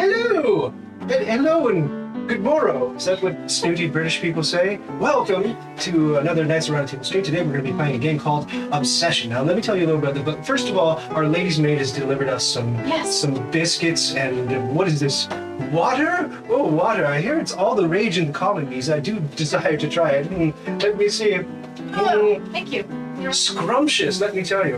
Hello! Hello and good morrow. Is that what snooty British people say? Welcome to another Nights Around the Table stream. Today we're going to be playing a game called Obsession. Now let me tell you a little bit about the book. First of all, our lady's maid has delivered us some biscuits and what is this? Water? Oh, water. I hear it's all the rage in the colonies. I do desire to try it. Let me see. Hello. Thank you. You're scrumptious, let me tell you.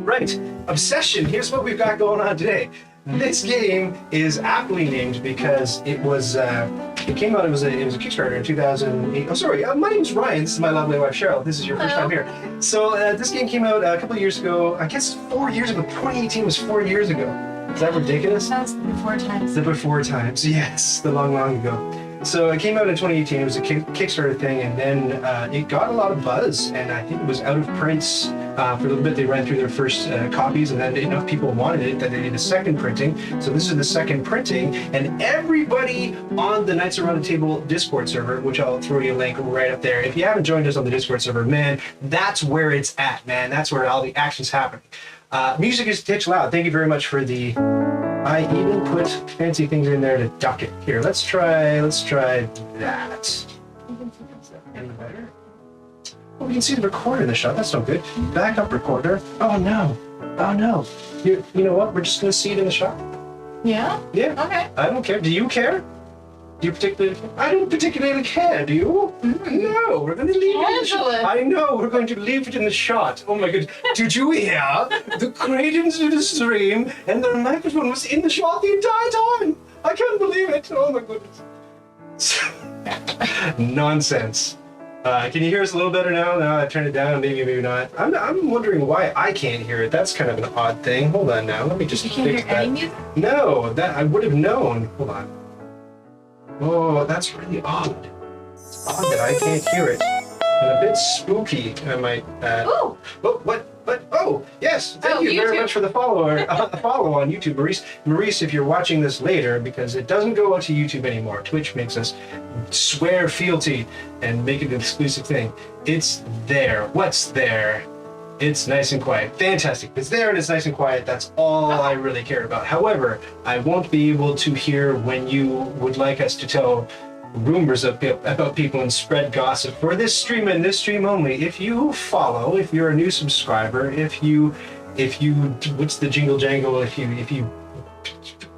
Right. Obsession. Here's what we've got going on today. This game is aptly named because it was it came out. It was a Kickstarter in 2008. Oh, sorry. My name's Ryan. This is my lovely wife Cheryl. This is your first time here. So this game came out a couple of years ago. I guess 4 years ago. 2018 was 4 years ago. Is that ridiculous? That was the before times. The before times. Yes, the long ago. So it came out in 2018. It was a Kickstarter thing, and then it got a lot of buzz. And I think it was out of print for a little bit. They ran through their first copies, and then enough people wanted it that they did a second printing. So this is the second printing, and everybody on the Nights Around the Table Discord server, which I'll throw you a link right up there. If you haven't joined us on the Discord server, man, that's where it's at, man. That's where all the action's happening. Music is pitch loud. Thank you very much for the. I even put fancy things in there to duck it. Here, let's try that. Is that any better? Oh, we can see the recorder in the shot. That's no good. Backup recorder. Oh no. Oh no. You know what? We're just gonna see it in the shot. Yeah? Yeah. Okay. I don't care. Do you care? Do you particularly? I don't particularly care. Do you? No. We're going to leave it in the shot. I know. We're going to leave it in the shot. Oh my goodness! Did you hear? The credence of the stream and the microphone was in the shot the entire time. I can't believe it. Oh my goodness. Nonsense. Can you hear us a little better now? No, I turned it down. Maybe not. I'm wondering why I can't hear it. That's kind of an odd thing. Hold on now. Let me just You can't fix hear that. any music? No, that I would have known. Hold on. Oh, that's really odd. Odd that I can't hear it. And a bit spooky, I might add. Ooh! Oh, what? Oh, yes. Thank you very much for the follow on YouTube, Maurice. Maurice, if you're watching this later, because it doesn't go out to YouTube anymore. Twitch makes us swear fealty and make it an exclusive thing. It's there. What's there? It's nice and quiet. Fantastic. It's there and it's nice and quiet. That's all I really care about. However, I won't be able to hear when you would like us to tell rumors about people and spread gossip for this stream and this stream only. If you follow, if you're a new subscriber, if you what's the jingle jangle? If you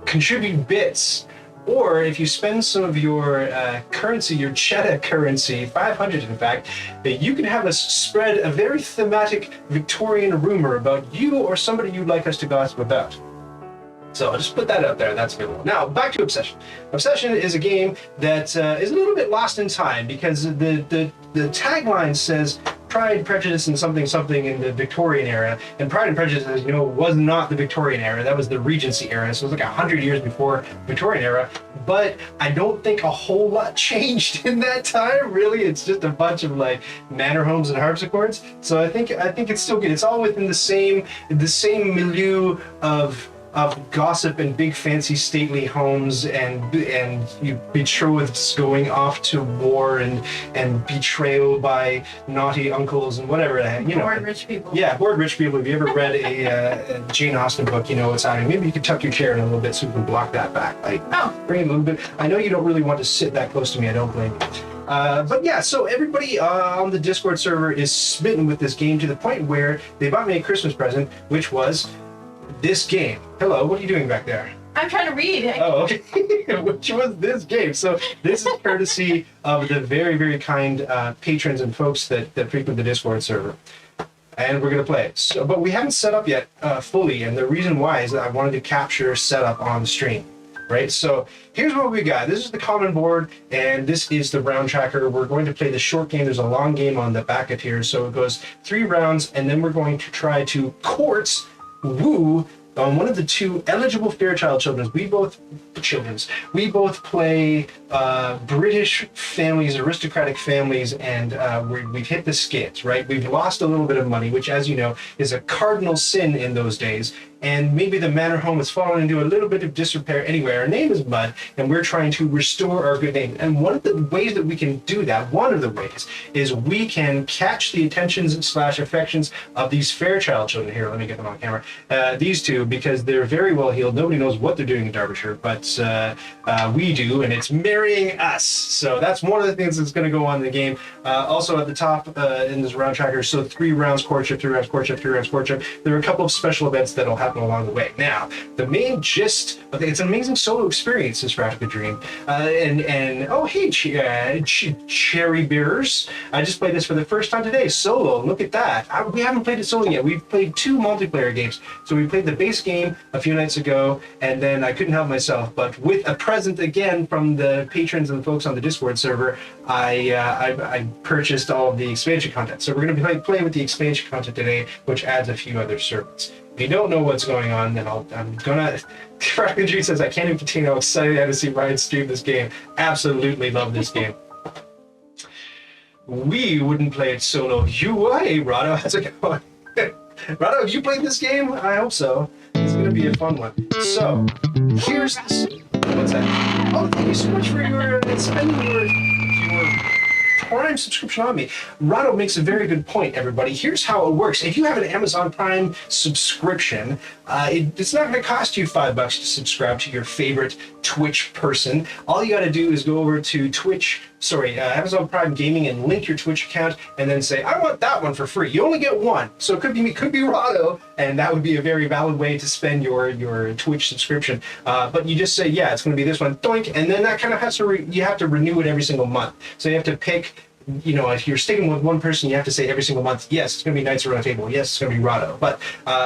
contribute bits, or if you spend some of your currency, your cheddar currency, 500 in fact, you can have us spread a very thematic Victorian rumor about you or somebody you'd like us to gossip about. So I'll just put that out there, that's available. Now, back to Obsession. Obsession is a game that is a little bit lost in time because the tagline says Pride, Prejudice, and something in the Victorian era. And Pride and Prejudice, as you know, was not the Victorian era. That was the Regency era. So it was like 100 years before the Victorian era. But I don't think a whole lot changed in that time, really. It's just a bunch of like manor homes and harpsichords. So I think it's still good. It's all within the same milieu of gossip and big fancy stately homes and betrotheds going off to war and betrayal by naughty uncles and whatever, you know. Bored rich people. Yeah, bored rich people. If you ever read a Jane Austen book, you know what's happening. Maybe you could tuck your chair in a little bit so we can block that back. Like, bring it a little bit. I know you don't really want to sit that close to me. I don't blame you. But yeah, so everybody on the Discord server is smitten with this game to the point where they bought me a Christmas present, which was this game. Hello, what are you doing back there? I'm trying to read. Oh, okay. Which was this game. So this is courtesy of the very, very kind patrons and folks that frequent the Discord server. And we're going to play it. So, but we haven't set up yet fully, and the reason why is that I wanted to capture setup on the stream. Right, so here's what we got. This is the common board, and this is the round tracker. We're going to play the short game. There's a long game on the back of here, so it goes 3 rounds, and then we're going to try to woo on one of the 2 eligible Fairchild children. We both play British families, aristocratic families, and we've hit the skids, right? We've lost a little bit of money, which, as you know, is a cardinal sin in those days. and maybe the manor home has fallen into a little bit of disrepair. Anyway, our name is Mud, and we're trying to restore our good name. And one of the ways that we can do that, one of the ways, is we can catch the attentions / affections of these Fairchild children. Here, let me get them on camera. These two, because they're very well heeled. Nobody knows what they're doing in Derbyshire, but we do, and it's marrying us. So that's one of the things that's going to go on in the game. Also at the top in this round tracker, so 3 rounds courtship, 3 rounds courtship, 3 rounds courtship. There are a couple of special events that'll happen along the way. Now, the main gist of it's an amazing solo experience, this Radical Dream. Oh, hey, Cherry Bearers. I just played this for the first time today, solo. Look at that. We haven't played it solo yet. We've played 2 multiplayer games. So we played the base game a few nights ago, and then I couldn't help myself, but with a present again from the patrons and the folks on the Discord server, I purchased all of the expansion content. So we're going to be playing with the expansion content today, which adds a few other servants. If you don't know what's going on, then I'm gonna. Ryan G says I can't even contain how excited I am to see Ryan stream this game. Absolutely love this game. We wouldn't play it solo. Hey, Rado, how's it going? Rado, have you played this game? I hope so. It's gonna be a fun one. So here's this. What's that? Oh, thank you so much for your spending your Prime subscription on me. Rado makes a very good point, everybody. Here's how it works. If you have an Amazon Prime subscription, it's not going to cost you $5 to subscribe to your favorite Twitch person. All you got to do is go over to Amazon Prime Gaming and link your Twitch account and then say, I want that one for free. You only get one. So it could be me, could be Rado, and that would be a very valid way to spend your Twitch subscription. But you just say, yeah, it's going to be this one, doink, and then that kind of has to, you have to renew it every single month. So you have to pick, if you're sticking with one person, you have to say every single month, yes, it's going to be Knights Around the Table. Yes, it's going to be Rado. But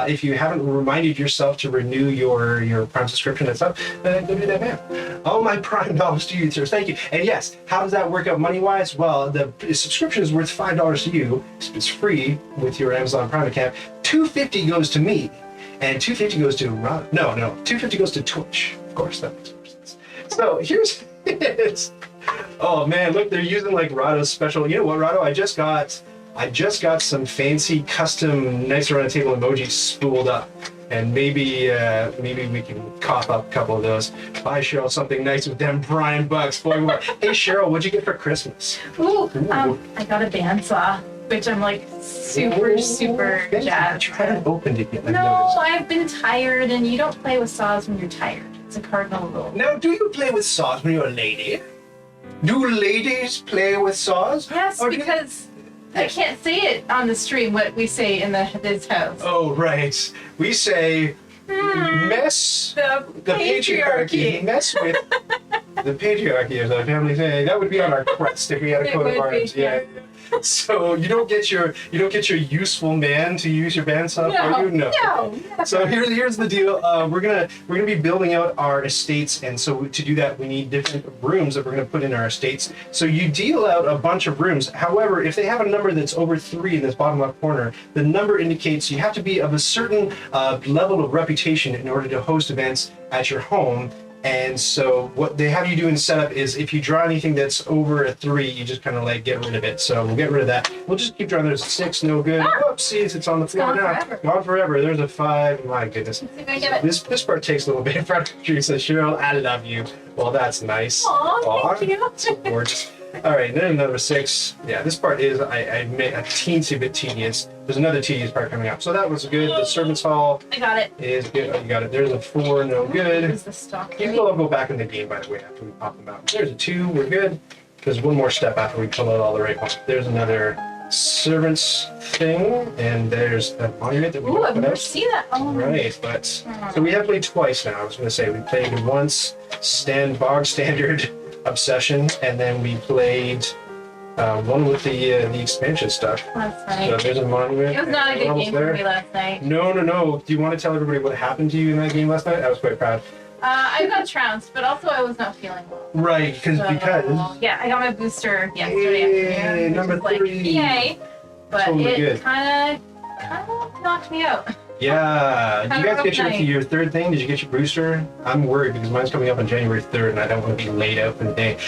if you haven't reminded yourself to renew your Prime subscription and stuff, go do that, man. All my Prime dollars to you, sir. Thank you. And yes, how does that work out money-wise? Well, the subscription is worth $5 to you. It's free with your Amazon Prime account. $2.50 goes to me, and $2.50 goes to Rado. No, $2.50 goes to Twitch. Of course, that makes more sense. So here's it. Oh man, look, they're using like Rado's special. You know what, Rado? I just got some fancy custom Knights Around the Table emojis spooled up, and maybe we can cough up a couple of those. Buy Cheryl something nice with them Prime bucks. Boy, what? Hey Cheryl, what'd you get for Christmas? Ooh. I got a bandsaw, which I'm like super jazzed. You haven't opened it yet. No, I've been tired, and you don't play with saws when you're tired. It's a cardinal rule. Now, do you play with saws when you're a lady? Do ladies play with saws? Yes, because I can't say it on the stream what we say in this house. Oh, right. We say, mess the patriarchy. Mess with the patriarchy, as our family say. That would be on our crest if we had a coat of arms. Yeah. So you don't get your useful man to use your bandsaw for you? No. So here's the deal. We're gonna be building out our estates, and so to do that we need different rooms that we're gonna put in our estates. So you deal out a bunch of rooms. However, if they have a number that's over 3 in this bottom left corner, the number indicates you have to be of a certain level of reputation in order to host events at your home. And so what they have you do in setup is if you draw anything that's over a 3, you just kind of like get rid of it. So we'll get rid of that. We'll just keep drawing. There's a 6, no good. Whoopsies, it's on the floor now. Gone forever. There's a 5. My goodness. This part takes a little bit. Frederick says, Cheryl, I love you. Well, that's nice. Aw, thank you. So gorgeous. All right, then another 6. Yeah, this part is, I admit, a teensy bit tedious. There's another tedious part coming up. So that was good. The servants' hall. I got it. Is good. Oh, you got it. There's a 4, no good. Is the stock You can all go back in the game, by the way, after we pop them out. There's a 2, we're good. There's one more step after we pull out all the right ones. There's another servants thing, and there's a monument that we Ooh, I've put never out. seen that. Oh, Right, but so we have played twice now. I was going to say we played once bog standard obsession, and then we played one with the expansion stuff. Last night. So there's a monument. It was not a good game for me last night. No. Do you want to tell everybody what happened to you in that game last night? I was quite proud. I got trounced, but also I was not feeling well. Right, because yeah, I got my booster yesterday afternoon. Number 3. Yay! But Totally it good. kind of knocked me out. Yeah. Had Did you a guys rough get night. your third thing? Did you get your booster? I'm worried because mine's coming up on January 3rd and I don't want to be laid out for the day.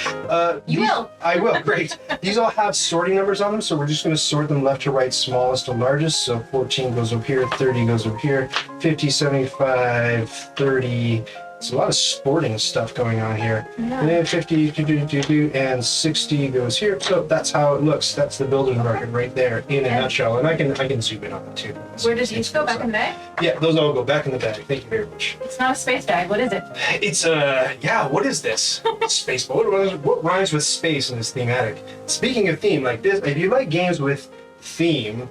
You will. I will, great. These all have sorting numbers on them, so we're just going to sort them left to right, smallest to largest. So 14 goes over here, 30 goes over here, 50, 75, 30. It's a lot of sporting stuff going on here. Yeah. And then 50, and 60 goes here. So that's how it looks. That's the builder's market right there in a nutshell. And I can zoom in on it too. Where did these go back in the bag? Yeah, those all go back in the bag. Thank you very much. It's not a space bag. What is it? It's yeah, what is this? Space. What rhymes with space in this thematic? Speaking of theme, like this, if you like games with theme,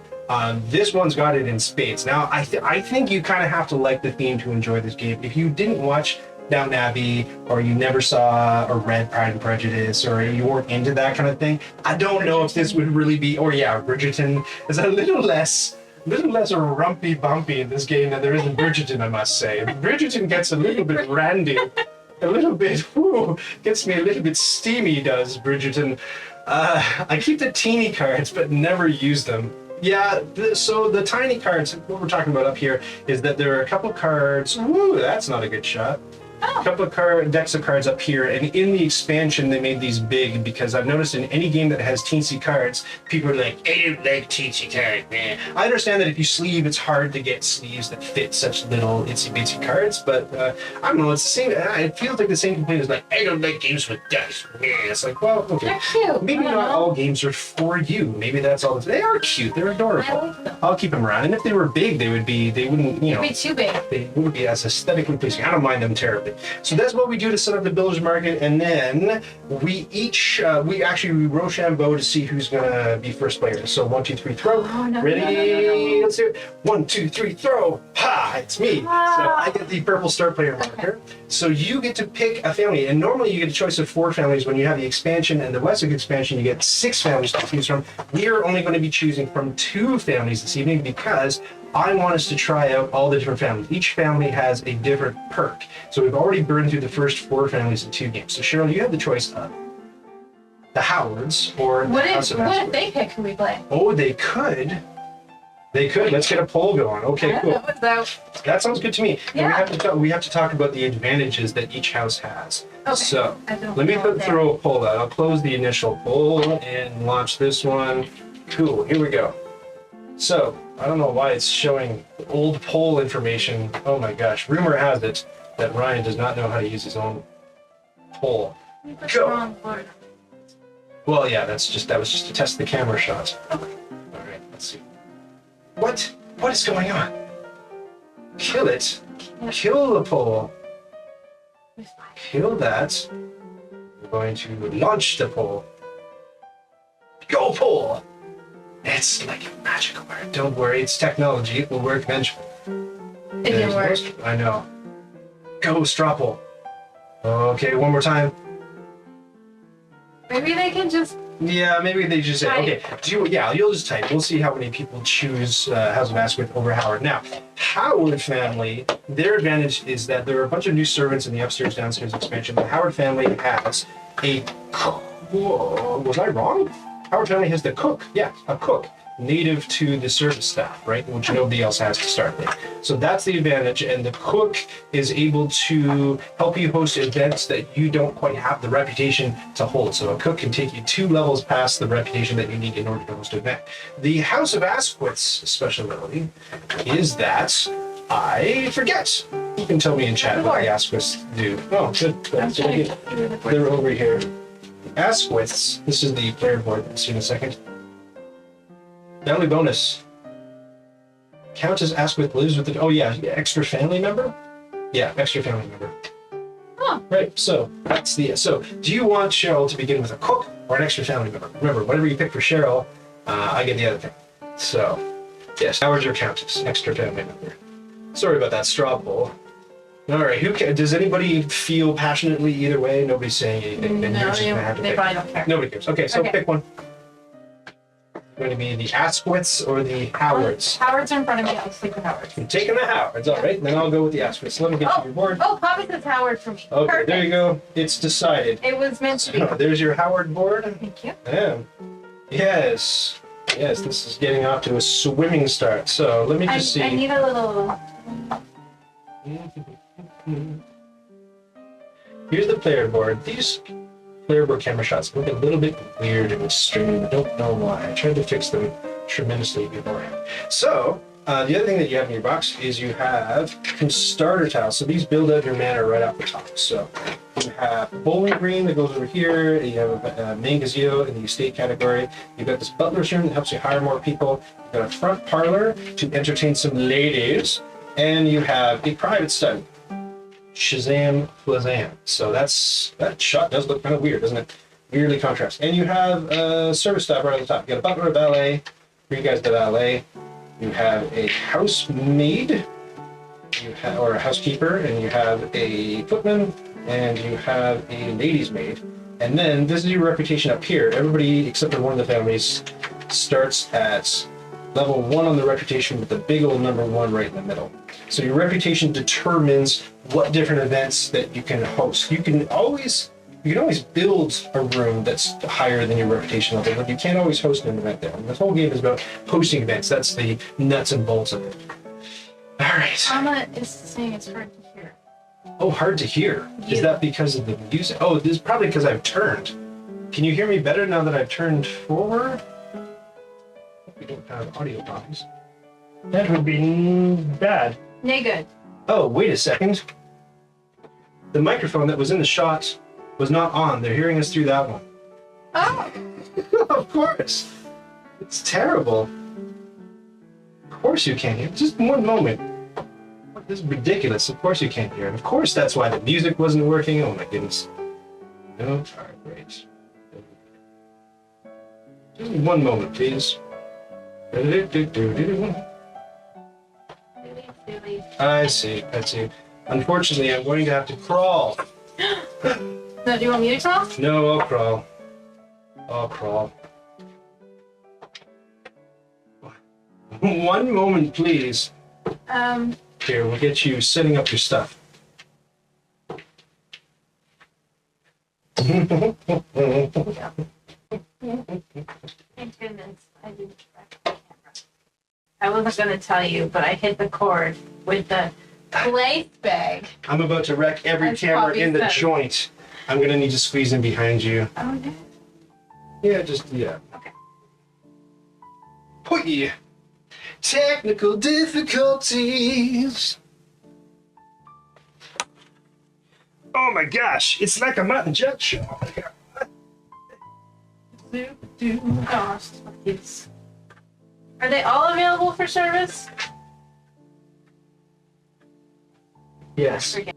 this one's got it in spades. Now, I think you kind of have to like the theme to enjoy this game. If you didn't watch Downton Abbey, or you never saw or read Pride and Prejudice, or you weren't into that kind of thing, I don't know if this would really be. Or yeah, Bridgerton is a little less rumpy bumpy in this game than there is in Bridgerton, I must say. Bridgerton gets a little bit randy, a little bit. Gets me a little bit steamy. Does Bridgerton? I keep the teeny cards, but never use them. Yeah, so the tiny cards, what we're talking about up here is that there are a couple cards. Woo, that's not a good shot. A couple of decks of cards up here, and in the expansion they made these big because I've noticed in any game that has teensy cards, people are like, I don't like teensy cards, man. I understand that if you sleeve, it's hard to get sleeves that fit such little itsy bitsy cards, but I don't know, it's the same. It feels like the same complaint as like, I don't like games with dice. Man, it's like, well, okay. They're cute. Maybe not all games are for you. Maybe that's all. They are cute. They're adorable. I like them. I'll keep them around. And if they were big, they wouldn't, you know. It'd be too big. They wouldn't be as aesthetically pleasing. I don't mind them terribly. So that's what we do to set up the builder's market, and then we each we Rochambeau to see who's gonna be first player. So 1, 2, 3, throw. Oh, no, Ready? no. Let's do it. 1, 2, 3, throw. Ha! It's me. So I get the purple start player marker. So you get to pick a family, and normally you get a choice of 4 families. When you have the expansion and the Wessex expansion, you get 6 families to choose from. We are only going to be choosing from 2 families this evening because I want us to try out all the different families. Each family has a different perk. So we've already burned through the first 4 families in 2 games. So Cheryl, you have the choice of the Howards or the House of What Asquith. if they pick who we play? Oh, they could. They could. Let's get a poll going. Okay, cool. That sounds good to me. Yeah. And we have to talk about the advantages that each house has. Okay. So I don't let me know throw a poll out. I'll close the initial poll and launch this one. Cool. Here we go. So I don't know why it's showing old poll information. Oh my gosh. Rumor has it that Ryan does not know how to use his own poll. Go. Well, yeah, that was just to test the camera shot. Okay. All right, let's see. What is going on? Kill it. Kill the poll. Kill that. We're going to launch the poll. Go poll. It's like a magical word. Don't worry, it's technology. It will work eventually. It didn't work. I know. Go straw poll. Okay, one more time. Maybe they can just. Yeah, maybe they just say, Type. okay, you'll just type. We'll see how many people choose House of Asquith over Howard. Now, Howard family, their advantage is that there are a bunch of new servants in the upstairs, downstairs expansion. The Howard family has a cook. Whoa, was I wrong? Howard family has the cook. Yeah, a cook. Native to the service staff, right? Which nobody else has to start with. So that's the advantage, and the cook is able to help you host events that you don't quite have the reputation to hold. So a cook can take you 2 levels past the reputation that you need in order to host an event. The House of Asquith's special ability is that I forget. You can tell me in chat what the Asquiths do. Oh, good. That's what I did. They're over here. Asquiths, this is the player board. We'll see in a second. Family bonus. Count as Asquith lives with the. Oh, yeah, extra family member? Yeah, extra family member. Huh. Right, so that's the. So, do you want Cheryl to begin with a cook or an extra family member? Remember, whatever you pick for Cheryl, I get the other thing. So, yes, Howard's or Countess, extra family member. Sorry about that straw poll. All right, does anybody feel passionately either way? Nobody's saying anything. Then you're just gonna have to they pick. probably don't care. Nobody cares. Okay, so pick one. Going to be the Asquiths or the Howards? Howards are in front of me. I'll sleep with Howards. You're taking the Howards, all right. Then I'll go with the Asquiths. Let me get to your board. Oh, Papa says Howard for me. Okay, Perfect. there you go. It's decided. It was meant to be. So, there's your Howard board. Thank you. Yeah. Yes. Yes, this is getting off to a swimming start. So let me just see. I need a little. Here's the player board. These player board camera shots look a little bit weird in the stream. I don't know why. I tried to fix them tremendously beforehand. So the other thing that you have in your box is you have some starter tiles. So these build out your mana right off the top. So you have bowling green that goes over here. You have a main gazebo in the estate category. You've got this butler's room that helps you hire more people. You've got a front parlor to entertain some ladies. And you have a private study. Shazam Flazam. So that shot does look kind of weird, doesn't it? Weirdly contrast. And you have a service staff right on the top. You got a butler, a valet, 3 guys to valet. You have a housemaid, or a housekeeper, and you have a footman, and you have a lady's maid. And then this is your reputation up here. Everybody except for one of the families starts at level 1 on the reputation with the big old number 1 right in the middle. So your reputation determines what different events that you can host. You can always build a room that's higher than your reputation level, but you can't always host an event there. And this whole game is about hosting events. That's the nuts and bolts of it. All right. Mama is saying it's hard to hear. Oh, hard to hear. Is that because of the music? Oh, this is probably because I've turned. Can you hear me better now that I've turned forward? We don't have audio problems. That would be bad. Nay, good. Oh, wait a second. The microphone that was in the shot was not on. They're hearing us through that one. Oh! Of course. It's terrible. Of course you can't hear. Just one moment. This is ridiculous. Of course you can't hear. And of course that's why the music wasn't working. Oh my goodness. No? Alright, great. Just one moment, please. I see. Unfortunately, I'm going to have to crawl. No, do you want me to crawl? No, I'll crawl. One moment, please. Here, we'll get you setting up your stuff. Thank goodness, I didn't track the camera. I wasn't going to tell you, but I hit the cord with the place bag. I'm about to wreck every As camera Bobby in the said. joint. I'm going to need to squeeze in behind you. Oh, no. Yeah. Okay. Put technical difficulties. Oh my gosh, it's like a Martin Jet show. Gosh, please. Are they all available for service? Yes. Forget.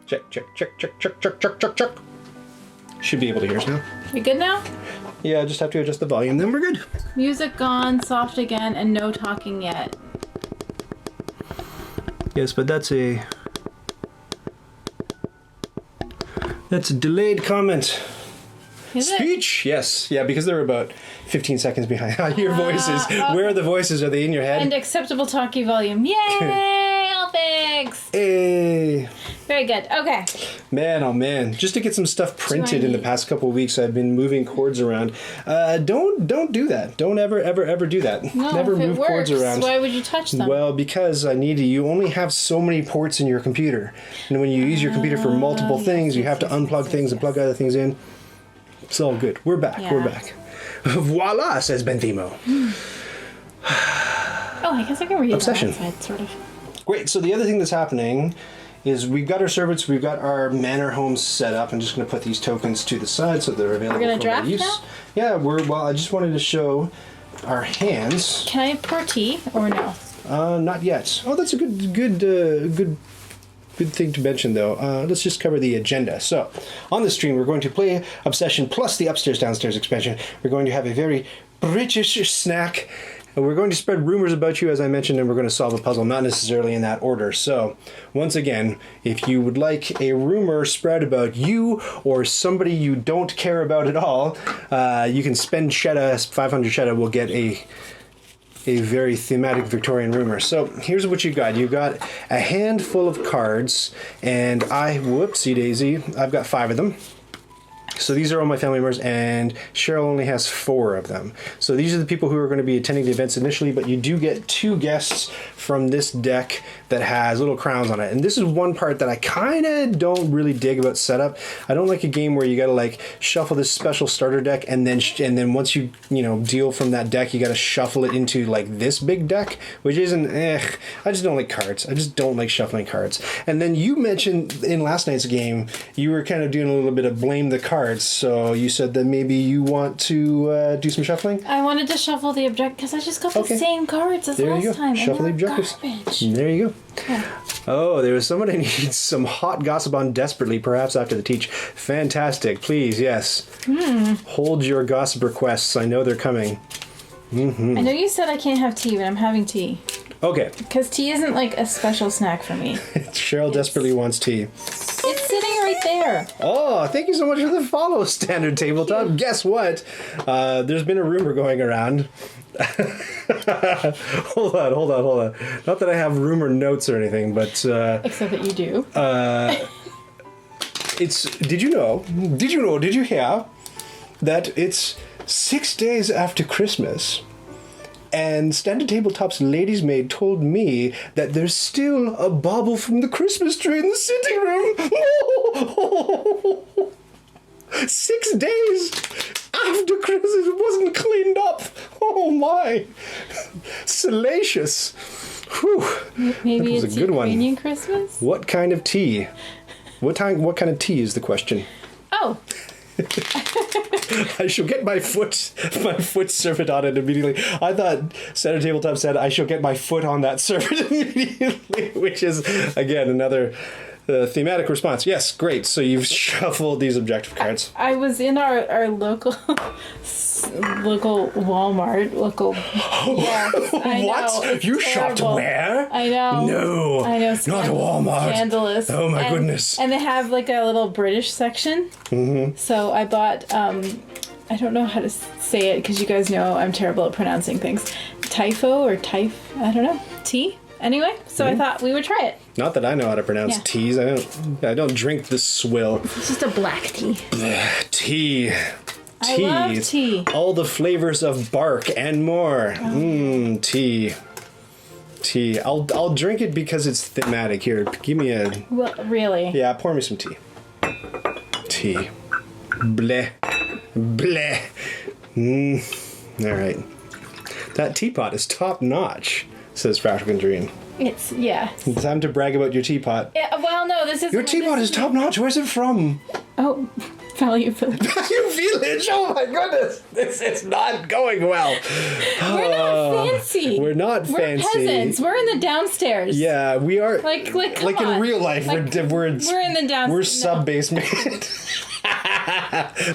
Check. Should be able to hear us now. You good now? Yeah, I just have to adjust the volume, then we're good. Music gone, soft again, and no talking yet. Yes, but that's a delayed comment. Is it? Speech? Yes. Yeah, because they're about 15 seconds behind your voices. Okay. Where are the voices? Are they in your head? And acceptable talkie volume. Yay! All fixed! Hey. Very good. Okay. Man, oh man. Just to get some stuff printed in the past couple of weeks, I've been moving cords around. Don't do that. Don't ever do that. No, Never if it move works, cords around. why would you touch them? Well, because you only have so many ports in your computer. And when you use your computer for multiple things, you have to unplug things and plug other things in. It's all good. We're back. Yeah. We're back. Voila, says Benthimo. Oh, I guess I can read Obsession. that outside, sort of. Great. So the other thing that's happening is we've got our servants, we've got our manor homes set up. I'm just going to put these tokens to the side so they're available We're gonna for my draft use. now? Yeah, I just wanted to show our hands. Can I pour tea or no? Not yet. Oh, that's a good thing to mention, though. Let's just cover the agenda. So, on the stream, we're going to play Obsession plus the upstairs-downstairs expansion. We're going to have a very British snack. And we're going to spread rumors about you, as I mentioned, and we're going to solve a puzzle, not necessarily in that order. So, once again, if you would like a rumor spread about you or somebody you don't care about at all, you can spend 500 cheddar. We'll get a very thematic Victorian rumor. So here's what you've got. You've got a handful of cards, and whoopsie daisy, I've got 5 of them. So these are all my family members, and Cheryl only has 4 of them. So these are the people who are going to be attending the events initially, but you do get 2 guests from this deck that has little crowns on it. And this is one part that I kind of don't really dig about setup. I don't like a game where you got to like shuffle this special starter deck, and then once you deal from that deck, you got to shuffle it into like this big deck, which isn't. I just don't like cards. I just don't like shuffling cards. And then you mentioned in last night's game you were kind of doing a little bit of blame the cards. So you said that maybe you want to do some shuffling. I wanted to shuffle the object because I just got the same cards as last time. Shuffle the objectives. Garbage. There you go. Yeah. Oh, there was someone who needs some hot gossip on desperately, perhaps after the teach. Fantastic. Please, yes. Hold your gossip requests. I know they're coming. I know you said I can't have tea, but I'm having tea. Okay. Because tea isn't like a special snack for me. Cheryl desperately wants tea. It's sitting right there. Oh, thank you so much for the follow, Standard Tabletop. Guess what? There's been a rumor going around. Hold on. Not that I have rumor notes or anything, but... Except that you do. Did you hear that it's 6 days after Christmas, and Standard Tabletop's ladies' maid told me that there's still a bauble from the Christmas tree in the sitting room. 6 days after Christmas, it wasn't cleaned up. Oh my. Salacious. Whew. Maybe that was it's a good one. Ukrainian Christmas? What kind of tea? What kind of tea is the question? Oh. I shall get my foot servant on it immediately. I thought Standard Tabletop said I shall get my foot on that servant immediately, which is, again, another thematic response. Yes, great. So you've shuffled these objective cards. I was in our local Walmart. Yes, I know. What? It's You terrible. shopped where? I know. No. I know. Not Walmart. Scandalous. Oh my goodness. And they have like a little British section. Mm-hmm. So I bought, I don't know how to say it because you guys know I'm terrible at pronouncing things. Typho or I don't know. Tea? Anyway, so I thought we would try it. Not that I know how to pronounce teas. I don't drink this swill. It's just a black tea. Tea. I love tea. All the flavors of bark and more. Tea. I'll drink it because it's thematic. Here, give me a... Well, really? Yeah, pour me some tea. Tea. Bleh. Bleh. All right. That teapot is top notch, says Fractal Dream. It's Time to brag about your teapot. Yeah, well, no, this is Your teapot is top notch. Where's it from? Oh, Value Village. Value Village. Oh my goodness, this is not going well. We're not fancy. We're not We're fancy. peasants. We're in the downstairs. Yeah, we are. Like in on. real life, Like, we're in the downstairs. We're sub-basement.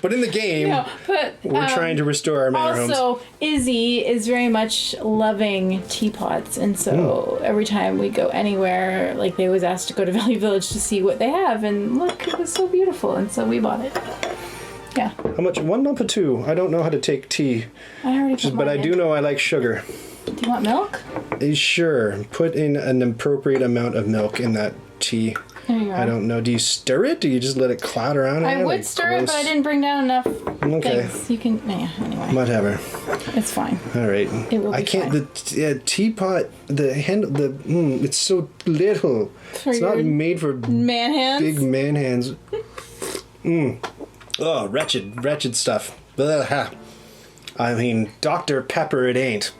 But in the game, No, but we're trying to restore our manor homes. also, Izzy is very much loving teapots, and so every time we go anywhere, like they always ask to go to Valley Village to see what they have, and look, it was so beautiful, and so we bought it. Yeah. How much? 1 lump of 2. I don't know how to take tea, I already put but mine I do in. know I like sugar. Do you want milk? Sure, put in an appropriate amount of milk in that tea. There you I are. don't know. Do you stir it? Do you just let it clot around? I would stir it, but I didn't bring down enough things. You can, anyway, Whatever. it's fine. All right. It will be I can't. fine. The teapot. The handle. It's so little. For It's not your made for man hands? big man hands. Oh, wretched stuff. Ugh. I mean, Dr. Pepper it ain't.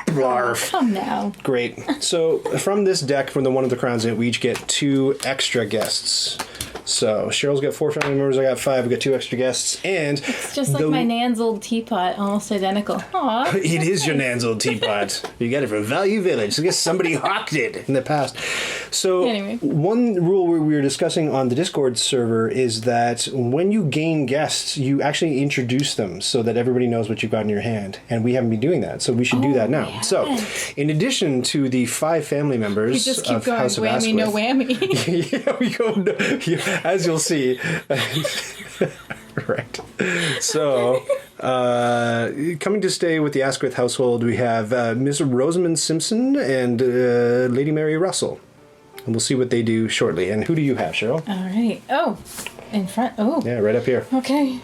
Blarf. Come now. Great. So from this deck, from the one of the crowns, we each get 2 extra guests. So Cheryl's got 4 family members. I got 5. We got 2 extra guests, and It's just like my Nan's old teapot, almost identical. Aw. it is your Nan's old teapot. You got it from Value Village. I guess somebody hawked it in the past. So Anyway. one rule we were discussing on the Discord server is that when you gain guests, you actually introduce them so that everybody knows what you've got in your hand. And we haven't been doing that, so we should do that now. we So, haven't. in addition to the 5 family members We just keep of going, House of whammy, no Asquith, whammy. yeah, we go. As you'll see, right. So, coming to stay with the Asquith household, we have Miss Rosamond Simpson and Lady Mary Russell, and we'll see what they do shortly. And who do you have, Cheryl? All right. Oh, in front. Oh. Yeah, right up here. Okay.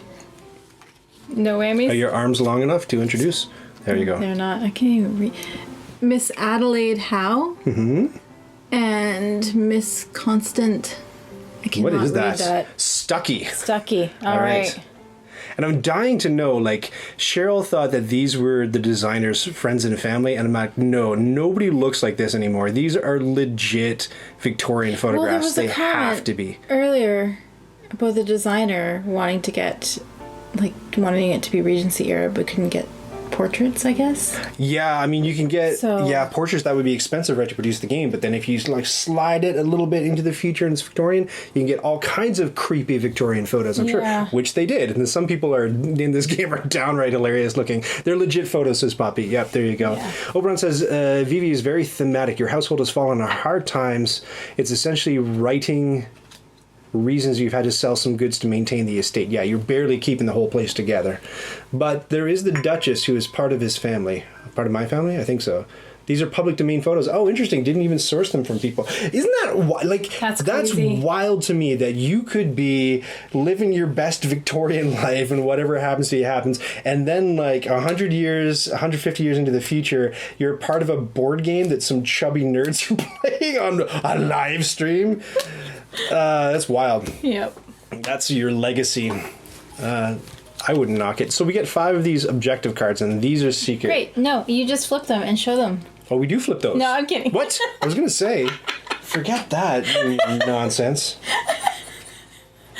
No whammies? Are your arms long enough to introduce? There you go. They're not. I can't even read. Miss Adelaide Howe. Mm-hmm. And Miss Constant. I cannot What is read that? Stucky. Stucky. All All right. right. And I'm dying to know, like, Cheryl thought that these were the designer's friends and family, and I'm like, no, nobody looks like this anymore. These are legit Victorian Well, there photographs. was a They have comment to be. earlier about the designer wanting to get, wanting it to be Regency era, but couldn't get portraits, I guess. Yeah, I mean, you can get So- portraits that would be expensive, right, to produce the game. But then if you slide it a little bit into the future and it's Victorian, you can get all kinds of creepy Victorian photos. I'm Yeah. sure, which they did. And some people are in this game are downright hilarious looking. They're legit photos, says Poppy. Yep, there you go. Yeah. Oberon says Vivi is very thematic. Your household has fallen on hard times. It's essentially writing reasons you've had to sell some goods to maintain the estate. Yeah, you're barely keeping the whole place together. But there is the Duchess, who is part of his family. Part of my family? I think so. These are public domain photos. Oh, interesting. Didn't even source them from people. Isn't that That's that's crazy. wild to me that you could be living your best Victorian life and whatever happens to you happens, and then 100 years, 150 years into the future, you're part of a board game that some chubby nerds are playing on a live stream. That's wild. Yep. That's your legacy. I wouldn't knock it. So we get 5 of these objective cards, and these are secret. Great. No, you just flip them and show them. Oh, we do flip those. No, I'm kidding. What? I was gonna say, forget that nonsense.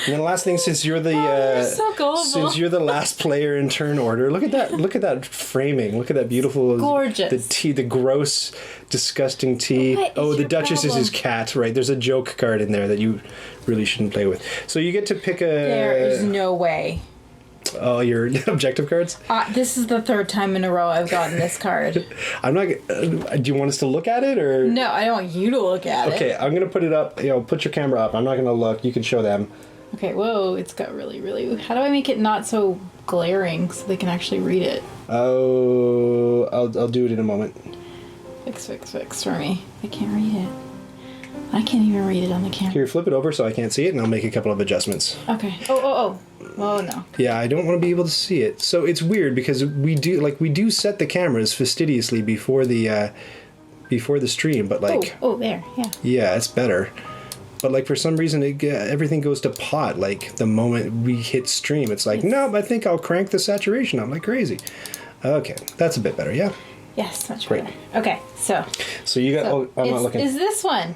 And then the last thing, since you're the you're so gullible. since you're the last player in turn order, look at that! Look at that framing! Look at that beautiful, Gorgeous. The tea, the gross, disgusting tea. What is Oh, the your Duchess is his problem? cat, right? There's a joke card in there that you really shouldn't play with. So you get to pick a. There is no way. Oh, your objective cards. This is the 3rd time in a row I've gotten this card. I'm not. Do you want us to look at it or? No, I don't want you to look at it. Okay, I'm gonna put it up. Put your camera up. I'm not gonna look. You can show them. Okay, whoa, it's got really, really... How do I make it not so glaring so they can actually read it? Oh, I'll do it in a moment. Fix for me. I can't read it. I can't even read it on the camera. Here, flip it over so I can't see it, and I'll make a couple of adjustments. Okay. Oh. Oh, no. Yeah, I don't want to be able to see it. So it's weird because we do set the cameras fastidiously before the stream, but Oh, there, yeah. yeah, it's better. But for some reason, everything goes to pot. The moment we hit stream, it's like, no, I think I'll crank the saturation up like crazy. Okay, that's a bit better. Yeah. Yes, much Great. better. Okay, so So you got. I'm not looking. is this one.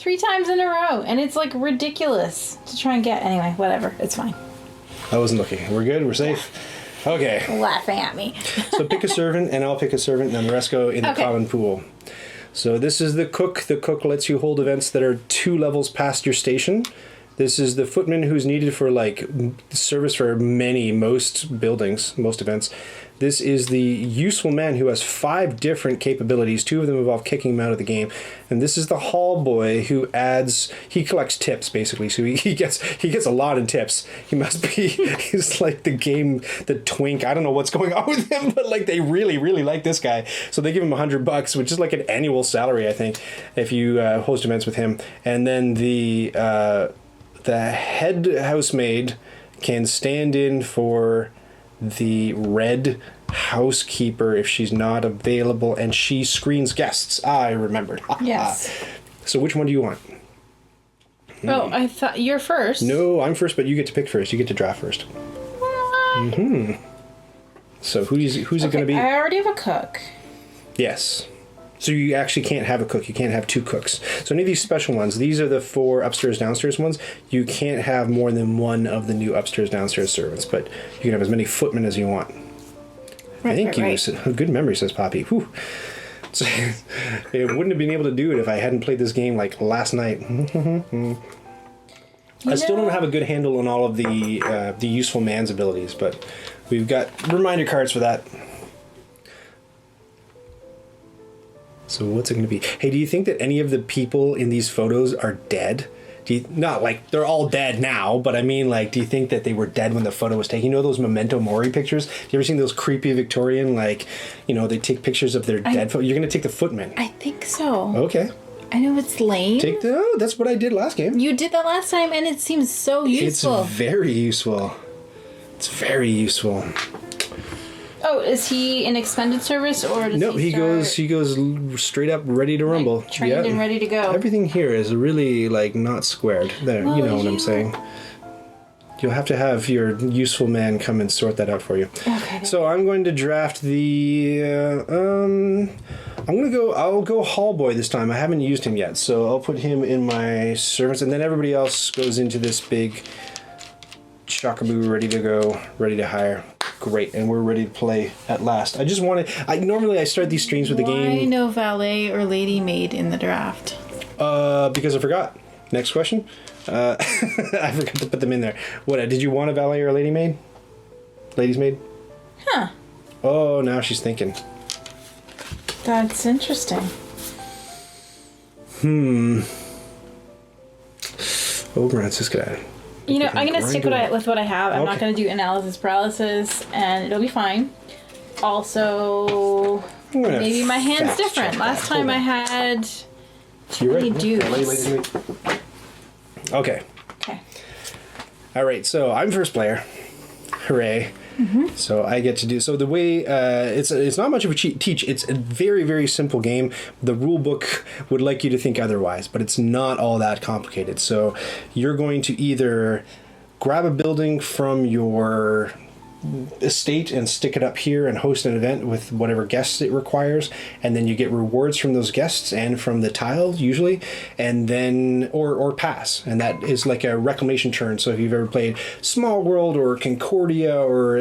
3 times in a row, and it's like ridiculous to try and get. Anyway, whatever. It's fine. I wasn't looking. We're good? We're safe? Okay. Laughing at me. So pick a servant, and I'll pick a servant, and then the rest go in the common pool. So this is the cook. The cook lets you hold events that are 2 levels past your station. This is the footman who's needed for like service for most buildings, most events. This is the useful man who has 5 different capabilities. 2 of them involve kicking him out of the game. And this is the hall boy who he collects tips basically. So he gets a lot in tips. He must be, he's like the twink. I don't know what's going on with him, but like they really, really like this guy. So they give him $100, which is like an annual salary, I think, if you host events with him. And then the head housemaid can stand in for the red housekeeper if she's not available, and she screens guests. I remembered. Yes. So which one do you want? Oh, I thought you're first. No, I'm first, but you get to pick first. You get to draft first. What? So who's it going to be? I already have a cook. Yes. So you actually can't have a cook. You can't have 2 cooks. So any of these special ones, these are the 4 upstairs, downstairs ones. You can't have more than 1 of the new upstairs, downstairs servants, but you can have as many footmen as you want. Thank you. Right. Good memory, says Poppy. Whew. So, it wouldn't have been able to do it if I hadn't played this game like last night. I still don't have a good handle on all of the useful man's abilities, but we've got reminder cards for that. So what's it going to be? Hey, do you think that any of the people in these photos are dead? Not like they're all dead now, but I mean, like, do you think that they were dead when the photo was taken? You know those Memento Mori pictures? Have you ever seen those creepy Victorian, like, they take pictures of their dead You're going to take the footman. I think so. Okay. I know it's lame. That's what I did last game. You did that last time, and it seems so useful. It's very useful. It's very useful. Oh, is he in expended service or does he goes straight up ready to rumble. Like, trained and ready to go. Everything here is really like not squared. There, you know what I'm saying. You'll have to have your useful man come and sort that out for you. Okay. So I'm going to draft the I'll go hall boy this time. I haven't used him yet, so I'll put him in my servants, and then everybody else goes into this big chockaboo ready to go, ready to hire. Great, and we're ready to play at last. Normally I start these streams with the game. Why no valet or lady maid in the draft? Because I forgot. Next question. I forgot to put them in there. What, did you want a valet or a lady maid? Ladies maid? Huh. Oh, now she's thinking. That's interesting. Oh, Francisca. I'm going to stick with what I have. I'm not going to do analysis paralysis, and it'll be fine. Also, maybe my hand's different. Last time I had too many dudes. Okay. All right, so I'm first player. Hooray. Mm-hmm. So I get to do so. The way it's not much of a teach. It's a very, very simple game. The rule book would like you to think otherwise, but it's not all that complicated. So you're going to either grab a building from your estate and stick it up here and host an event with whatever guests it requires, and then you get rewards from those guests and from the tiles usually, and then or pass, and that is like a reclamation turn. So if you've ever played Small World or Concordia or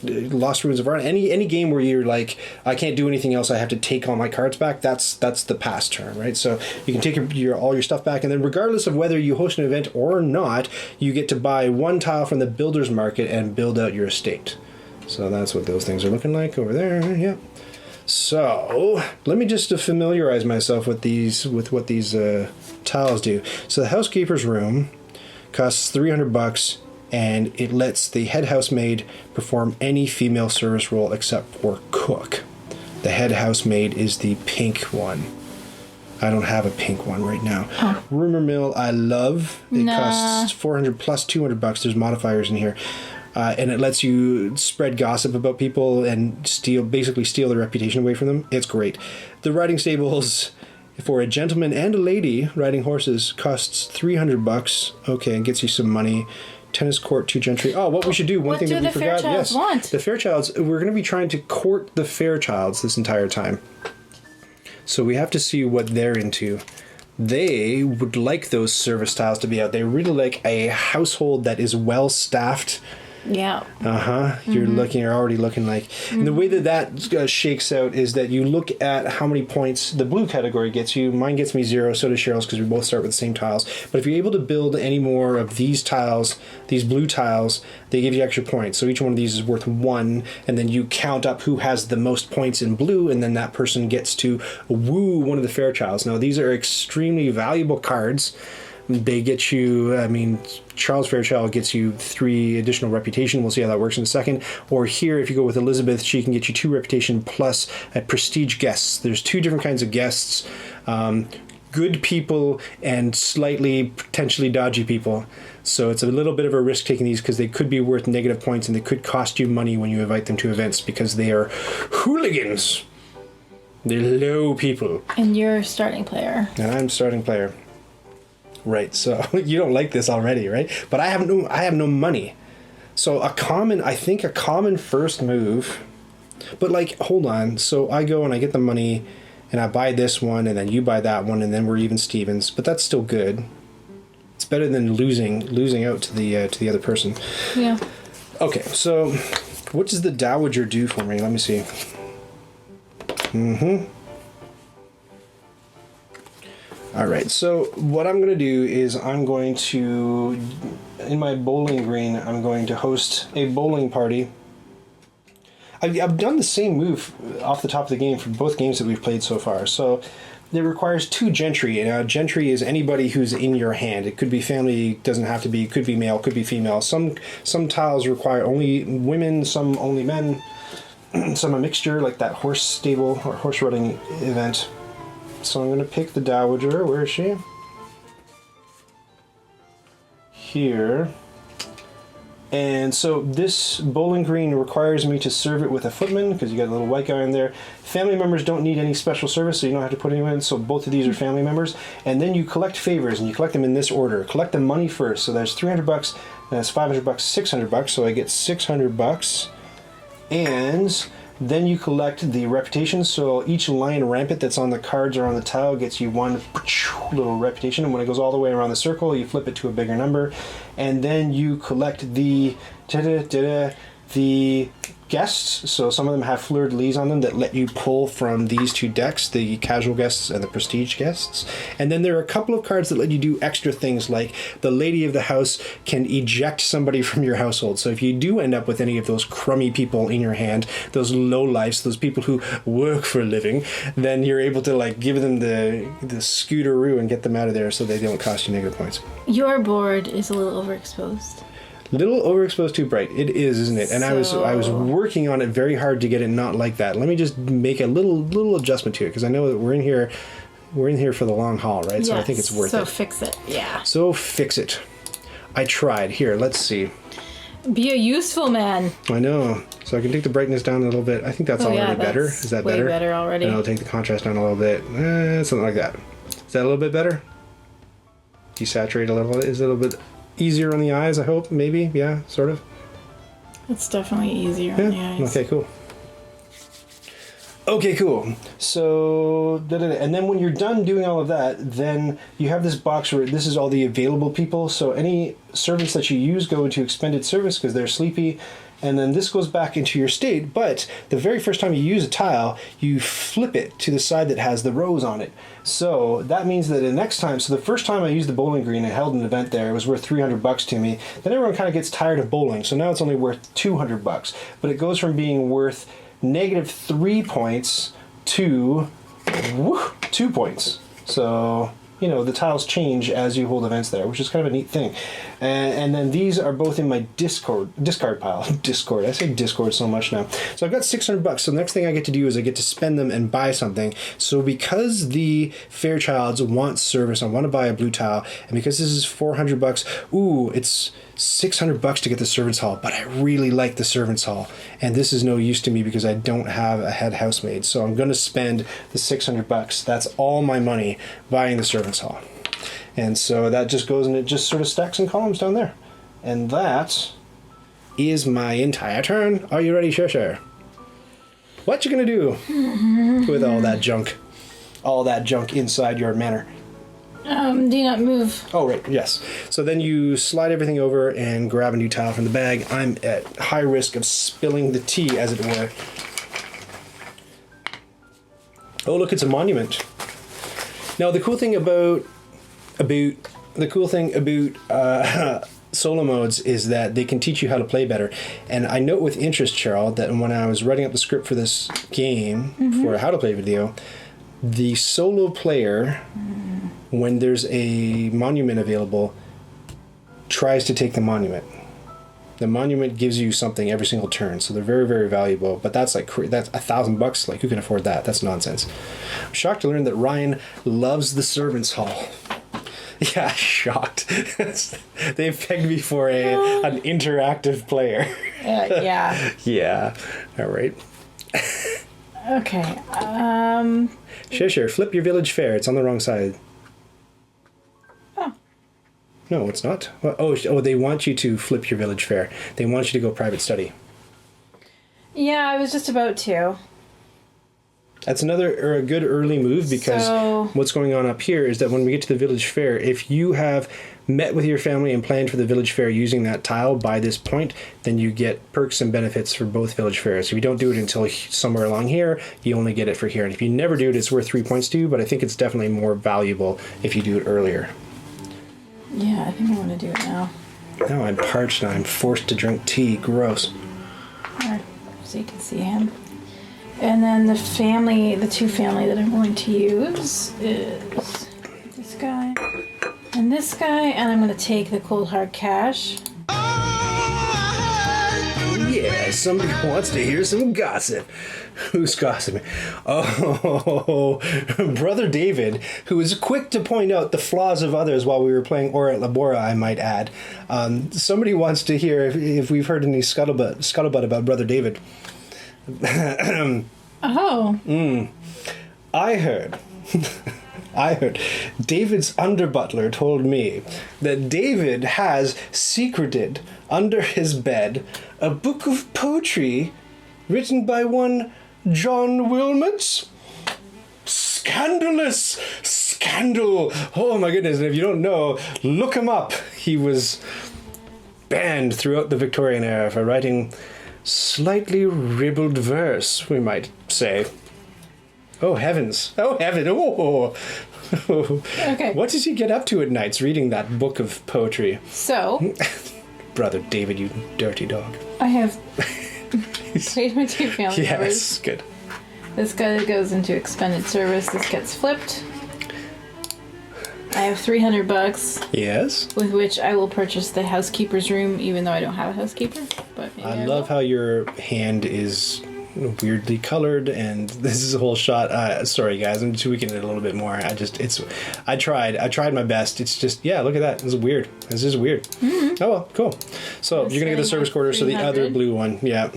Lost Ruins of Arn, any game where you're like, I can't do anything else, I have to take all my cards back, that's the pass turn, right? So you can take all your stuff back, and then regardless of whether you host an event or not, you get to buy 1 tile from the builder's market and build out your estate. So that's what those things are looking like over there. Yeah. So let me just familiarize myself with what these tiles do. So the housekeeper's room costs $300, and it lets the head housemaid perform any female service role except for cook. The head housemaid is the pink one. I don't have a pink one right now. Huh. Rumor mill, I love. It costs $400 plus $200. There's modifiers in here. And it lets you spread gossip about people and basically steal their reputation away from them. It's great. The riding stables for a gentleman and a lady riding horses costs $300. Okay, and gets you some money. Tennis court, 2 gentry. Oh, what we should do, one thing that we forgot. Yes, want? The Fairchilds. We're going to be trying to court the Fairchilds this entire time. So we have to see what they're into. they would like those service tiles to be out. They really like a household that is well staffed. Yeah. You're already looking like. And the way that shakes out is that you look at how many points the blue category gets you. Mine gets me 0, so does Cheryl's, because we both start with the same tiles. But if you're able to build any more of these tiles, these blue tiles, they give you extra points. So each one of these is worth 1, and then you count up who has the most points in blue, and then that person gets to woo one of the Fairchilds. Now, these are extremely valuable cards. They get you, Charles Fairchild gets you 3 additional reputation. We'll see how that works in a second. Or here, if you go with Elizabeth, she can get you 2 reputation plus a prestige guests. There's 2 different kinds of guests. Good people and slightly potentially dodgy people. So it's a little bit of a risk taking these because they could be worth negative points and they could cost you money when you invite them to events because they are hooligans. They're low people. And you're starting player. And I'm starting player. Right, so you don't like this already, right? But I have no money. So a common first move, but like, hold on. So I go and I get the money and I buy this one and then you buy that one and then we're even Stevens, but that's still good. It's better than losing out to the other person. Yeah. Okay, so what does the Dowager do for me? Let me see. All right, so what I'm going to do is I'm going to, in my bowling green, I'm going to host a bowling party. I've done the same move off the top of the game for both games that we've played so far. So it requires 2 gentry. Now, gentry is anybody who's in your hand. It could be family, doesn't have to be, could be male, could be female. Some tiles require only women, some only men, some a mixture, like that horse stable or horse running event. So I'm going to pick the Dowager. Where is she? Here. And so this bowling green requires me to serve it with a footman because you got a little white guy in there. Family members don't need any special service, so you don't have to put anyone in. So both of these are family members. And then you collect favors, and you collect them in this order. Collect the money first. So there's $300, that's $500, $600. So I get $600. And then you collect the reputation, so each lion rampant that's on the cards or on the tile gets you 1 little reputation, and when it goes all the way around the circle, you flip it to a bigger number, and then you collect the guests. So some of them have fleur-de-lis on them that let you pull from these 2 decks, the casual guests and the prestige guests. And then there are a couple of cards that let you do extra things, like the lady of the house can eject somebody from your household. So if you do end up with any of those crummy people in your hand, those lowlifes, those people who work for a living, then you're able to like give them the scooteroo and get them out of there so they don't cost you negative points. Your board is a little overexposed. Little overexposed, too bright. It is, isn't it? And so... I was working on it very hard to get it not like that. Let me just make a little adjustment to it because I know that we're in here for the long haul, right? Yes, so I think it's worth it. So fix it. Yeah. So fix it. I tried. Here, let's see. Be a useful man. I know. So I can take the brightness down a little bit. I think that's already better. Is that better? Way better already. And I'll take the contrast down a little bit. Something like that. Is that a little bit better? Desaturate a little. Is it a little bit easier on the eyes, I hope? Maybe? Yeah, sort of. It's definitely easier on the eyes. Okay, cool. Okay, cool. So, and then when you're done doing all of that, then you have this box where this is all the available people. So any servants that you use go into expended service because they're sleepy. And then this goes back into your state, but the very first time you use a tile, you flip it to the side that has the rose on it. So that means that the next time, so the first time I used the bowling green and held an event there, it was worth $300 to me. Then everyone kind of gets tired of bowling, so now it's only worth $200. But it goes from being worth -3 points to 2 points. So, the tiles change as you hold events there, which is kind of a neat thing. And then these are both in my discard pile. Discord. I say Discord so much now. So I've got $600. So the next thing I get to do is I get to spend them and buy something. So because the Fairchilds want service, I want to buy a blue tile, and because this is $400, it's $600 to get the servants hall, but I really like the servants hall, and this is no use to me because I don't have a head housemaid. So I'm going to spend the $600. That's all my money buying the servants hall. And so that just goes and it just sort of stacks in columns down there. And that is my entire turn. Are you ready, Sher? What you gonna do with all that junk? All that junk inside your manor? Do not move. Oh, right, yes. So then you slide everything over and grab a new tile from the bag. I'm at high risk of spilling the tea, as it were. Oh, look, it's a monument. Now, the cool thing about solo modes is that they can teach you how to play better. And I note with interest, Cheryl, that when I was writing up the script for this game, for a how to play video, the solo player, when there's a monument available, tries to take the monument. The monument gives you something every single turn, so they're very, very valuable. But that's $1,000. Like, who can afford that? That's nonsense. I'm shocked to learn that Ryan loves the servants' hall. Yeah, shocked. They've pegged me for an interactive player. Yeah. Yeah. All right. Okay. Sure. Flip your village fair. It's on the wrong side. Oh. No, it's not. Oh, they want you to flip your village fair. They want you to go private study. Yeah, I was just about to. That's a good early move, because what's going on up here is that when we get to the village fair, if you have met with your family and planned for the village fair using that tile by this point, then you get perks and benefits for both village fairs. If you don't do it until somewhere along here, you only get it for here. And if you never do it, it's worth 3 points to you, but I think it's definitely more valuable if you do it earlier. Yeah, I think I want to do it now. Now I'm parched and I'm forced to drink tea. Gross. Alright, so you can see him. And then the two family that I'm going to use is this guy and this guy, and I'm going to take the cold hard cash. Yeah, somebody wants to hear some gossip. Who's gossiping? Oh, Brother David, who was quick to point out the flaws of others while we were playing Ora et Labora, I might add. Somebody wants to hear if we've heard any scuttlebutt about Brother David. Oh. I heard David's underbutler told me that David has secreted under his bed a book of poetry written by one John Wilmot. Scandalous scandal. Oh my goodness, and if you don't know, look him up. He was banned throughout the Victorian era for writing slightly ribald verse, we might say. Oh heavens. Oh heaven. Oh. Okay. What does he get up to at nights reading that book of poetry? So, Brother David, you dirty dog. I have played my two family members. Yes, good. This guy goes into expended service. This gets flipped. I have $300. Yes. With which I will purchase the housekeeper's room, even though I don't have a housekeeper. But I love how your hand is weirdly colored, and this is a whole shot. Sorry guys, I'm tweaking it a little bit more. I tried my best. It's just, yeah, look at that. This is weird. This is weird. Mm-hmm. Oh well, cool. So you're gonna get the service quarter, so the other blue one, yeah.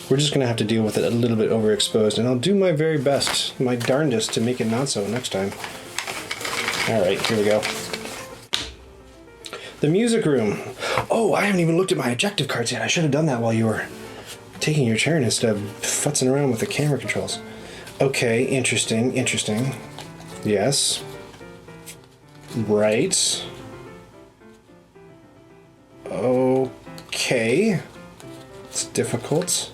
We're just gonna have to deal with it a little bit overexposed, and I'll do my very best, my darndest, to make it not so next time. All right, here we go. The music room. Oh, I haven't even looked at my objective cards yet. I should have done that while you were taking your turn instead of futzing around with the camera controls. Okay, interesting. Yes. Right. Okay. It's difficult.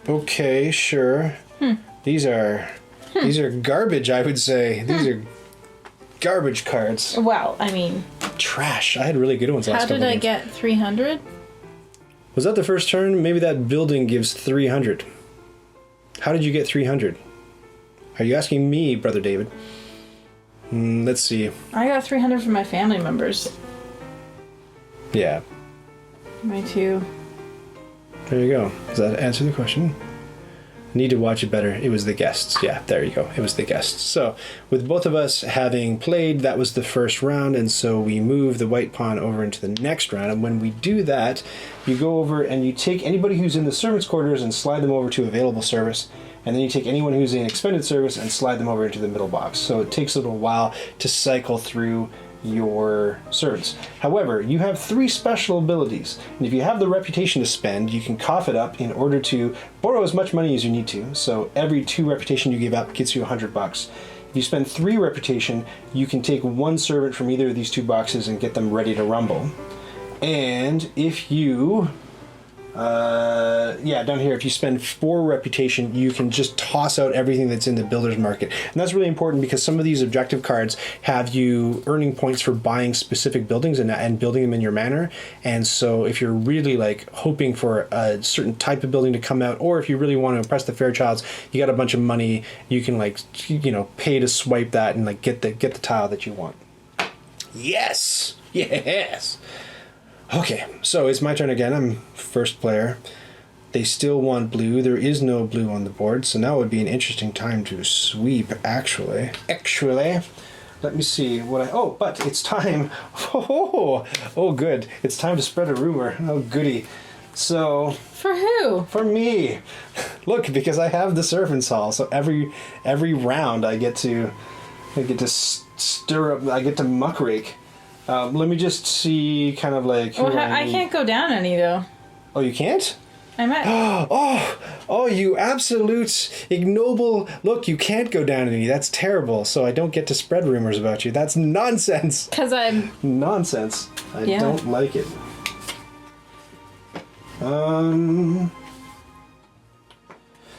Okay, sure. These are garbage, I would say. These are garbage cards. Well, I mean, trash. I had really good ones last how couple did I games. get 300? Was that the first turn? Maybe that building gives 300. How did you get 300? Are you asking me, Brother David? Let's see. I got 300 from my family members. Yeah. My two. There you go. Does that answer the question? Need to watch it better. It was the guests. Yeah, there you go. It was the guests. So, with both of us having played, that was the first round, and so we move the white pawn over into the next round. And when we do that, you go over and you take anybody who's in the servants' quarters and slide them over to available service. And then you take anyone who's in expended service and slide them over into the middle box. So it takes a little while to cycle through your servants. However, you have 3 special abilities, and if you have the reputation to spend, you can cough it up in order to borrow as much money as you need to. So every 2 reputation you give up gets you $100. If you spend 3 reputation, you can take 1 servant from either of these 2 boxes and get them ready to rumble. And if you down here, if you spend 4 reputation, you can just toss out everything that's in the builder's market. And that's really important because some of these objective cards have you earning points for buying specific buildings and building them in your manor. And so if you're really like hoping for a certain type of building to come out, or if you really want to impress the Fairchilds, you got a bunch of money, you can pay to swipe that and get the tile that you want. Yes! Yes! Okay, so it's my turn again. I'm first player. They still want blue. There is no blue on the board, so now would be an interesting time to sweep, actually. Let me see what but it's time. Oh, good. It's time to spread a rumor. Oh, goody. So... For who? For me. Look, because I have the Servants' Hall, so every round I get to stir up, I get to muckrake. Let me just see kind of like... I can't go down any, though. Oh, you can't? I might... Oh, you absolute ignoble... Look, you can't go down any. That's terrible. So I don't get to spread rumors about you. That's nonsense. Because I'm... Nonsense. I don't like it.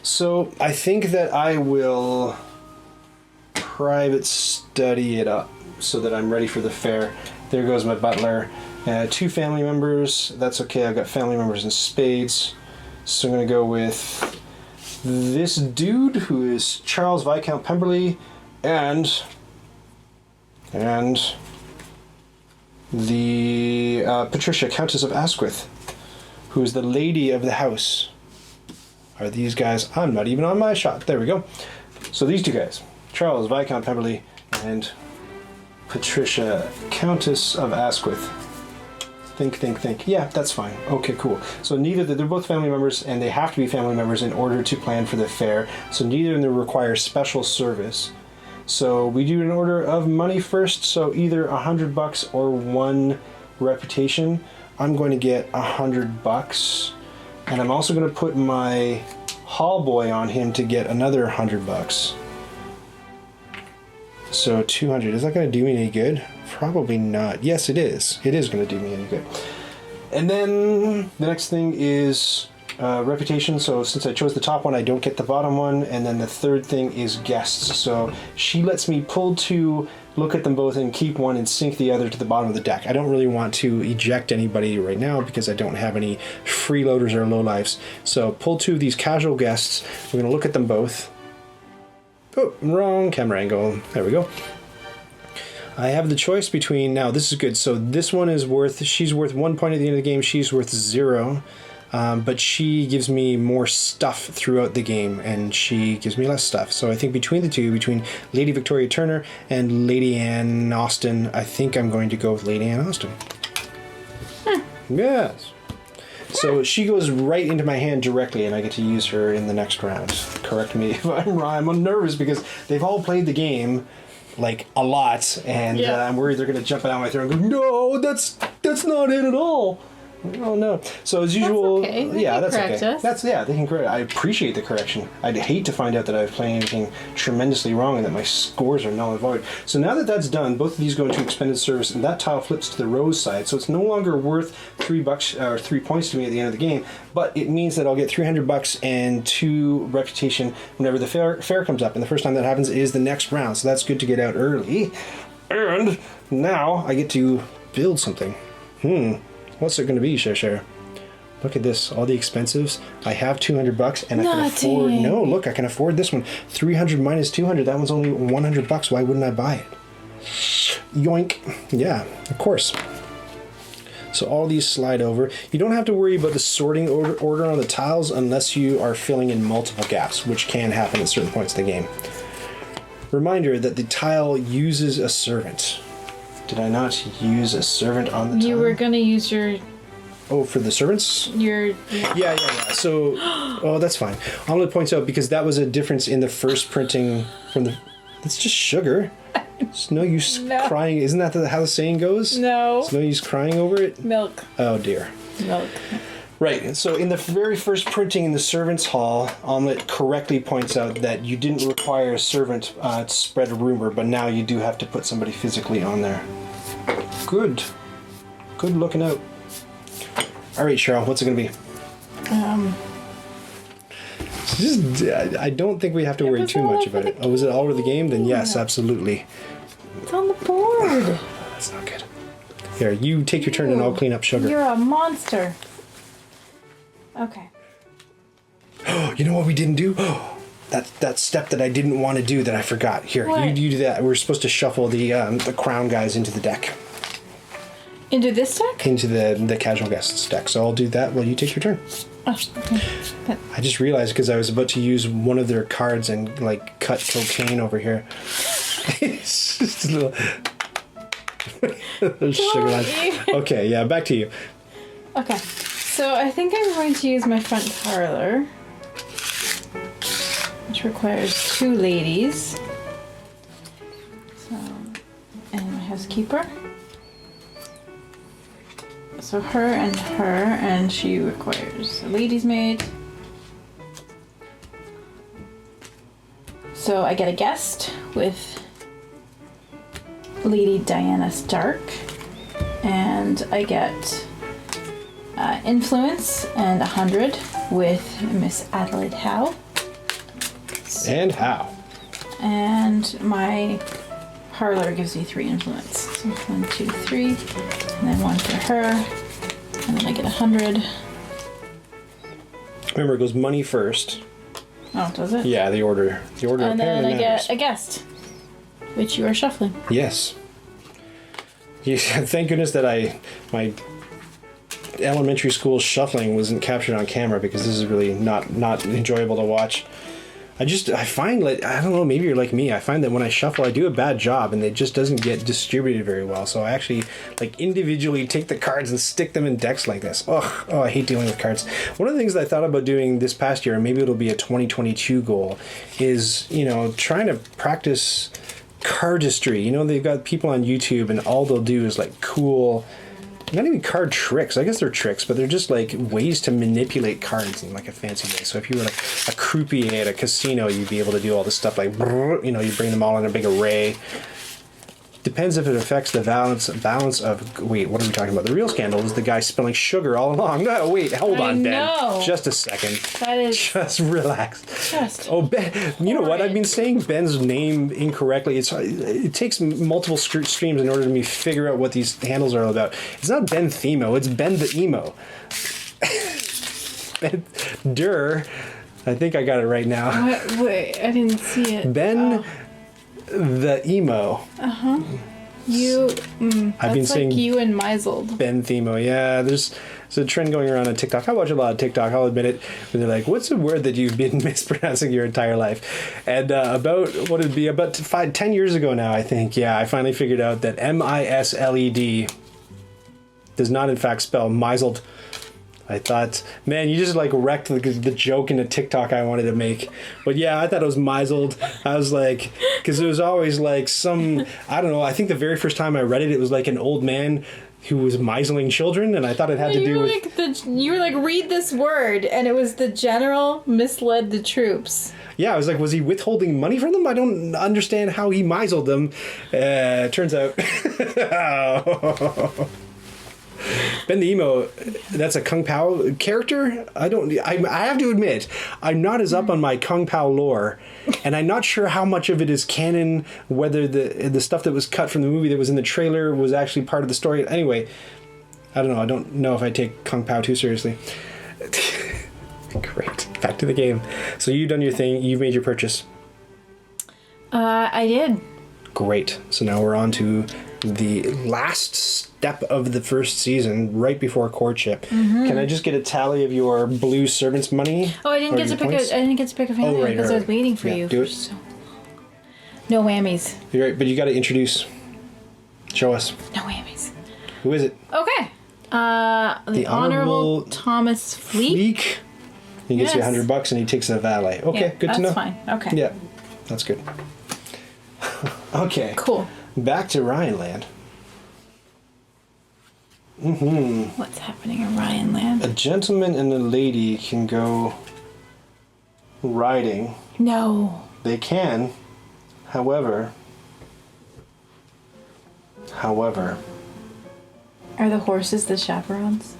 So I think that I will private study it up so that I'm ready for the fair. There goes my butler. 2 family members. That's okay. I've got family members in spades. So I'm going to go with this dude who is Charles Viscount Pemberley and the Patricia Countess of Asquith, who is the lady of the house. Are these guys? I'm not even on my shot. There we go. So these 2 guys, Charles Viscount Pemberley and Patricia Countess of Asquith. Think. Yeah, that's fine. Okay, cool. So they're both family members, and they have to be family members in order to plan for the fair. So neither of them require special service. So we do an order of money first. So either $100 or 1 reputation. I'm going to get $100, and I'm also going to put my hall boy on him to get another $100. So 200. Is that going to do me any good? Probably not. Yes, it is. It is going to do me any good. And then the next thing is reputation. So since I chose the top one, I don't get the bottom one. And then the third thing is guests. So she lets me pull 2, look at them both, and keep 1 and sink the other to the bottom of the deck. I don't really want to eject anybody right now because I don't have any freeloaders or lowlifes. So pull 2 of these casual guests. We're going to look at them both. Oh, wrong camera angle. There we go. I have the choice between... Now, this is good. So this one is she's worth 1 point at the end of the game. She's worth 0. But she gives me more stuff throughout the game, and she gives me less stuff. So I think between the 2, between Lady Victoria Turner and Lady Anne Austen, I think I'm going to go with Lady Anne Austen. Yes. So she goes right into my hand directly, and I get to use her in the next round. Correct me if I'm wrong. I'm nervous because they've all played the game a lot, and I'm worried they're going to jump out my throat and go, "No, that's not it at all." Oh no! So as usual, that's okay. That's correct okay. Us. They can correct. I appreciate the correction. I'd hate to find out that I've played anything tremendously wrong and that my scores are null and void. So now that that's done, both of these go into expended service, and that tile flips to the rose side. So it's no longer worth $3 or 3 points to me at the end of the game, but it means that I'll get $300 and 2 reputation whenever the fair comes up. And the first time that happens is the next round. So that's good to get out early. And now I get to build something. What's it going to be, Cher? Look at this. All the expensives. I have $200 and I can afford... No, look, I can afford this one. 300 minus 200. That one's only $100. Why wouldn't I buy it? Yoink. Yeah, of course. So all these slide over. You don't have to worry about the sorting order on the tiles unless you are filling in multiple gaps, which can happen at certain points in the game. Reminder that the tile uses a servant. Did I not use a servant on the tile? You were going to use your... Oh, for the servants? Yeah. So, that's fine. I'll only point out because that was a difference in the first printing from the... It's just sugar. It's no use crying. Isn't that how the saying goes? No. It's no use crying over it? Milk. Oh, dear. Milk. Right, so in the very first printing in the servants' hall, Omelette correctly points out that you didn't require a servant to spread a rumor, but now you do have to put somebody physically on there. Good. Good looking out. All right, Cheryl, what's it going to be? I don't think we have to worry too much about it. Oh, was it all over the game? Then yes, absolutely. It's on the board. That's not good. Here, you take your turn and I'll clean up sugar. You're a monster. Okay. You know what we didn't do? That step that I didn't want to do that I forgot. Here, you do that. We're supposed to shuffle the crown guys into the deck. Into this deck? Into the casual guests deck. So I'll do that while you take your turn. Oh, okay. I just realized because I was about to use one of their cards and like cut cocaine over here. It's just a little sugar line. Okay, yeah, back to you. Okay. So I think I'm going to use my front parlor, which requires 2 ladies. So, and my housekeeper. So her, and she requires a lady's maid. So I get a guest with Lady Diana Stark, and I get influence and 100 with Miss Adelaide Howe. And Howe. And my parlor gives me 3 influence. So 1, 2, 3, and then 1 for her, and then I get 100. Remember, it goes money first. Oh, does it? Yeah, the order. The order. And then I matters. get a guest, which you are shuffling. Yes. Thank goodness that my elementary school shuffling wasn't captured on camera, because this is really not enjoyable to watch. I find, like, I don't know, maybe you're like me. I find that when I shuffle, I do a bad job and it just doesn't get distributed very well. So I actually, like, individually take the cards and stick them in decks like this. Oh, I hate dealing with cards. One of the things that I thought about doing this past year, and maybe it'll be a 2022 goal, is, trying to practice cardistry. They've got people on YouTube and all they'll do is, like, cool... Not even card tricks. I guess they're tricks, but they're just like ways to manipulate cards in like a fancy way. So if you were like a croupier at a casino, you'd be able to do all this stuff like, you bring them all in a big array. Depends if it affects the balance of... Wait, what are we talking about? The real scandal is the guy spilling sugar all along. No, wait, hold on, Ben. know. Just a second. That is... Just relax. Just... Oh, Ben, you know what? I've been saying Ben's name incorrectly. It takes multiple streams in order to me figure out what these handles are all about. It's not Ben Themo, it's Ben the Emo. Ben Durr. I think I got it right now. Wait, I didn't see it. Ben... The emo. You. I've been saying like you and Meiseled. Ben Themo. Yeah, there's a trend going around on TikTok. I watch a lot of TikTok, I'll admit it. Where they're like, what's a word that you've been mispronouncing your entire life? And about 10 years ago now, I think, I finally figured out that MISLED does not in fact spell Meiseled. I thought, man, you just like wrecked the joke in a TikTok I wanted to make. But yeah, I thought it was misled. I was like, because it was always like I don't know, I think the very first time I read it, it was like an old man who was misling children, and I thought it had to do with... you were like, read this word, and it was the general misled the troops. Yeah, I was like, was he withholding money from them? I don't understand how he misled them. Turns out... Ben the Emo, that's a Kung Pao character? I have to admit, I'm not as up on my Kung Pao lore, and I'm not sure how much of it is canon, whether the stuff that was cut from the movie that was in the trailer was actually part of the story. Anyway, I don't know. I don't know if I take Kung Pao too seriously. Great. Back to the game. So you've done your thing. You've made your purchase. I did. Great. So now we're on to the last step of the first season, right before courtship. Can I just get a tally of your blue servant's money? Oh, I didn't get to pick a family because I was waiting for you. Do it. No whammies. You're right, but you got to introduce. Show us. No whammies. Who is it? Okay. The Honorable Thomas Fleek. He gets you $100 and he takes the valet. Okay, good to know. That's fine. Okay. Yeah, that's good. Okay. Cool. Back to Ryan Land. What's happening in Ryan Land? A gentleman and a lady can go riding. No. They can. However. Are the horses the chaperones?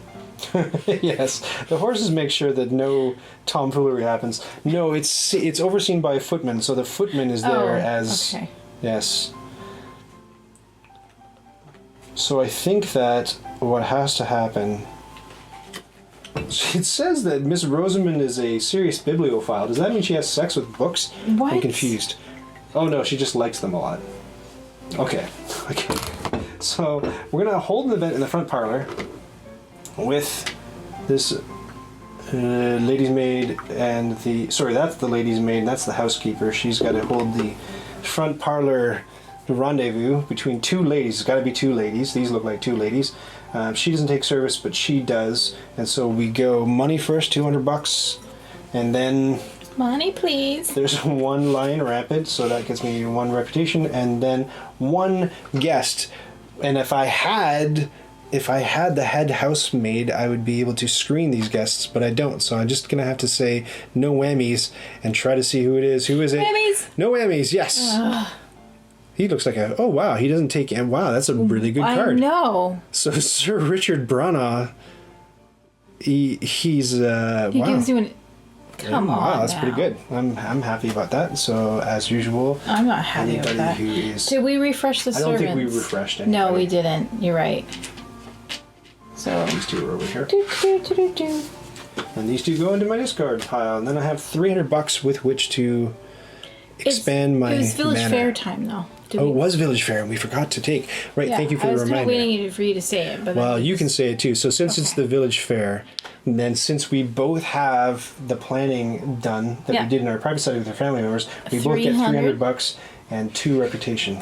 Yes. The horses make sure that no tomfoolery happens. No, it's overseen by a footman, so the footman is there as... Okay. Yes. So I think that what has to happen... It says that Miss Rosamond is a serious bibliophile. Does that mean she has sex with books? What? I'm confused. Oh no, she just likes them a lot. Okay. So we're going to hold an event in the front parlor with this lady's maid and the... Sorry, that's the lady's maid and that's the housekeeper. She's got to hold the front parlor rendezvous between two ladies. It's got to be two ladies. These look like two ladies. She doesn't take service, but she does. And so we go money first, $200, and then... Money, please. There's one lion rampant, so that gets me 1 reputation, and then 1 guest. And if I had the head housemaid, I would be able to screen these guests, but I don't. So I'm just gonna have to say no whammies and try to see who it is. Who is it? Whammies. No whammies. Yes. He looks like a... Oh wow, he doesn't take... Wow, that's a really good card. I know. So Sir Richard Branagh, he's He wow. gives you an... Come on. Wow, that's now. pretty good. I'm happy about that. So as usual, I'm not happy with that. who is... Did we refresh the I don't servants? think we refreshed anybody. No, we didn't. You're right. So... These two are over here. Do, do, do, do, do. And these two go into my discard pile. And then I have $300 with which to expand my It was Village mana. Fair time, though. Did Oh, we- it was Village Fair, and we forgot to take. Right, Yeah, thank you for the I was reminder. kind of waiting for you to say it, but... Well, then- you can say it too. So since it's Okay. the Village Fair, then since we both have the planning done that Yeah. we did in our private study with our family members, we both get 300. $300 and 2 reputation.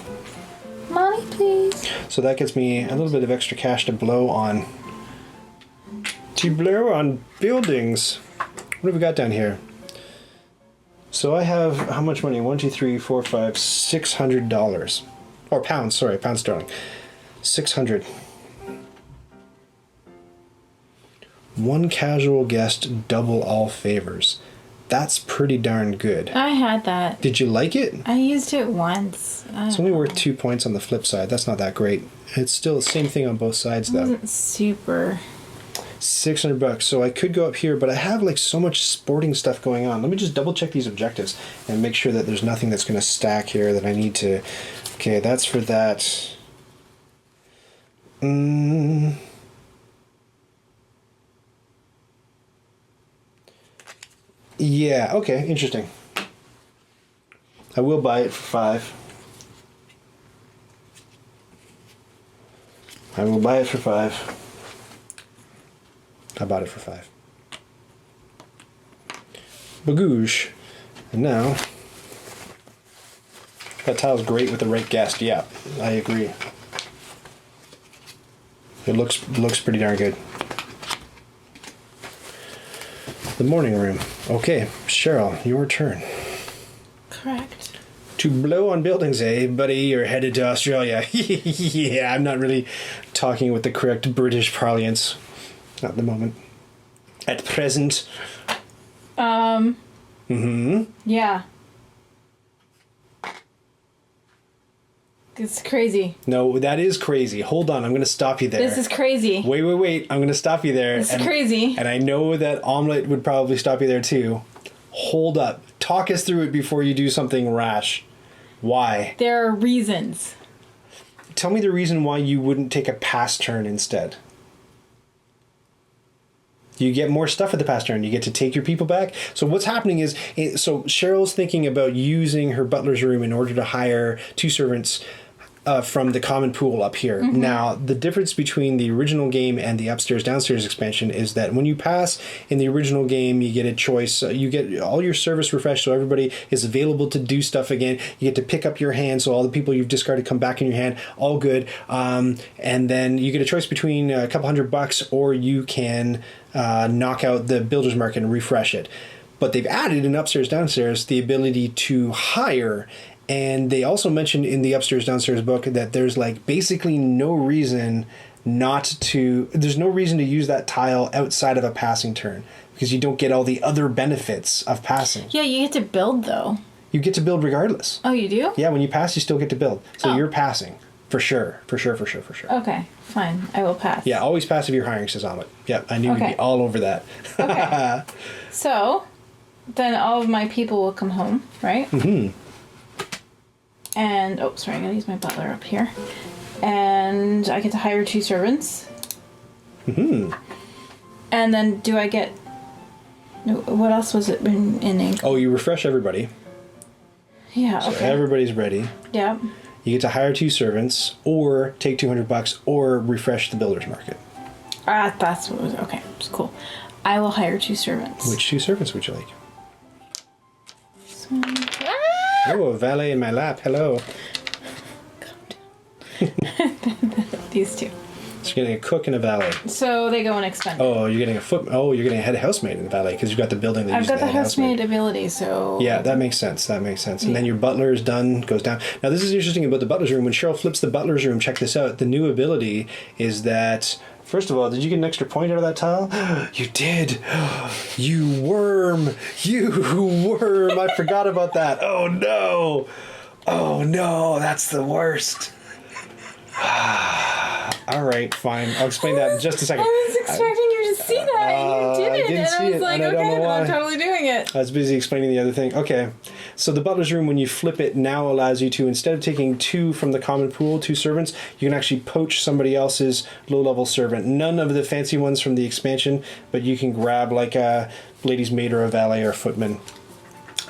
Money, please. So that gets me a little bit of extra cash to blow on. To blow on buildings. What have we got down here? So I have how much money? 1, 2, 3, 4, 5, $600. Or pounds, sorry, pounds sterling. 600. 1 casual guest, double all favors. That's pretty darn good. I had that. Did you like it? I used it once. It's only worth 2 points on the flip side. That's not that great. It's still the same thing on both sides, It though. wasn't super... $600. So I could go up here, but I have like so much sporting stuff going on. Let me just double check these objectives and make sure that there's nothing that's going to stack here that I need to... Okay, that's for that. Yeah, okay, interesting. I will buy it for 5. I will buy it for 5. I bought it for 5. Bagoosh. And now, that tile's great with the right guest. Yeah, I agree. It looks pretty darn good. The morning room. Okay, Cheryl, your turn. Correct. To blow on buildings, eh, buddy? You're headed to Australia. Yeah, I'm not really talking with the correct British parlance. Not at the moment. At present. Yeah. It's crazy. No, that is crazy. Hold on, I'm going to stop you there. This is crazy. Wait. I'm going to stop you there. This is crazy. And I know that Omelette would probably stop you there too. Hold up. Talk us through it before you do something rash. Why? There are reasons. Tell me the reason why you wouldn't take a pass turn instead. You get more stuff at the pass turn. You get to take your people back. So what's happening is, so Cheryl's thinking about using her butler's room in order to hire 2 servants from the common pool up here. Mm-hmm. Now, the difference between the original game and the upstairs-downstairs expansion is that when you pass in the original game, you get a choice. You get all your service refreshed, so everybody is available to do stuff again. You get to pick up your hand, so all the people you've discarded come back in your hand. All good. And then you get a choice between a couple $100, or you can knock out the builder's market and refresh it. But they've added in upstairs downstairs the ability to hire And they also mentioned in the upstairs downstairs book that there's like basically no reason there's no reason to use that tile outside of a passing turn because you don't get all the other benefits of passing. Yeah, you get to build though. You get to build regardless. Oh, you do? Yeah, when you pass, you still get to build. So you're passing. For sure. Okay, fine. I will pass. Yeah, always pass if you're hiring, says Amit. Yep, I knew you'd be all over that. Okay. So, then all of my people will come home, right? Mm-hmm. And, I'm going to use my butler up here. And I get to hire 2 servants. Mm-hmm. And then do I get... What else was it in ink? Oh, you refresh everybody. Yeah, so okay. Everybody's ready. Yeah. You get to hire 2 servants, or take $200, or refresh the builder's market. That's what it was. Okay, it's cool. I will hire 2 servants. Which 2 servants would you like? This one. Oh, a valet in my lap. Hello. Calm down. These 2. So you're getting a cook and a valet. So they go unexpended. Oh, you're getting you're getting a head housemaid in the valet because you've got the building that I've uses got the head housemaid ability, so... Yeah, that makes sense. And then your butler is done, goes down. Now, this is interesting about the butler's room. When Cheryl flips the butler's room, check this out. The new ability is that... First of all, did you get an extra point out of that tile? You did. You worm. I forgot about that. Oh, no. That's the worst. All right, fine. I'll explain that in just a second. I was expecting you to see that, and you didn't. And I was like, okay, I'm totally doing it. I was busy explaining the other thing. Okay, so the butler's room, when you flip it, now allows you to, instead of taking 2 from the common pool, 2 servants, you can actually poach somebody else's low-level servant. None of the fancy ones from the expansion, but you can grab like a lady's maid or a valet or a footman.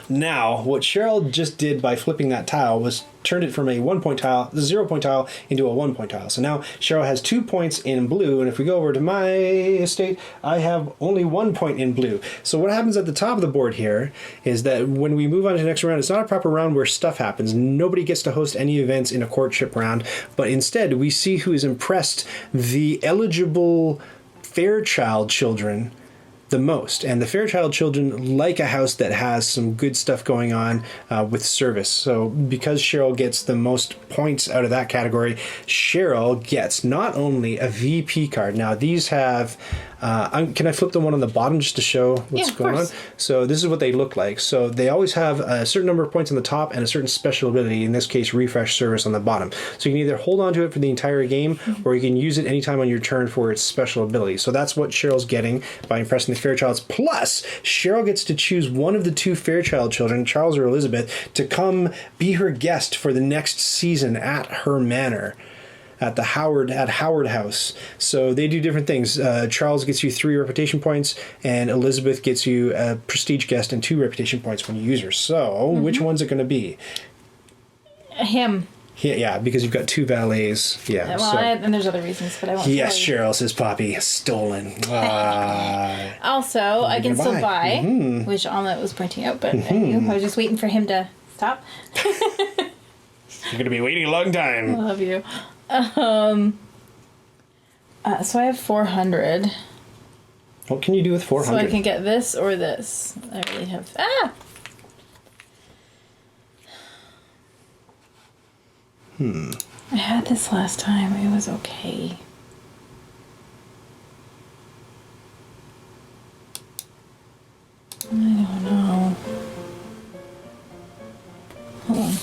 Now, what Cheryl just did by flipping that tile was turned it from a 1-point tile, the 0-point tile, into a 1-point tile. So now Cheryl has 2 points in blue, and if we go over to my estate, I have only 1 point in blue. So what happens at the top of the board here is that when we move on to the next round, it's not a proper round where stuff happens. Nobody gets to host any events in a courtship round, but instead we see who has impressed the eligible Fairchild children the most. And the Fairchild children like a house that has some good stuff going on with service. So because Cheryl gets the most points out of that category, Cheryl gets not only a VP card. Now these have... can I flip the one on the bottom just to show what's going on? So this is what they look like. So they always have a certain number of points on the top and a certain special ability, in this case refresh service, on the bottom. So you can either hold on to it for the entire game, or you can use it anytime on your turn for its special ability. So that's what Cheryl's getting by impressing the Fairchilds. Plus, Cheryl gets to choose one of the 2 Fairchild children, Charles or Elizabeth, to come be her guest for the next season at her manor. At Howard House. So they do different things. Charles gets you 3 reputation points, and Elizabeth gets you a prestige guest and 2 reputation points when you use her. So which one's it going to be? Him. Yeah, because you've got 2 valets. Yeah. Well, and there's other reasons, but I won't. Yes, Cheryl, says Poppy. Stolen. Also, I can still buy, which Omelette was pointing out, but I was just waiting for him to stop. You're going to be waiting a long time. I love you. So I have 400. What can you do with 400? So I can get this or this. I really have... I had this last time. It was okay. I don't know. Hold on.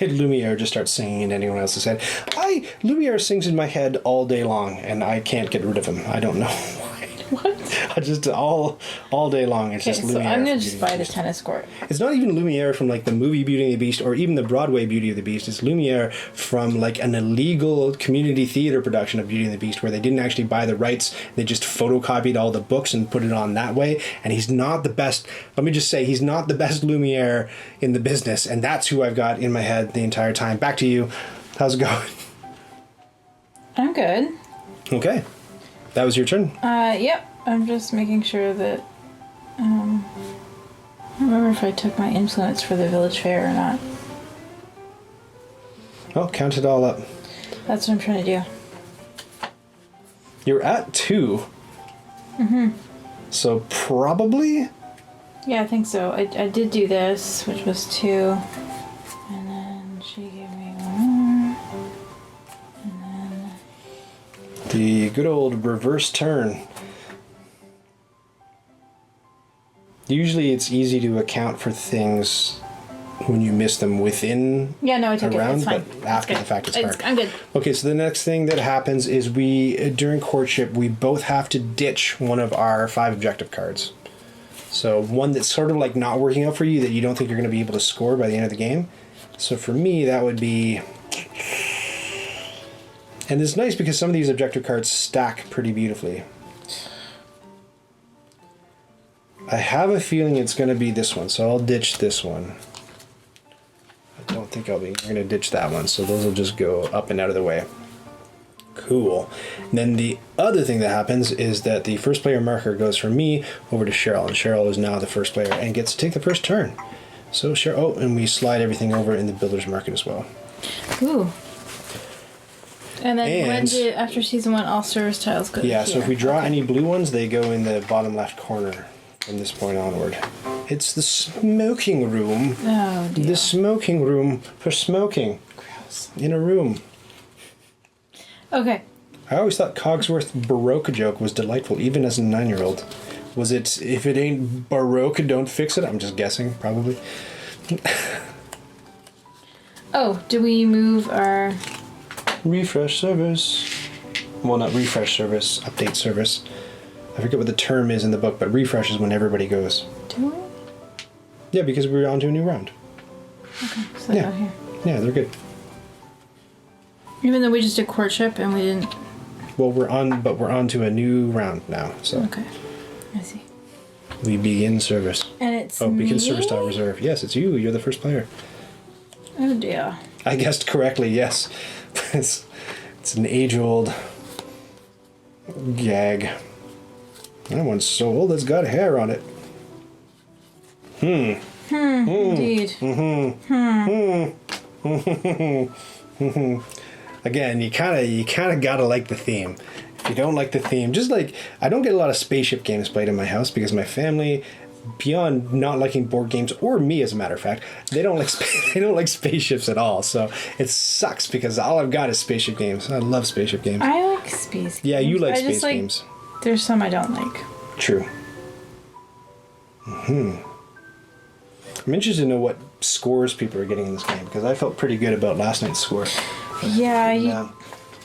Lumiere just starts singing in anyone else's head. Lumiere sings in my head all day long, and I can't get rid of him. I don't know why. What? I just all day long. It's just Lumiere. So I'm gonna just buy the tennis court. It's not even Lumiere from like the movie Beauty and the Beast or even the Broadway Beauty of the Beast. It's Lumiere from like an illegal community theater production of Beauty and the Beast where they didn't actually buy the rights. They just photocopied all the books and put it on that way. And he's not the best. Let me just say, he's not the best Lumiere in the business. And that's who I've got in my head the entire time. Back to you. How's it going? I'm good. Okay. That was your turn? Yep. I'm just making sure that... I don't remember if I took my influence for the village fair or not. Well, count it all up. That's what I'm trying to do. You're at 2. So probably? Yeah, I think so. I did do this, which was 2. The good old reverse turn. Usually it's easy to account for things when you miss them within I took a round, it. It's fine. but after the fact it's hard. I'm good. Okay, so the next thing that happens is during courtship, we both have to ditch one of our 5 objective cards. So one that's sort of like not working out for you that you don't think you're going to be able to score by the end of the game. So for me, that would be... And it's nice because some of these objective cards stack pretty beautifully. I have a feeling it's going to be this one, so I'll ditch this one. I don't think I'm going to ditch that one, so those will just go up and out of the way. Cool. And then the other thing that happens is that the first player marker goes from me over to Cheryl, and Cheryl is now the first player and gets to take the first turn. So Cheryl, and we slide everything over in the builder's market as well. Ooh. And then after season 1, all service tiles go Yeah, here. so if we draw any blue ones, they go in the bottom left corner from this point onward. It's the smoking room. Oh, dear. The smoking room for smoking. Gross. In a room. Okay. I always thought Cogsworth's Baroque joke was delightful, even as a 9-year-old. Was it, if it ain't Baroque, don't fix it? I'm just guessing, probably. Oh, do we move our... Refresh service. Well, not refresh service, update service. I forget what the term is in the book, but refresh is when everybody goes. Do we? Yeah, because we're on to a new round. Okay, so they go here. Yeah, they're good. Even though we just did courtship and we didn't... Well, we're on to a new round now, so. Okay, I see. We begin service. And it's begin me? service style reserve. Yes, it's you. You're the first player. Oh dear. I guessed correctly, yes. It's an age-old gag. That one's so old it's got hair on it. Indeed. Again, you kind of gotta like the theme. If you don't like the theme, just like I don't get a lot of spaceship games played in my house because my family, beyond not liking board games, or me as a matter of fact, they don't like spaceships at all. So it sucks because all I've got is spaceship games. I love spaceship games. I like space games. Yeah, you like I space just games. There's some I don't like. True. I'm interested to know what scores people are getting in this game because I felt pretty good about last night's score. Yeah, I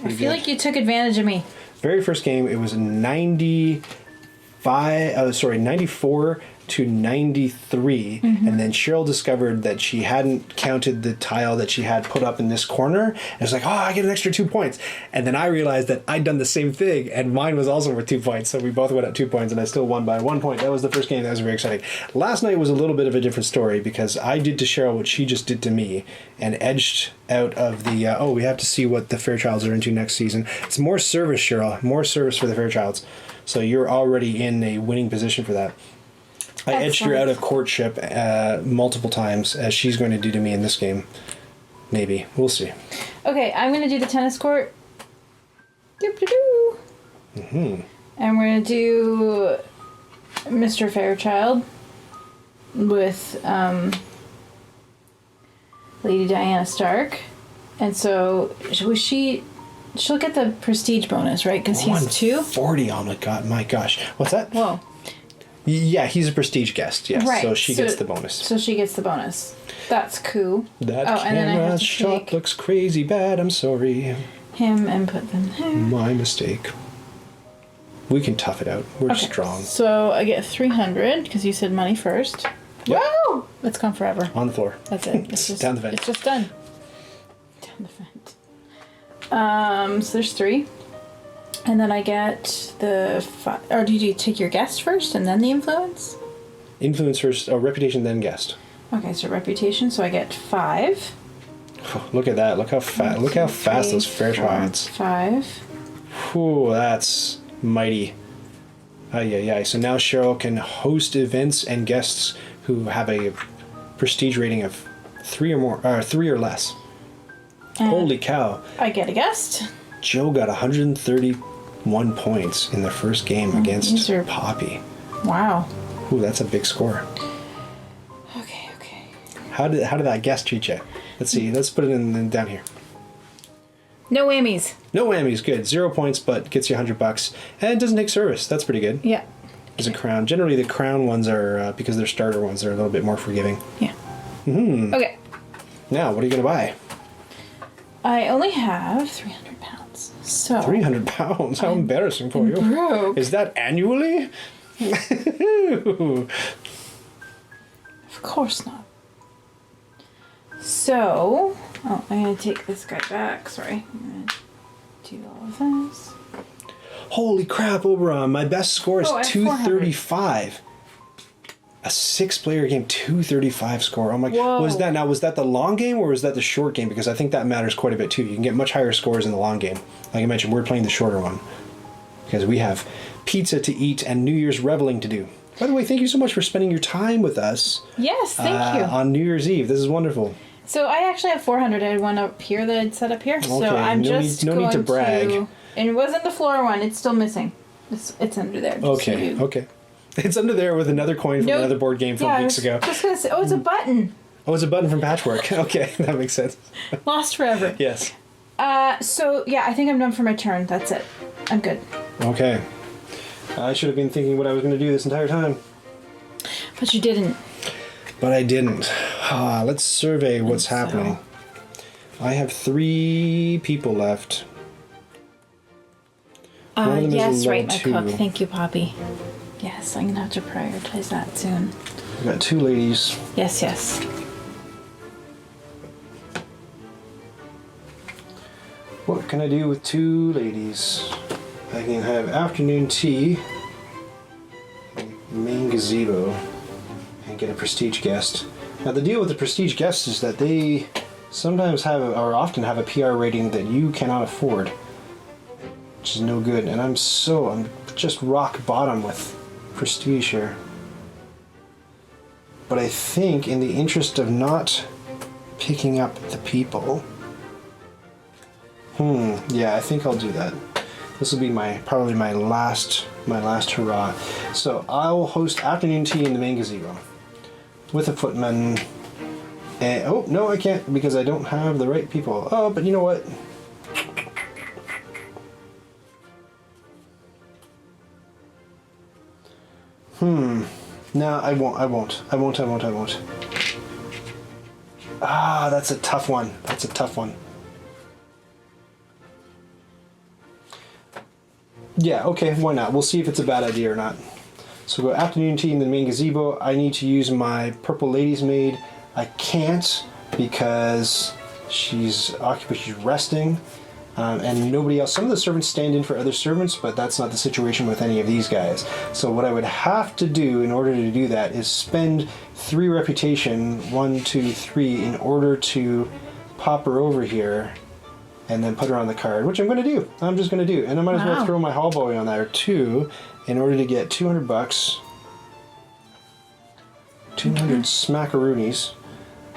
feel good. like you took advantage of me. Very first game, it was 94 to 93, and then Cheryl discovered that she hadn't counted the tile that she had put up in this corner, and it's like, oh, I get an extra 2 points. And then I realized that I'd done the same thing, and mine was also worth 2 points, so we both went up 2 points, and I still won by 1 point. That was the first game. That was very exciting. Last night was a little bit of a different story, because I did to Cheryl what she just did to me, and edged out of the, we have to see what the Fairchilds are into next season. It's more service, Cheryl. More service for the Fairchilds. So you're already in a winning position for that. I edged her out of courtship multiple times, as she's going to do to me in this game. Maybe. We'll see. Okay, I'm going to do the tennis court. Doop-de-doo. And we're going to do Mr. Fairchild with Lady Diana Stark. And so she'll get the prestige bonus, right? Because he's 2. 40 on it. God, my gosh. What's that? Whoa. Yeah, he's a prestige guest, yes. Right. So she gets the bonus. So she gets the bonus. That's cool. That and then I have camera to shot take looks crazy bad. I'm sorry. him and put them there. My mistake. We can tough it out. We're strong. So I get 300 because you said money first. Yep. Woo! It's gone forever. On the floor. That's it. It's just Down the vent. It's just done. Down the vent. So there's 3. And then I get the 5. Or do you take your guest first and then the influence? Influence first. Oh, reputation, then guest. Okay, so reputation. So I get 5. Oh, look at that. Look how fast. Look how fast those Fairchilds. 5. Whew, that's mighty. Ay. So now Cheryl can host events and guests who have a prestige rating of 3 or more, 3 or less. And holy cow! I get a guest. Joe got 131 points in the first game against Poppy. Wow. Ooh, that's a big score. Okay. How did that guest treat you? Let's see. Let's put it in down here. No whammies. No whammies. Good. 0 points, but gets you $100, and it doesn't take service. That's pretty good. Yeah. As a crown. Generally, the crown ones are because they're starter ones. They're a little bit more forgiving. Yeah. Okay. Now, what are you gonna buy? I only have 300 pounds. So 300 pounds. How embarrassing for you. Broke. Is that annually? Of course not. So, I'm gonna take this guy back. Sorry. I'm gonna do all of this. Holy crap, Oberon. My best score is I have 235. A 6-player game, 235 score. Oh my god. Was that the long game or was that the short game? Because I think that matters quite a bit too. You can get much higher scores in the long game. Like I mentioned, we're playing the shorter one. Because we have pizza to eat and New Year's reveling to do. By the way, thank you so much for spending your time with us. Yes, thank you. On New Year's Eve. This is wonderful. So I actually have 400. I had one up here that I'd set up here. Okay, So I'm no need to brag. And it wasn't the floor one. It's still missing. It's under there. Okay. It's under there with another coin from another board game from weeks ago. Just gonna say, it's a button. Oh, it's a button from Patchwork. Okay, that makes sense. Lost forever. Yes. So yeah, I think I'm done for my turn. That's it. I'm good. Okay. I should have been thinking what I was going to do this entire time. But you didn't. But I didn't. Let's survey what's happening. I have 3 people left. One of them is yes, a right, my low 2. cook. Thank you, Poppy. Yes, I'm gonna have to prioritize that soon. We've got 2 ladies. Yes. What can I do with 2 ladies? I can have afternoon tea, main gazebo, and get a prestige guest. Now the deal with the prestige guests is that they sometimes have, or often have, a PR rating that you cannot afford, which is no good. And I'm just rock bottom with prestige here. But I think in the interest of not picking up the people, yeah, I think I'll do that. This will be probably my last hurrah. So I'll host afternoon tea in the main gazebo with a footman. And, oh no, I can't because I don't have the right people. Oh, but you know what? No, I won't. That's a tough one. Yeah, okay, why not? We'll see if it's a bad idea or not. So go afternoon tea in the main gazebo. I need to use my purple lady's maid. I can't because she's occupied, she's resting. And nobody else. Some of the servants stand in for other servants, but that's not the situation with any of these guys. So what I would have to do in order to do that is spend 3 reputation, 1, 2, 3, in order to pop her over here and then put her on the card, which I'm going to do. I'm just going to do. And I might as well throw my hall boy on there too in order to get $200. 200 smackaroonies.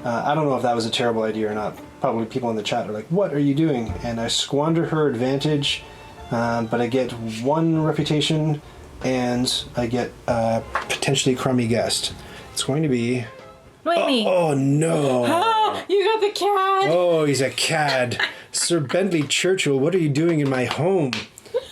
I don't know if that was a terrible idea or not. Probably people in the chat are like, what are you doing? And I squander her advantage, but I get 1 reputation and I get a potentially crummy guest. It's going to be... Wait, oh no! You got the cat! Oh, he's a cad. Sir Bentley Churchill, what are you doing in my home?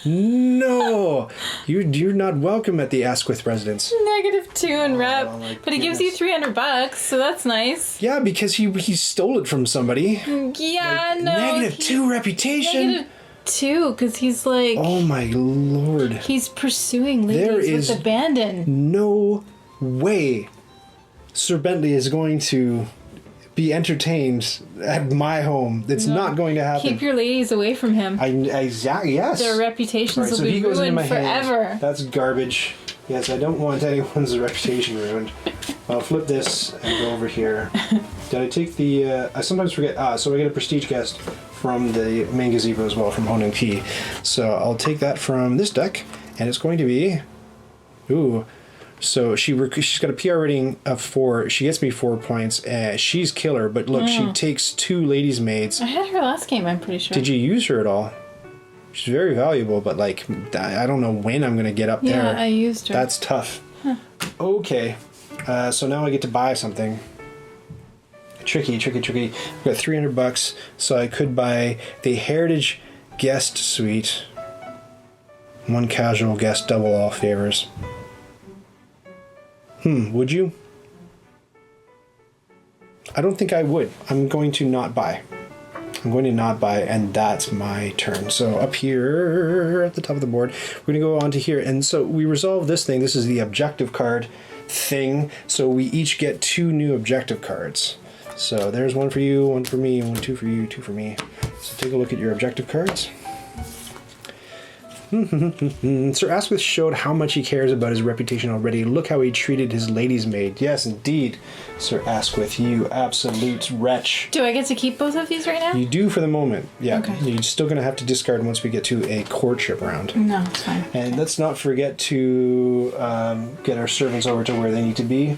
No! You're not welcome at the Asquith residence. -2 in rep. But he gives you $300, so that's nice. Yeah, because he stole it from somebody. Yeah, like, no. -2 reputation. -2, because he's like... Oh my lord. He's pursuing ladies with abandon. No way Sir Bentley is going to be entertained at my home. It's not going to happen. Keep your ladies away from him. Yes. Their reputations will be ruined forever. That's garbage. Yes, I don't want anyone's reputation ruined. I'll flip this and go over here. Did I take the... I sometimes forget... so I get a prestige guest from the main gazebo as well, from Honing P. So I'll take that from this deck, and it's going to be... Ooh... So she's got a PR rating of 4. She gets me 4 points. She's killer, but look, she takes 2 ladies' maids. I had her last game, I'm pretty sure. Did you use her at all? She's very valuable, but like, I don't know when I'm going to get up there. Yeah, I used her. That's tough. Okay. So now I get to buy something. Tricky. I've got $300, so I could buy the Heritage Guest Suite. 1 casual guest, double all favors. Would you? I don't think I would. I'm going to not buy. And that's my turn. So up here at the top of the board, we're going to go on to here. And so we resolve this thing. This is the objective card thing. So we each get 2 new objective cards. So there's 1 for you, 1 for me, 2 for you, 2 for me. So take a look at your objective cards. Sir Asquith showed how much he cares about his reputation already. Look how he treated his lady's maid. Yes, indeed, Sir Asquith, you absolute wretch. Do I get to keep both of these right now? You do for the moment. Yeah, okay. You're still going to have to discard once we get to a courtship round. No, it's fine. And let's not forget to get our servants over to where they need to be.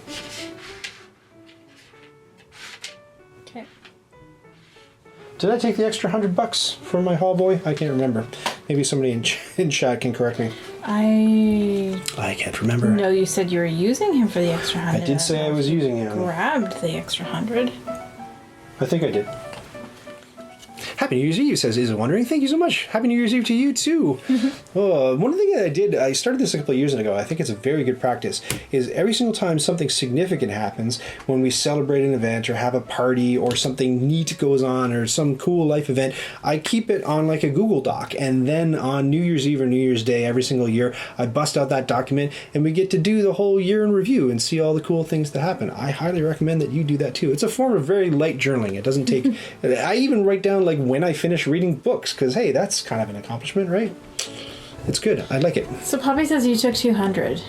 Okay. Did I take the extra $100 from my hall boy? I can't remember. Maybe somebody in chat can correct me. I can't remember. No, you said you were using him for the extra 100. I did say I was using him. Grabbed the extra 100. I think I did. Happy New Year's Eve, says Is Wondering. Thank you so much. Happy New Year's Eve to you, too. One thing that I started this a couple of years ago, I think it's a very good practice, is every single time something significant happens, when we celebrate an event or have a party or something neat goes on or some cool life event, I keep it on like a Google Doc. And then on New Year's Eve or New Year's Day, every single year, I bust out that document and we get to do the whole year in review and see all the cool things that happen. I highly recommend that you do that, too. It's a form of very light journaling. It doesn't take... I even write down like when I finish reading books, because hey, that's kind of an accomplishment, right? It's good. I like it. So Poppy says you took 200.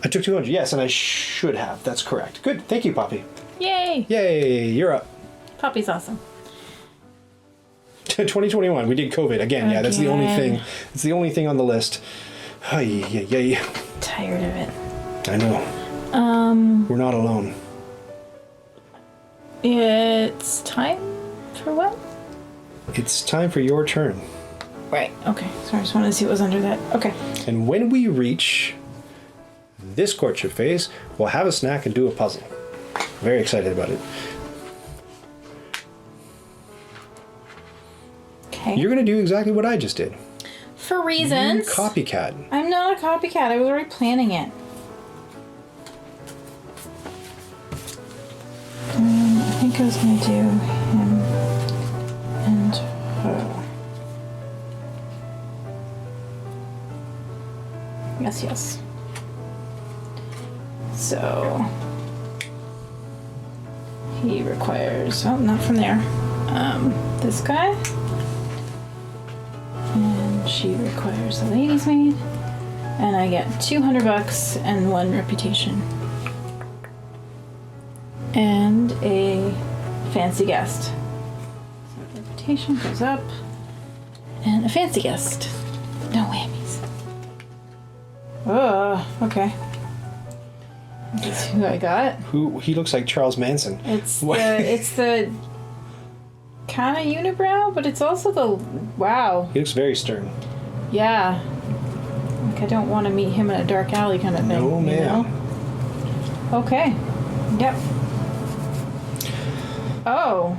I took 200, yes, and I should have. That's correct. Good. Thank you, Poppy. Yay! Yay! You're up. Poppy's awesome. 2021. We did COVID again. Yeah, that's the only thing. It's the only thing on the list. Yay. Tired of it. I know. We're not alone. It's time for what? It's time for your turn. Right, okay. So I just wanted to see what was under that. Okay. And when we reach this courtship phase, we'll have a snack and do a puzzle. Very excited about it. Okay. You're going to do exactly what I just did. For reasons. You copycat. I'm not a copycat. I was already planning it. I think I was going to do him and her. Yes. So he requires, not from there. This guy. And she requires a lady's maid. And I get $200 and 1 reputation. And a fancy guest. So reputation goes up. And a fancy guest. No whammies. Oh, okay. That's who I got. He looks like Charles Manson. It's the kind of unibrow, but it's also the wow. He looks very stern. Yeah. Like I don't want to meet him in a dark alley kind of thing. No, man. You know? Okay. Yep. Oh.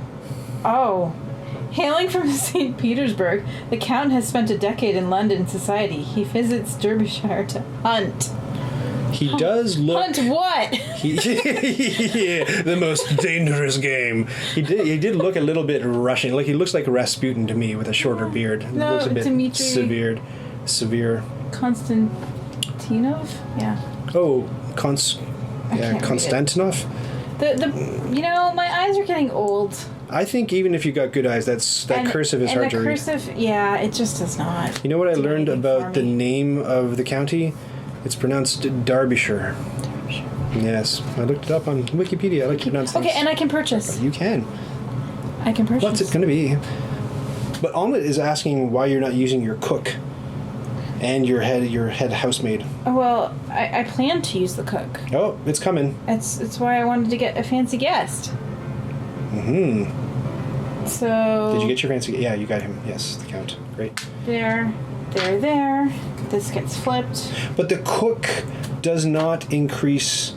Hailing from St. Petersburg, the Count has spent a decade in London society. He visits Derbyshire to hunt. He does look... Hunt what? Yeah, the most dangerous game. He did look a little bit Russian. Like he looks like Rasputin to me with a shorter beard. No, looks a bit Dimitri... severe. Konstantinov? Yeah. Oh, Konstantinov? My eyes are getting old. I think even if you got good eyes, that cursive is hard to read. Cursive, yeah, it just does not. You know what I learned about the name of the county? It's pronounced Derbyshire. Yes, I looked it up on Wikipedia. I like to pronounce things. Okay, and I can purchase. You can. I can purchase. What's it going to be? But Omelette is asking why you're not using your cook and your head housemaid. Well, I plan to use the cook. Oh, it's coming. It's why I wanted to get a fancy guest. Mm-hmm. So... Did you get your fancy... Yeah, you got him. Yes, the Count. Great. There. This gets flipped. But the cook does not increase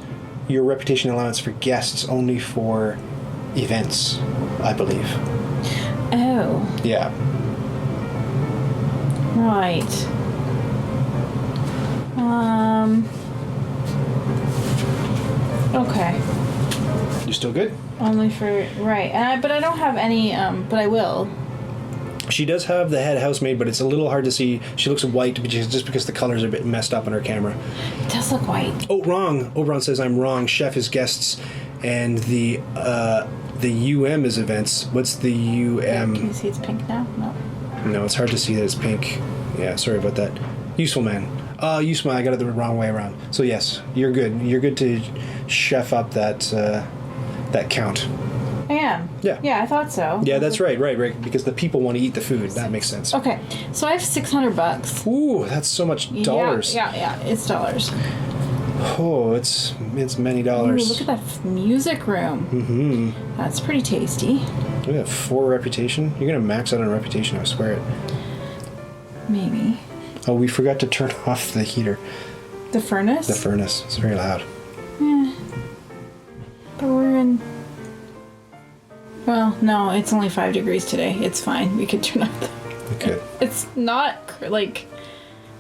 your reputation allowance for guests, only for events, I believe. Oh. Yeah. Right. Okay. You still good? Only for right, but I don't have any. But I will. She does have the head housemaid, but it's a little hard to see. She looks white just because the colors are a bit messed up on her camera. It does look white. Oh, wrong. Oberon says I'm wrong. Chef is guests, and the UM is events. What's the UM? Can you see it's pink now? No. No, it's hard to see that it's pink. Yeah, sorry about that. Useful man. Useful man. I got it the wrong way around. So yes, you're good. You're good to chef up that count. I am. Yeah. Yeah, I thought so. Yeah, that's right. Because the people want to eat the food. That makes sense. Okay, so I have $600. Ooh, that's so much dollars. Yeah, it's dollars. Oh, it's many dollars. Ooh, look at that music room. Mm-hmm. That's pretty tasty. We have 4 reputation. You're gonna max out on reputation. I swear it. Maybe. Oh, we forgot to turn off the heater. The furnace? The furnace. It's very loud. Yeah. But we're in... Well, no, it's only 5 degrees today. It's fine. We could turn off the... Okay. It's not,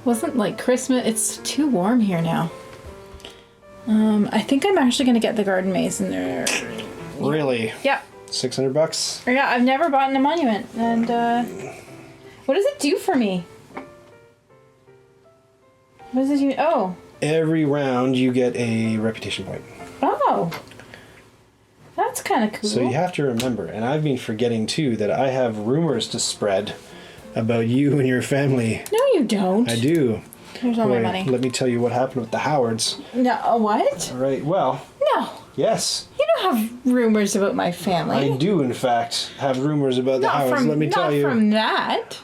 wasn't like Christmas. It's too warm here now. I think I'm actually going to get the garden maze in there. Really? Yeah. $600? Yeah, I've never bought in a monument. And, what does it do for me? What does it do? Oh. Every round you get a reputation point. Oh. That's kind of cool. So you have to remember, and I've been forgetting too, that I have rumors to spread about you and your family. No, you don't. I do. Here's all my money. Let me tell you what happened with the Howards. No, what? All right, well. No. Yes. You don't have rumors about my family. I do, in fact, have rumors about the Howards. Let me tell you. Not from that.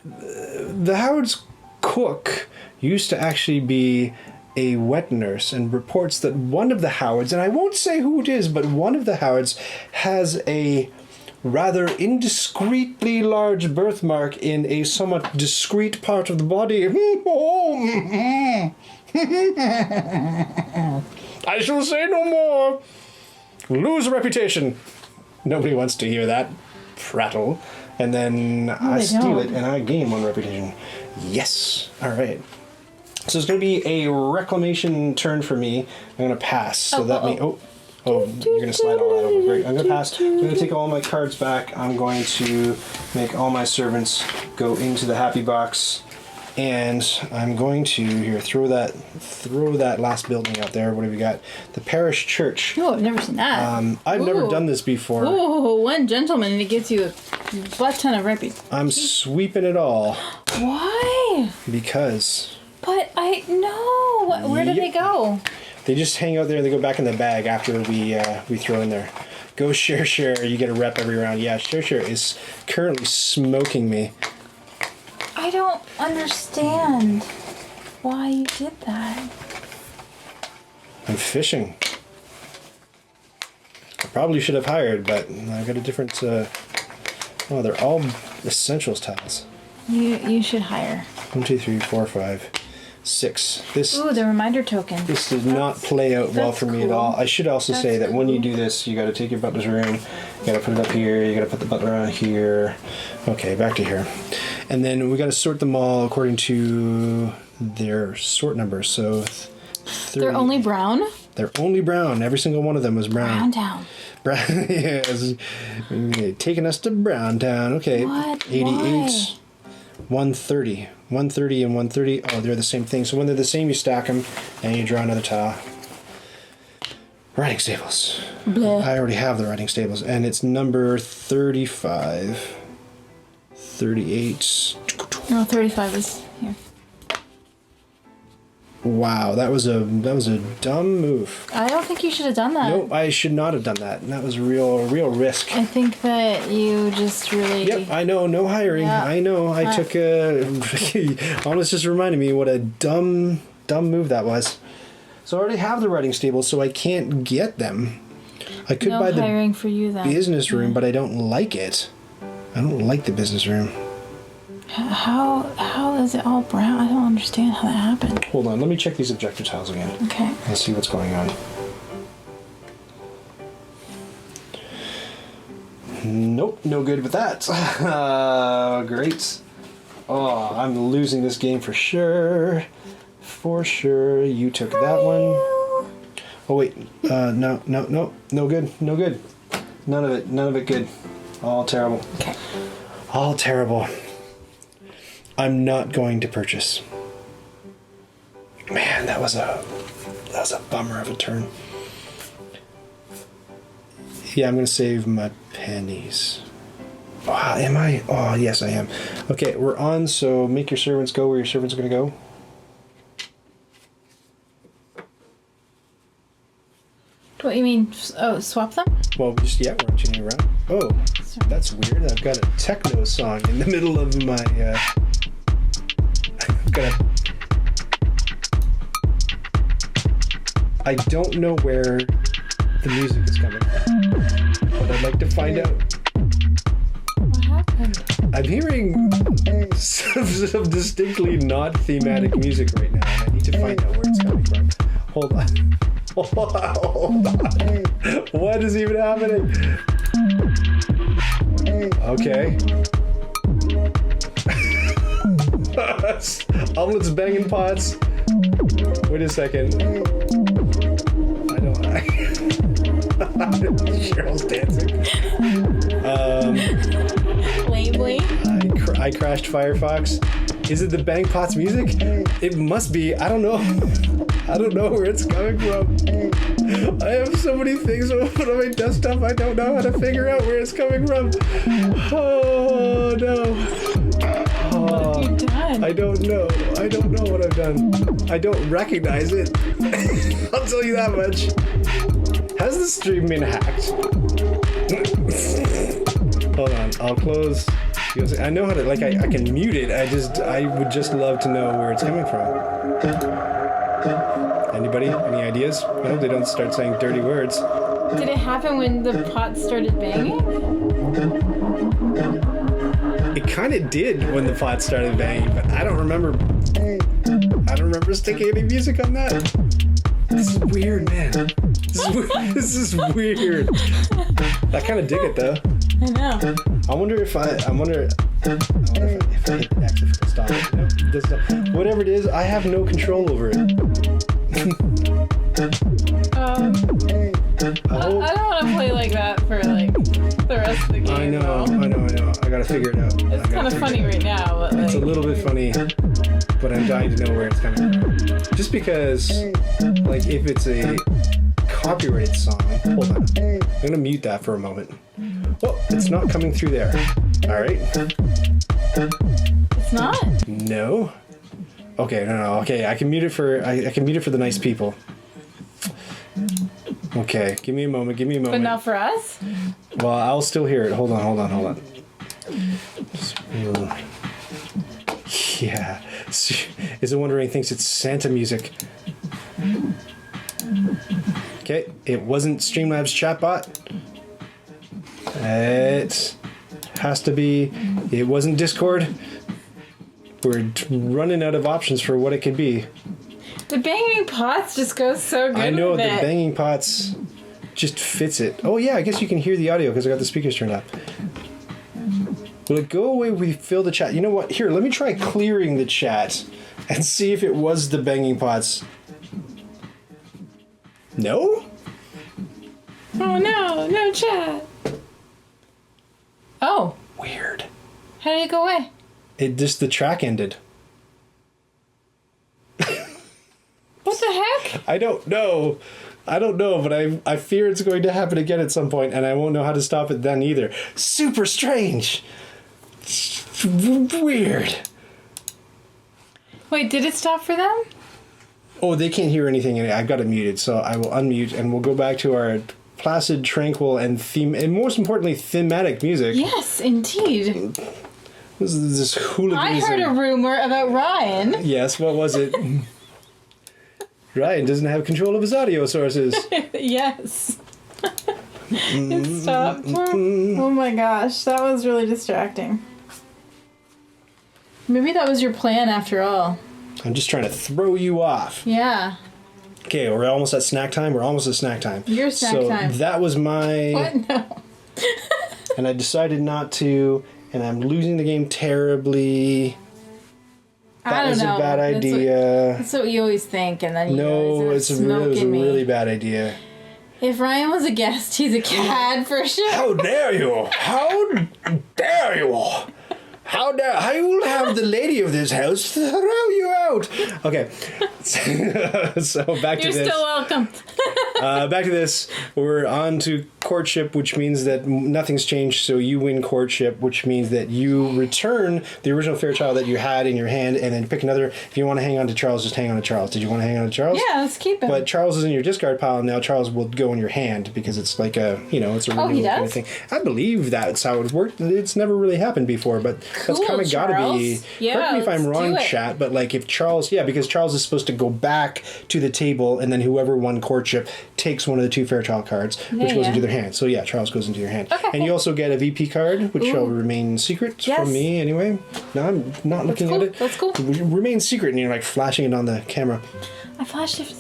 The Howards' cook used to actually be a wet nurse, and reports that one of the Howards, and I won't say who it is, but one of the Howards has a rather indiscreetly large birthmark in a somewhat discreet part of the body. I shall say no more. Lose reputation. Nobody wants to hear that prattle. And then I steal it and I gain 1 reputation. Yes. All right. So it's going to be a reclamation turn for me. I'm going to pass. So you're going to slide all that over. Great. I'm going to pass. I'm going to take all my cards back. I'm going to make all my servants go into the happy box. And I'm going to here throw that last building out there. What have we got? The parish church. Oh, I've never seen that. I've never done this before. Oh, one gentleman, and it gets you a butt ton of reputation. I'm sweeping it all. Why? Because. But no. Where did they go? They just hang out there and they go back in the bag after we throw in there. Go share. You get a rep every round. Yeah, share is currently smoking me. I don't understand why you did that. I'm fishing. I probably should have hired, but I got a different. Oh, they're all essentials tiles. You should hire. 1, 2, 3, 4, 5, 6. Ooh, the reminder token. This did not play out well for me at all. I should also say that when you do this, you got to take your butler's room, you got to put it up here, you got to put the butler on here. Okay, back to here. And then we got to sort them all according to their sort numbers. So 30. They're only brown? They're only brown. Every single one of them was brown. Brown Town. Brown, yes. Taking us to Brown Town. Okay. What? 88. Why? 130. 130 and 130. Oh, they're the same thing. So when they're the same, you stack them and you draw another tile. Writing stables. Bleh. I already have the writing stables, and it's number 35. 38. No, 35 is here. Wow, that was a dumb move. I don't think you should have done that. Nope, I should not have done that. That was a real risk. I think that you just really... Yep, I know, no hiring. Yeah. I know, I took almost just reminded me what a dumb move that was. So I already have the writing stables, so I can't get them. I could buy the hiring for you then. business room, but I don't like it. I don't like the business room. How is it all brown? I don't understand how that happened. Hold on, let me check these objective tiles again. Okay. Let's see what's going on. no good with that. Great. Oh, I'm losing this game for sure. For sure. You took that one. Oh, wait. No good. No good. None of it good. All terrible. Okay. All terrible. I'm not going to purchase. Man, that was a bummer of a turn. Yeah, I'm going to save my pennies. Oh, am I? Oh, yes, I am. Okay, we're on, so make your servants go where your servants are going to go. What do you mean? Oh, swap them? Well, we're changing around. Oh, Sorry. that's weird. I've got a techno song in the middle of my... I've got a... I don't know where the music is coming from, but I'd like to find out. What happened? I'm hearing some distinctly not thematic music right now, and I need to find out where it's coming from. Hold on. Hold on. What is even happening? Okay. Omelets banging pots. Wait a second. Cheryl's dancing. Lamely. I crashed Firefox. Is it the Bang Pots music? It must be. I don't know. I don't know where it's coming from. I have so many things open on my desktop. I don't know how to figure out where it's coming from. Oh no. What have you done? I don't know. I don't know what I've done. I don't recognize it. I'll tell you that much. Has the stream been hacked? Hold on, I'll close. I know how to, like, I can mute it. I would just love to know where it's coming from. Anybody? Any ideas? I hope they don't start saying dirty words. Did it happen when the pot started banging? It kind of did when the pot started banging, but I don't remember sticking any music on that. This is weird, man. This is weird. I kind of dig it though. I know. I wonder if I hit X if it'll stop it. Nope, it does not. Whatever it is, I have no control over it. I don't want to play like that for like the rest of the game. I know. I gotta figure it out. It's kind of funny right now, but like... It's a little bit funny, but I'm dying to know where it's coming from. Just because, like, if it's a copyrighted song, hold on. I'm gonna mute that for a moment. Oh, it's not coming through there. All right. It's not? No. Okay, no. Okay, I can mute it for the nice people. Okay, give me a moment. But not for us? Well, I'll still hear it. Hold on. Yeah. Isn't wondering thinks it's Santa music. Okay, it wasn't Streamlabs chatbot. It has to be. It wasn't Discord. We're running out of options for what it could be. The banging pots just goes so good. I know with the it. banging pots just fits it. Oh yeah, I guess you can hear the audio because I got the speakers turned up. Will it go away if we fill the chat? You know what? Here, let me try clearing the chat and see if it was the banging pots. No? Oh no chat. Oh. Weird. How did it go away? The track ended. What the heck? I don't know, but I fear it's going to happen again at some point, and I won't know how to stop it then either. Super strange. Weird. Wait, did it stop for them? Oh, they can't hear anything. I've got it muted, so I will unmute, and we'll go back to our placid, tranquil, and most importantly, thematic music. Yes, indeed. This hooliganism. I heard a rumor about Ryan. Yes, what was it? Ryan doesn't have control of his audio sources. Yes. It stopped. Oh my gosh, that was really distracting. Maybe that was your plan after all. I'm just trying to throw you off. Yeah. Okay, we're almost at snack time. Your snack time. So that was my... What? No. and I decided not to, and I'm losing the game terribly. That was a bad idea. That's what you always think, and then you it was a really bad idea. If Ryan was a guest, he's a cad for sure. How dare you? How dare you? How dare I will have the lady of this house throw you out. Okay. So back to this. You're still welcome. Back to this. We're on to courtship, which means that nothing's changed, so you win courtship, which means that you return the original Fairchild that you had in your hand, and then pick another. If you want to hang on to Charles, just hang on to Charles. Did you want to hang on to Charles? Yeah, let's keep him. But Charles is in your discard pile, and now Charles will go in your hand, because it's like a, it's a renewal kind of thing. I believe that's how it worked. It's never really happened before, but that's kind of got to be. Yeah, correct me if I'm wrong, chat, but like if Charles, because Charles is supposed to go back to the table, and then whoever won courtship takes one of the two Fairchild cards, which goes into their hand. So yeah, Charles goes into your hand. Okay, and you also get a VP card, which shall remain secret from me anyway. No, I'm not looking at it. That's cool. Remain secret, and you're like flashing it on the camera. I flashed it.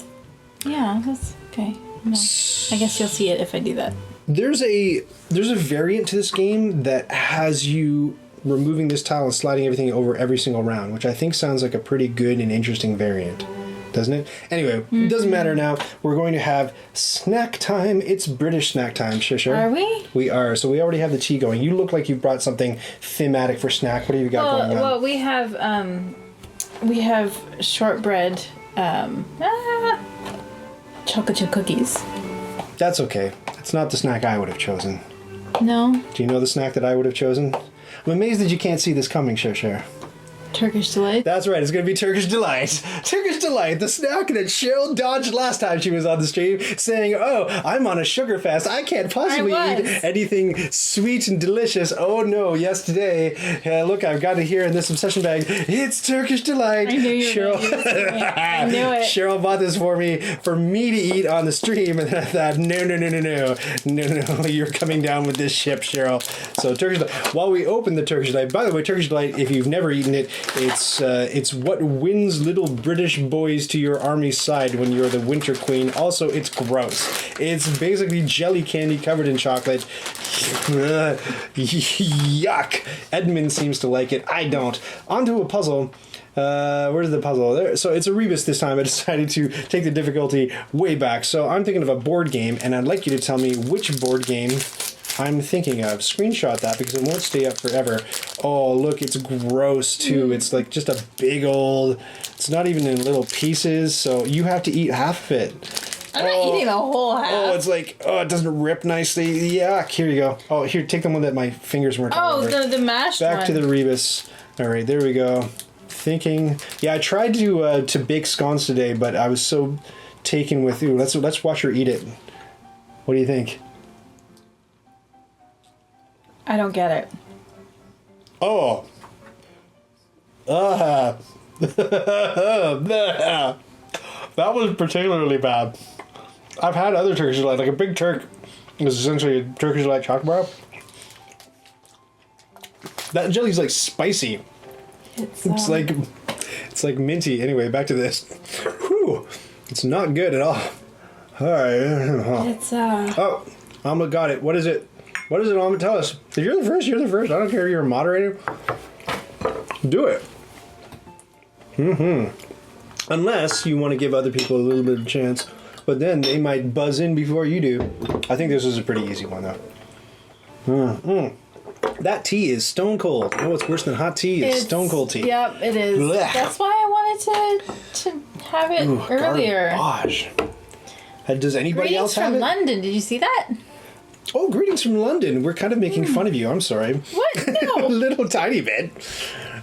Yeah, that's okay. No. I guess you'll see it if I do that. There's a variant to this game that has you removing this tile and sliding everything over every single round, which I think sounds like a pretty good and interesting variant. Doesn't it? Anyway, it doesn't matter now. We're going to have snack time. It's British snack time, Shisha. Are we? We are. So we already have the tea going. You look like you've brought something thematic for snack. What have you got going on? Well, we have shortbread, chocolate chip cookies. That's okay. It's not the snack I would have chosen. No. Do you know the snack that I would have chosen? I'm amazed that you can't see this coming, Shisha. Turkish Delight? That's right, it's going to be Turkish Delight. Turkish Delight, the snack that Cheryl dodged last time she was on the stream, saying, oh, I'm on a sugar fast. I can't possibly eat anything sweet and delicious. Oh no, yes, today. Look, I've got it here in this obsession bag. It's Turkish Delight. I knew you were Cheryl. I knew it. Cheryl bought this for me to eat on the stream, and I thought, no, you're coming down with this ship, Cheryl. So Turkish Delight. While we open the Turkish Delight, by the way, Turkish Delight, if you've never eaten it, it's what wins little British boys to your army's side when you're the Winter Queen. Also, it's gross. It's basically jelly candy covered in chocolate. Yuck. Edmund seems to like it. I don't. Onto a puzzle. Where's the puzzle? There. So it's a rebus this time. I decided to take the difficulty way back. So I'm thinking of a board game, and I'd like you to tell me which board game I'm thinking of. Screenshot that because it won't stay up forever. Oh, look, it's gross too. It's like just a big old, it's not even in little pieces, so you have to eat half of it. I'm not eating the whole half. Oh, it's like, it doesn't rip nicely. Yuck. Here you go. Oh, here, take the one that my fingers weren't over. Oh, the mashed Back one. to the rebus. All right, there we go. Thinking. Yeah, I tried to bake scones today, but I was so taken with, let's watch her eat it. What do you think? I don't get it. Oh. That was particularly bad. I've had other Turkish Delight, like a Big Turk is essentially a Turkish Delight chocolate bar. That jelly's like spicy. It's like minty. Anyway, back to this. Whew. It's not good at all. All right. It's Oh, Alma got it. What is it? What is it, Alma? Tell us. If you're the first, you're the first. I don't care if you're a moderator. Do it. Unless you want to give other people a little bit of a chance. But then they might buzz in before you do. I think this is a pretty easy one, though. That tea is stone cold. Oh, what's worse than hot tea is stone cold tea. Yep, it is. Blech. That's why I wanted to have it earlier. Gosh. Does anybody Greetings else have from it? London. Did you see that? Oh, greetings from London. We're kind of making fun of you. I'm sorry. What? No. A little tiny bit.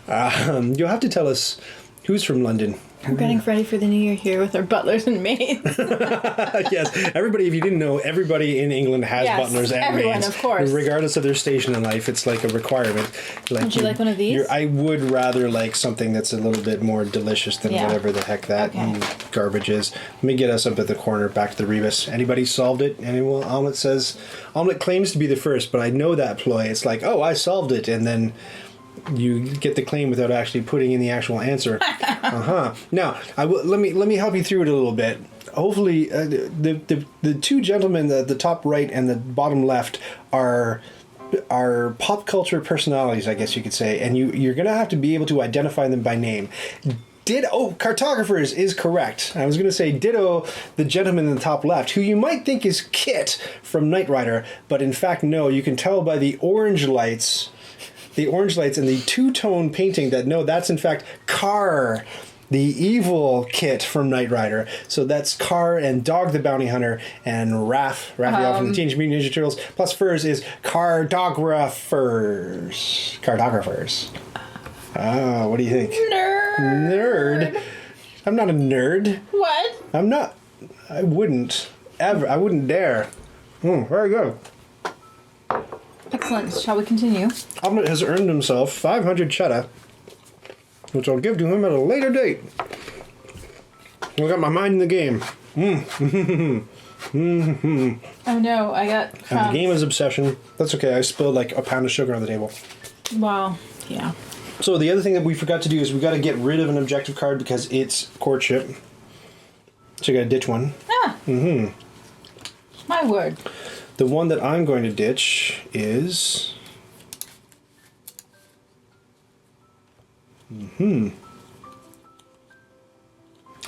You'll have to tell us who's from London. We're getting ready for the new year here with our butlers and maids. Yes, everybody, if you didn't know, everybody in England has butlers and everyone, maids. Of course. Regardless of their station in life, it's like a requirement. Would you like one of these? I would rather like something that's a little bit more delicious than whatever the heck that garbage is. Let me get us up at the corner, back to the rebus. Anybody solved it? Anyone? Omelet claims to be the first, but I know that ploy. It's like, oh, I solved it, and then you get the claim without actually putting in the actual answer. Now, let me help you through it a little bit. Hopefully, the two gentlemen, the top right and the bottom left, are are pop culture personalities, I guess you could say, and you're going to have to be able to identify them by name. Cartographers is correct. I was going to say ditto the gentleman in the top left, who you might think is Kit from Knight Rider, but in fact, no. You can tell by the orange lights and the two-tone painting that, no, that's in fact Car, the evil Kit from Knight Rider. So that's Car and Dog the Bounty Hunter, and Raphael from the Teenage Mutant Ninja Turtles, plus Furs is Cartographers. Ah, what do you think? Nerd. I'm not a nerd. What? I'm not. I wouldn't dare. Very good. Excellent. Shall we continue? Omelette has earned himself 500 cheddar, which I'll give to him at a later date. I got my mind in the game. Oh no, I got crumbs. And the game is obsession. That's okay. I spilled like a pound of sugar on the table. Wow. Yeah. So the other thing that we forgot to do is we got to get rid of an objective card because it's courtship. So you got to ditch one. Ah. My word. The one that I'm going to ditch is...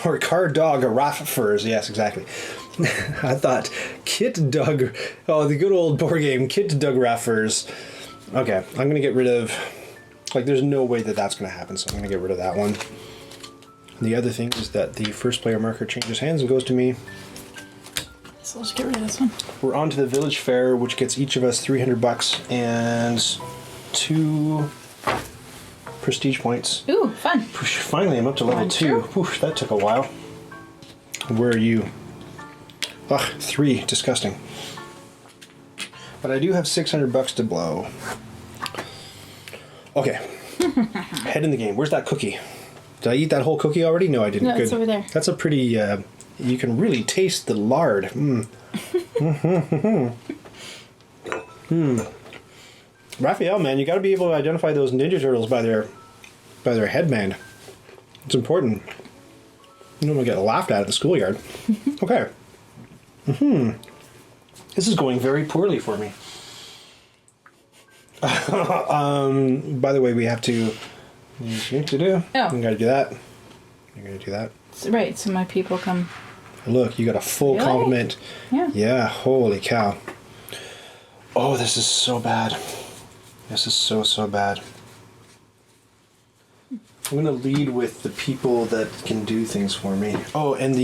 Or Car Dog a Raff Furs. Yes, exactly. I thought Kit Dug... Oh, the good old board game. Kit Dug Raffers. Okay, I'm going to get rid of... Like, there's no way that that's going to happen, so I'm going to get rid of that one. The other thing is that the first player marker changes hands and goes to me. So let's get rid of this one. We're on to the village fair, which gets each of us $300 and 2 prestige points. Ooh, fun. Finally, I'm up to level 2. Oof, that took a while. Where are you? Ugh, 3. Disgusting. But I do have $600 to blow. Okay. Head in the game. Where's that cookie? Did I eat that whole cookie already? No, I didn't. No, Good. it's over there. That's a pretty... you can really taste the lard. Raphael, man, you got to be able to identify those Ninja Turtles by their headband. It's important. You don't want to get laughed at the schoolyard. Okay. This is going very poorly for me. By the way, we have to... Oh. You gotta do that. You're gonna do that. Right, so my people come... Look, you got a full complement. Yeah. Yeah, holy cow. Oh, this is so bad. This is so bad. I'm gonna lead with the people that can do things for me. Oh, and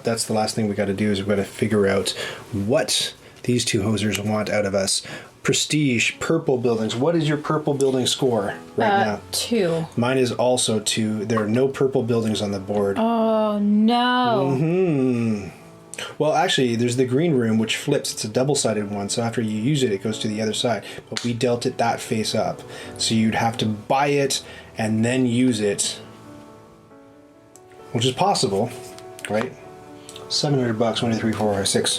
that's the last thing we gotta do is we gotta figure out what these two hosers want out of us. Prestige, purple buildings. What is your purple building score right now? 2. Mine is also 2. There are no purple buildings on the board. Oh, no. Well, actually, there's the green room, which flips. It's a double-sided one, so after you use it, it goes to the other side. But we dealt it that face up. So you'd have to buy it and then use it, which is possible, right? $700, 1, 2, 3, 4, 5, 6,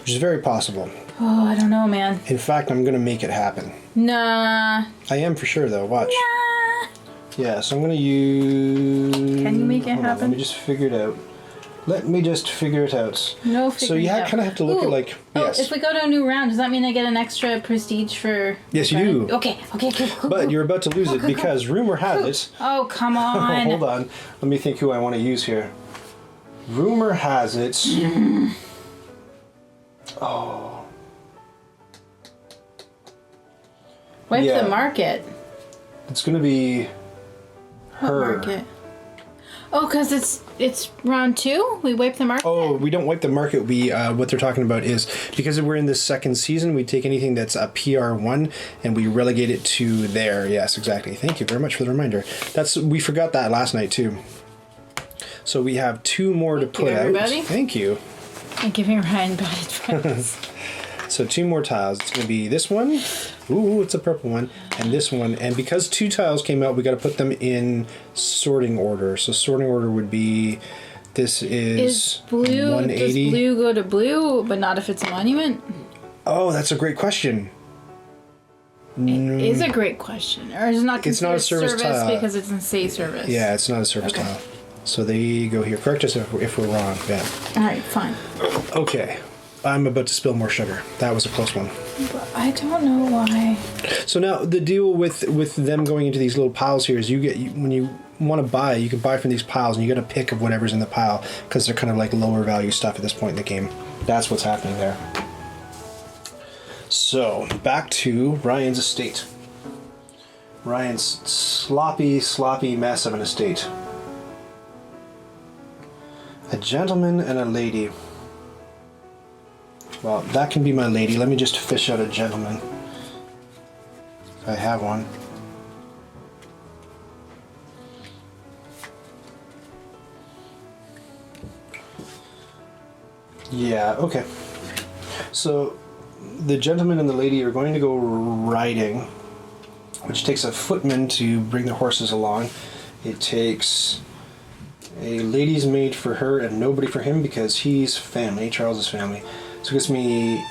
which is very possible. Oh, I don't know, man. In fact, I'm going to make it happen. Nah. I am for sure, though. Watch. Nah. Yeah, so I'm going to use... Can you make it happen? Let me just figure it out. No, figuring So you kind of have to look at, like... Yes. If we go to a new round, does that mean I get an extra prestige for... Yes, you do. Okay, cool. But you're about to lose it because rumor has it... Oh, come on. Hold on. Let me think who I want to use here. Rumor has it... Oh... Wipe the market. It's going to be her. What market? Oh, because it's round 2? We wipe the market? Oh, we don't wipe the market. We what they're talking about is because we're in the second season, we take anything that's a PR1 and we relegate it to there. Yes, exactly. Thank you very much for the reminder. We forgot that last night too. So we have 2 more to put out. Thank you. I'm giving Ryan bad advice. So 2 more tiles. It's going to be this one. Ooh, it's a purple one. And this one. And because 2 tiles came out, we got to put them in sorting order. So sorting order would be... This is blue. 180. Does blue go to blue, but not if it's a monument? Oh, that's a great question. It is a great question. Or is it not considered a service tile because it's in say service? Yeah, it's not a service tile. So they go here. Correct us if we're wrong. Yeah. All right, fine. Okay. I'm about to spill more sugar. That was a close one. But I don't know why. So now the deal with them going into these little piles here is when you want to buy, you can buy from these piles, and you get a pick of whatever's in the pile because they're kind of like lower value stuff at this point in the game. That's what's happening there. So back to Ryan's estate. Ryan's sloppy mess of an estate. A gentleman and a lady. Well, that can be my lady. Let me just fish out a gentleman. If I have one. Yeah, okay. So, the gentleman and the lady are going to go riding, which takes a footman to bring the horses along. It takes a lady's maid for her and nobody for him because he's family, Charles's family. So it gives me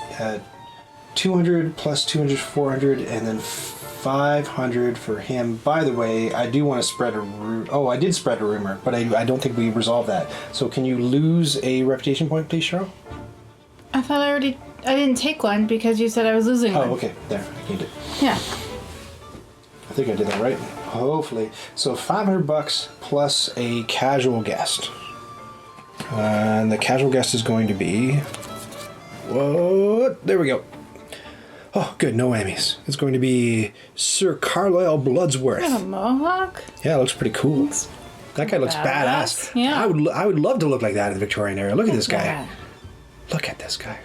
200 plus 200, 400, and then 500 for him. By the way, I do want to spread a rumor. Oh, I did spread a rumor, but I don't think we resolved that. So can you lose a reputation point, please, Cheryl? I thought I didn't take one because you said I was losing one. Oh, okay. There, I gained it. Yeah. I think I did that right. Hopefully. So $500 plus a casual guest. And the casual guest is going to be... What? There we go. Oh, good. No whammies. It's going to be Sir Carlisle Bloodsworth. A mohawk? Yeah, it looks pretty cool. That guy looks badass. Yeah. I would love to look like that in the Victorian era. Look at this guy. Look at this guy.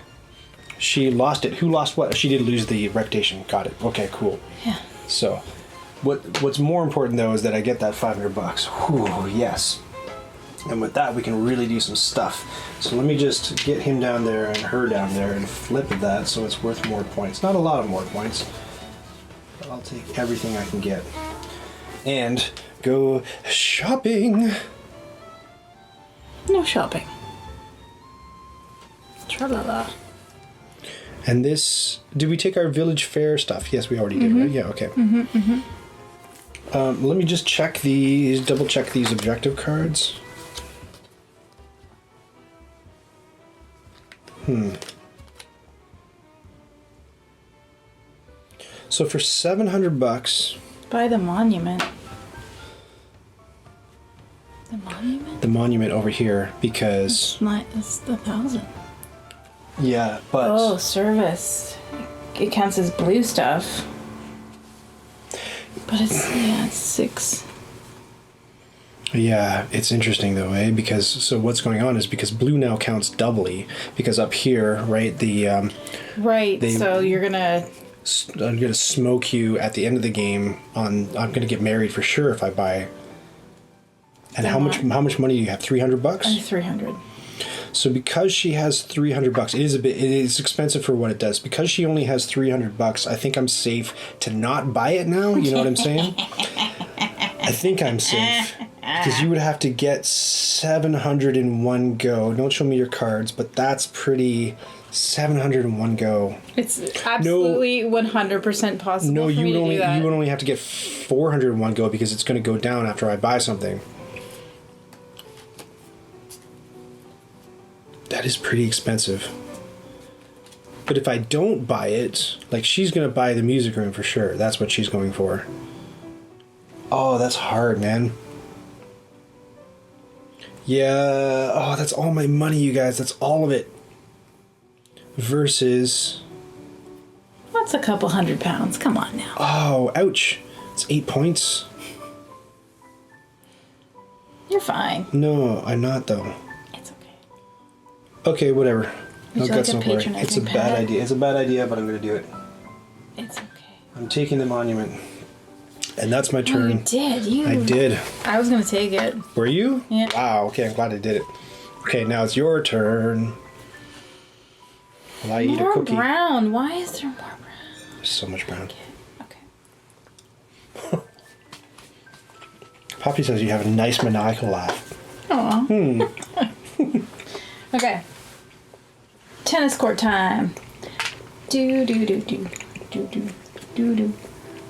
She lost it. Who lost what? She did lose the reputation. Got it. Okay, cool. Yeah. So, what's more important though is that I get that $500. Whew, yes. And with that, we can really do some stuff. So let me just get him down there and her down there and flip that so it's worth more points. Not a lot of more points. But I'll take everything I can get. And go shopping. No shopping. Tra-la-la. And this... Did we take our village fair stuff? Yes, we already did, right? Yeah, okay. Let me just check these, double check these objective cards. So for $700... Buy the monument. The monument? The monument over here, because... It's 1,000. Yeah, but... Oh, service. It counts as blue stuff. But it's 6. Yeah, it's interesting though, eh? Because, so what's going on is because blue now counts doubly, because up here, right, the... Right, so you're gonna... I'm gonna smoke you at the end of the game on... I'm gonna get married for sure if I buy... And how much money do you have? $300? 300. So because she has $300, it is expensive for what it does. Because she only has $300, I think I'm safe to not buy it now. You know what I'm saying? I think I'm safe. Because you would have to get 700 in one go. Don't show me your cards, but that's pretty... 700 in one go. It's absolutely 100% possible for me to do that. You would only have to get 400 in one go because it's going to go down after I buy something. That is pretty expensive. But if I don't buy it, like she's going to buy the music room for sure. That's what she's going for. Oh, that's hard, man. Yeah. Oh, that's all my money, you guys. That's all of it. Versus... That's a couple £100. Come on now. Oh, ouch. It's 8 points. You're fine. No, I'm not, though. It's okay. Okay, whatever. Would you like a patronizing It's a bad idea. It's a bad idea, but I'm going to do it. It's okay. I'm taking the monument. And that's my Oh, turn. you did. I did. I was going to take it. Were you? Yeah. Wow, okay, I'm glad I did it. Okay, now it's your turn. Will I eat a cookie? More brown. Why is there more brown? There's so much brown. Okay. Poppy says you have a nice maniacal laugh. Aw. Okay. Tennis court time. Do do do do do do do do.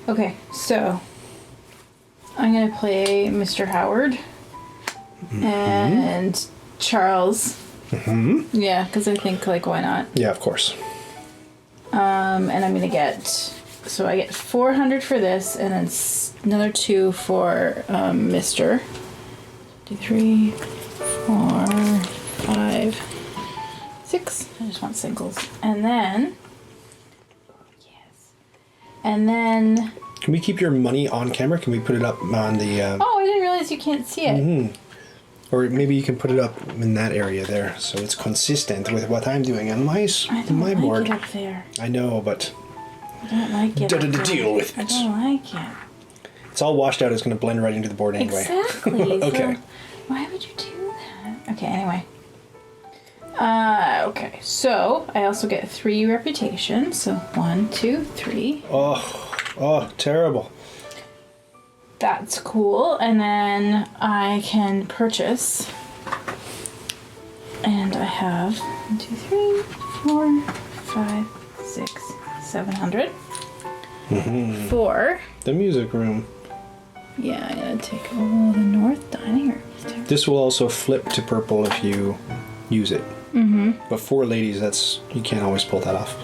Okay, so I'm gonna play Mr. Howard and Charles Mm-hmm. Yeah, because I think, like, why not? Yeah, of course. And I'm going to get... So I get 400 for this, and then another 2 for Mr. 2, 3, 4, 5, 6. I just want singles. And then... Yes. And then... Can we keep your money on camera? Can we put it up on the... Oh, I didn't realize you can't see it. Mm-hmm. Or maybe you can put it up in that area there, so it's consistent with what I'm doing on my board. It up there. I know, but... I don't like it. Deal with it. I don't like it. It's all washed out. It's going to blend right into the board anyway. Exactly. Okay. So why would you do that? Okay, anyway. Okay, so I also get 3 reputation. So 1, 2, 3. Oh, terrible. That's cool. And then I can purchase. And I have 1, 2, 3, 4, 5, 6, 700. Mm-hmm. For the music room. Yeah, I gotta take the north dining room. This will also flip to purple if you use it. Mm-hmm. But for ladies, you can't always pull that off.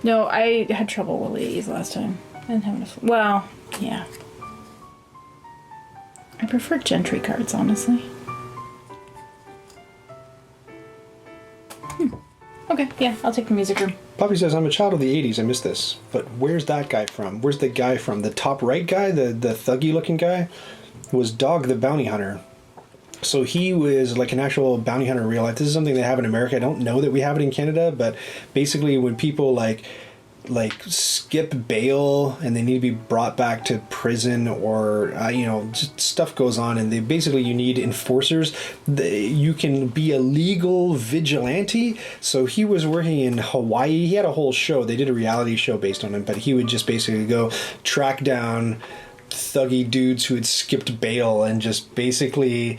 No, I had trouble with ladies last time. I didn't have enough. Well, yeah. I prefer gentry cards, honestly. Okay, yeah, I'll take the music room. Poppy says, I'm a child of the 80s. I missed this. But where's that guy from? Where's the guy from? The top right guy, the thuggy looking guy, was Dog the Bounty Hunter. So he was like an actual bounty hunter in real life. This is something they have in America. I don't know that we have it in Canada, but basically when people like skip bail and they need to be brought back to prison or just stuff goes on, and you need enforcers. You can be a legal vigilante. So he was working in Hawaii. He had a whole show. They did a reality show based on him, but he would just basically go track down thuggy dudes who had skipped bail and just basically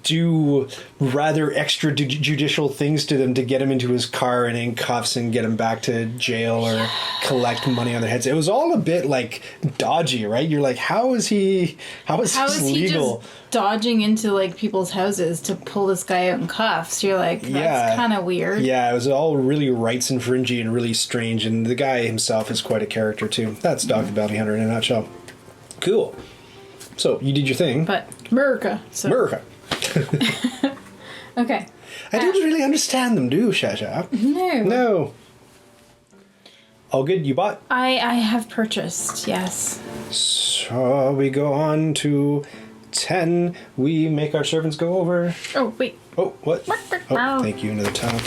do rather extrajudicial things to them to get him into his car and in cuffs and get him back to jail or collect money on their heads. It was all a bit like dodgy, right? You're like, how is this legal? Just dodging into like people's houses to pull this guy out in cuffs? You're like, that's kind of weird. Yeah, it was all really rights infringing and really strange, and the guy himself is quite a character too. That's Dog the Bounty Hunter in a nutshell. Cool. So you did your thing. But America. America. Okay. I don't really understand them, do you, Shasha? No. All good? You bought? I have purchased, yes. So we go on to 10. We make our servants go over. Oh, wait. Oh, what? Oh, thank you. Another towel.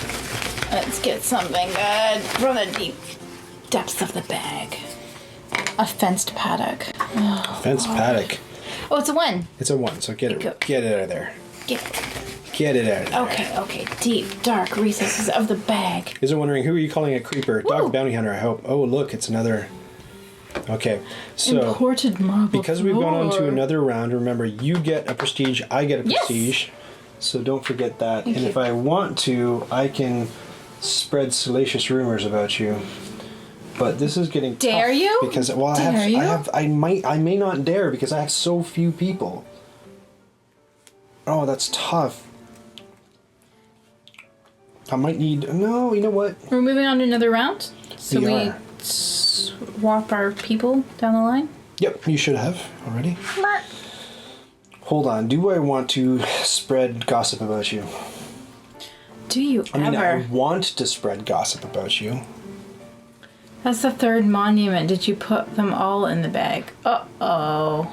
Let's get something good from the deep depths of the bag. A fenced paddock. Fenced paddock. Oh, it's a 1. It's a 1, so get it out of there. Get it out of there. Okay. Deep, dark recesses of the bag. Is it wondering, who are you calling a creeper? Woo! Dog Bounty Hunter, I hope. Oh, look, it's another... Okay, so... Imported marble because we've gone on to another round, remember, you get a prestige, I get a prestige. Yes! So don't forget that. Thank you. If I want to, I can spread salacious rumors about you. But this is getting dare tough you? Because I may not dare because I have so few people. Oh, that's tough. I might need... No, you know what? We're moving on to another round? So we swap our people down the line? Yep, you should have already. Hold on. Do I want to spread gossip about you? Do you ever? I mean, I want to spread gossip about you. That's the 3rd monument. Did you put them all in the bag? Uh-oh.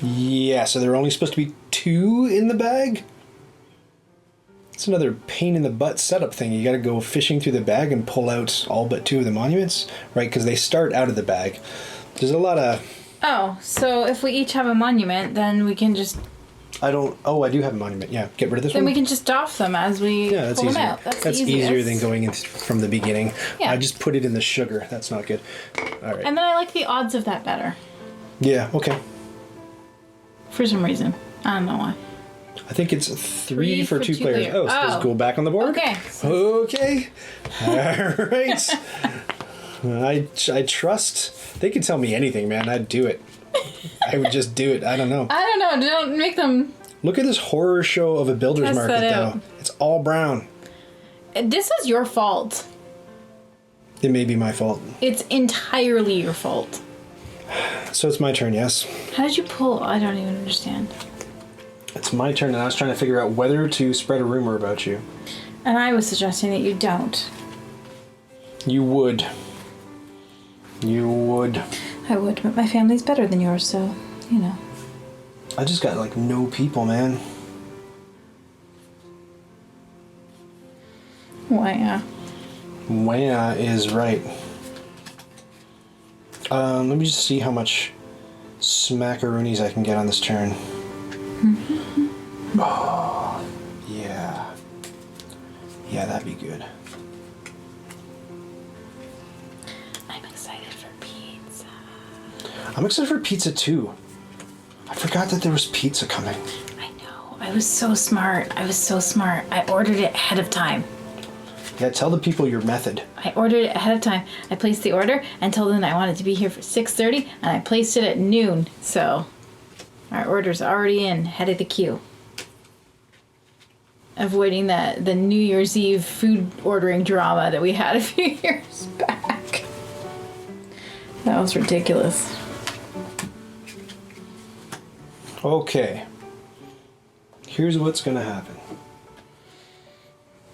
Yeah, so there are only supposed to be 2 in the bag? It's another pain in the butt setup thing. You gotta go fishing through the bag and pull out all but 2 of the monuments, right? Because they start out of the bag. There's a lot of... Oh, so if we each have a monument, then we can just... I do have a monument. Yeah, get rid of this one. Then we can just doff them as we pull them out. That's easier than going in from the beginning. Yeah. I just put it in the sugar. That's not good. All right. And then I like the odds of that better. Yeah, okay. For some reason. I don't know why. I think it's 3 for 2 players. Oh, so let's go back on the board? Okay. Okay. All right. I trust. They can tell me anything, man. I'd do it. I would just do it. I don't know. Don't make them Look at this horror show of a builder's Test market, that though. out. It's all brown. This is your fault. It may be my fault. It's entirely your fault. So it's my turn, yes? How did you pull? I don't even understand. It's my turn, and I was trying to figure out whether to spread a rumor about you. And I was suggesting that you don't. You would. You would. I would, but my family's better than yours, so, you know. I just got, like, no people, man. Why, Wah is right. Let me just see how much smackaroonies I can get on this turn. Oh, yeah. Yeah, that'd be good. I'm excited for pizza. I'm excited for pizza, too. I forgot that there was pizza coming. I know. I was so smart. I ordered it ahead of time. Yeah, tell the people your method. I ordered it ahead of time. I placed the order and told them I wanted to be here for 6:30, and I placed it at noon. So our order's already in, head of the queue. Avoiding the New Year's Eve food ordering drama that we had a few years back. That was ridiculous. Okay. Here's what's gonna happen.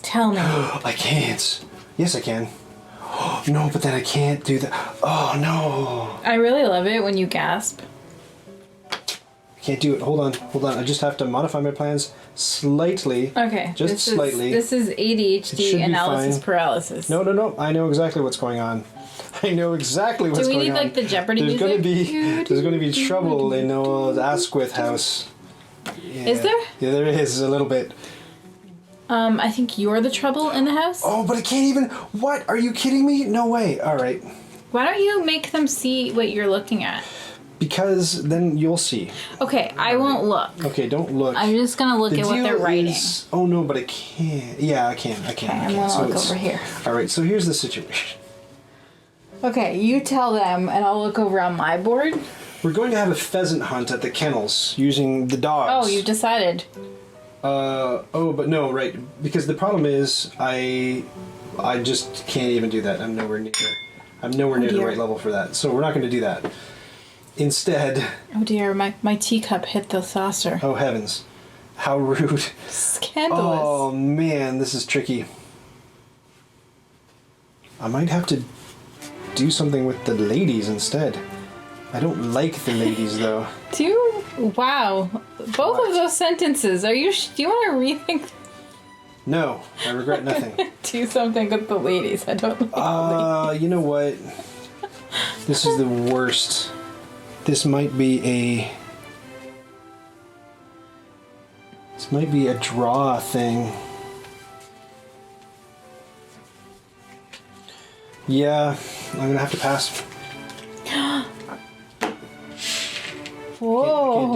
Tell me. I can't. Yes, I can. No, but then I can't do that. Oh, no. I really love it when you gasp. I can't do it. Hold on. I just have to modify my plans slightly. Okay. Just slightly. This is ADHD analysis paralysis. No. I know exactly what's going on. I know exactly what's going on. Do we need like the Jeopardy There's music? There's going to be trouble in old Asquith house. Yeah. Is there? Yeah, there is a little bit. I think you're the trouble in the house. Oh, but I can't even. What? Are you kidding me? No way. All right. Why don't you make them see what you're looking at? Because then you'll see. Okay, I won't look. Okay, don't look. I'm just gonna look at what they're writing. Oh no, but I can't. Yeah, I can. Okay, I'm gonna look over here. All right, so here's the situation. Okay, you tell them, and I'll look over on my board. We're going to have a pheasant hunt at the kennels using the dogs. Oh, you've decided. But no, right? Because the problem is, I just can't even do that. I'm nowhere near the right level for that. So we're not going to do that. Instead. Oh dear, my teacup hit the saucer. Oh heavens, how rude! Scandalous. Oh man, this is tricky. I might have to do something with the ladies instead. I don't like the ladies though. Wow. Both of those sentences. Do you want to rethink? No, I regret nothing. Do something with the ladies. I don't like the ladies. You know what? This is the worst. This might be a draw thing. Yeah, I'm gonna have to pass. Whoa.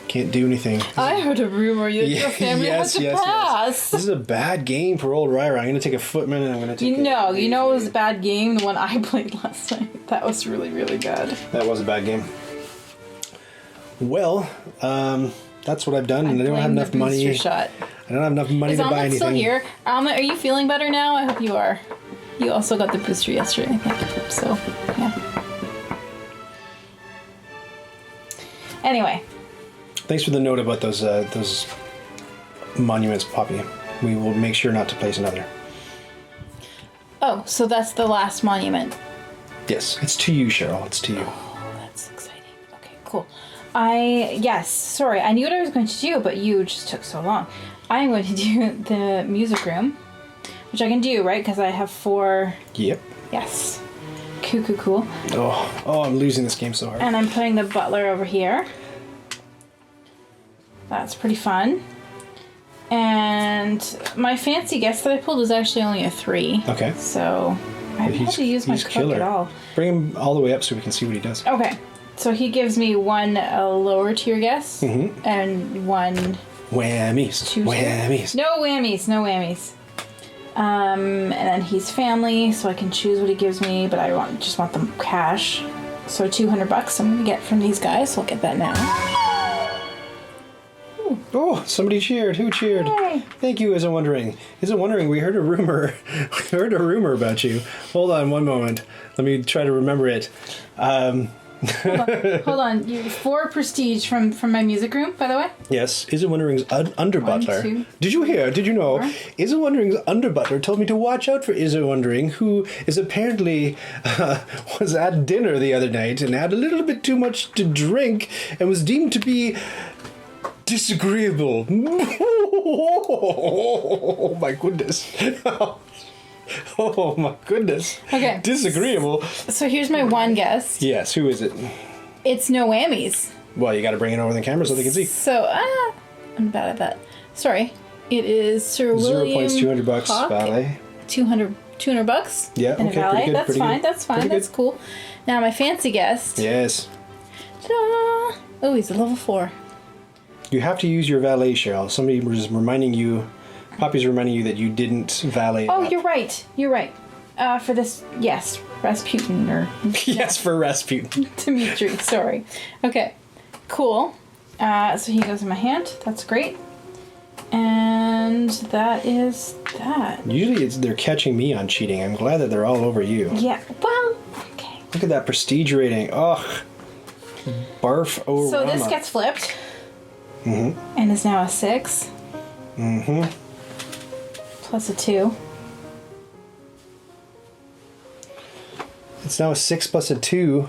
Can't do anything. I heard a rumor that your family has to pass. This is a bad game for old Ryra. I'm going to take a footman and I'm going to take you know it was a bad game, the one I played last night. That was really, really bad. That was a bad game. Well, that's what I've done, and I don't have enough money. Shot. I don't have enough money to buy anything. Is Almond still here? Almond, are you feeling better now? I hope you are. You also got the booster yesterday, I think. So, yeah. Anyway. Thanks for the note about those monuments, Poppy. We will make sure not to place another. Oh, so that's the last monument. Yes, it's to you, Cheryl. It's to you. Oh, that's exciting. Okay, cool. Sorry, I knew what I was going to do, but you just took so long. I am going to do the music room, which I can do, right? Because I have 4... Yep. Yes. Cool. Oh, I'm losing this game so hard. And I'm putting the butler over here. That's pretty fun. And my fancy guest that I pulled was actually only a 3. Okay. So I haven't had to use my cook at all. Bring him all the way up so we can see what he does. Okay. So he gives me 1 lower tier guess and 1... Whammies. No whammies. And then he's family, so I can choose what he gives me, but I just want the cash. So $200 I'm gonna get from these guys, so I'll get that now. Woo! Oh, somebody cheered. Who cheered? Yay. Thank you, Isn't Wondering. Isn't Wondering, we heard a rumor. We heard a rumor about you. Hold on one moment. Let me try to remember it. Hold on. You 4 prestige from my music room, by the way. Yes, Isn't Wondering's under 1, butler. 2, Did you hear? Did you know? 4. Isn't Wondering's under butler told me to watch out for Isn't Wondering, who is apparently was at dinner the other night and had a little bit too much to drink and was deemed to be disagreeable. Oh my goodness. Oh my goodness. Okay. Disagreeable. So here's my one guess. Yes, who is it? It's no whammies. Well, you got to bring it over the camera so they can see. So, I'm bad at that. Sorry. It is Sir 0 William points, $200 Hawke. valet. $200 bucks. Yeah, in okay, a valet. pretty good, That's pretty fine. good. That's fine. Pretty That's good. cool. Now my fancy guest. Yes. Ta-da! Oh, he's a level 4. You have to use your valet, Cheryl. Somebody was reminding you, Poppy's reminding you that you didn't valet. Oh, up. you're right. You're right. For this, yes, Rasputin or Yes, for Rasputin. Dimitri. Sorry. Okay. Cool. So he goes in my hand. That's great. And that is that. Usually they're catching me on cheating. I'm glad that they're all over you. Yeah. Well. Okay. Look at that prestige rating. Ugh. Barf oh So this gets flipped. Mm-hmm. And is now a 6. Mm-hmm. Plus a 2. It's now a 6 plus a 2.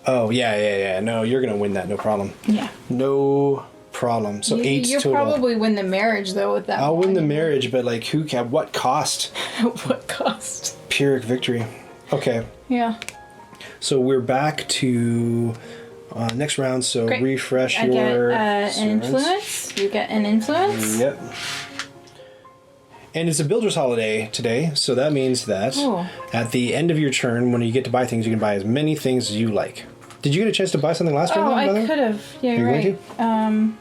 Oh, yeah. No, you're going to win that. No problem. Yeah. No problem. So 8 You'll total. probably win the marriage though with that. I'll win the marriage, but like who can, what cost? What cost? Pyrrhic victory. Okay. Yeah. So we're back to next round. So Great. refresh I get your an servants. influence. You get an influence. Yep. And it's a builder's holiday today, so that means that at the end of your turn, when you get to buy things, you can buy as many things as you like. Did you get a chance to buy something last turn? Oh, by the way? I could have. Yeah, Are you're you right.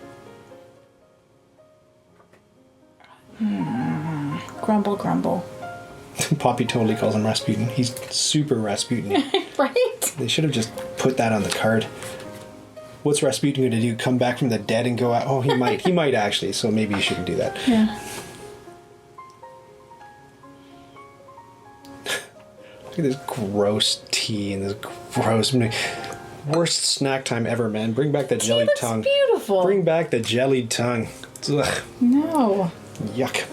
Grumble, grumble. Poppy totally calls him Rasputin. He's super Rasputin. Right? They should have just put that on the card. What's Rasputin going to do? Come back from the dead and go out? Oh, he might. He might actually, so maybe you shouldn't do that. Yeah. Look at this gross tea and this gross... Worst snack time ever, man. Bring back the jellied looks tongue. Beautiful. Bring back the jellied tongue. Ugh. No. Yuck.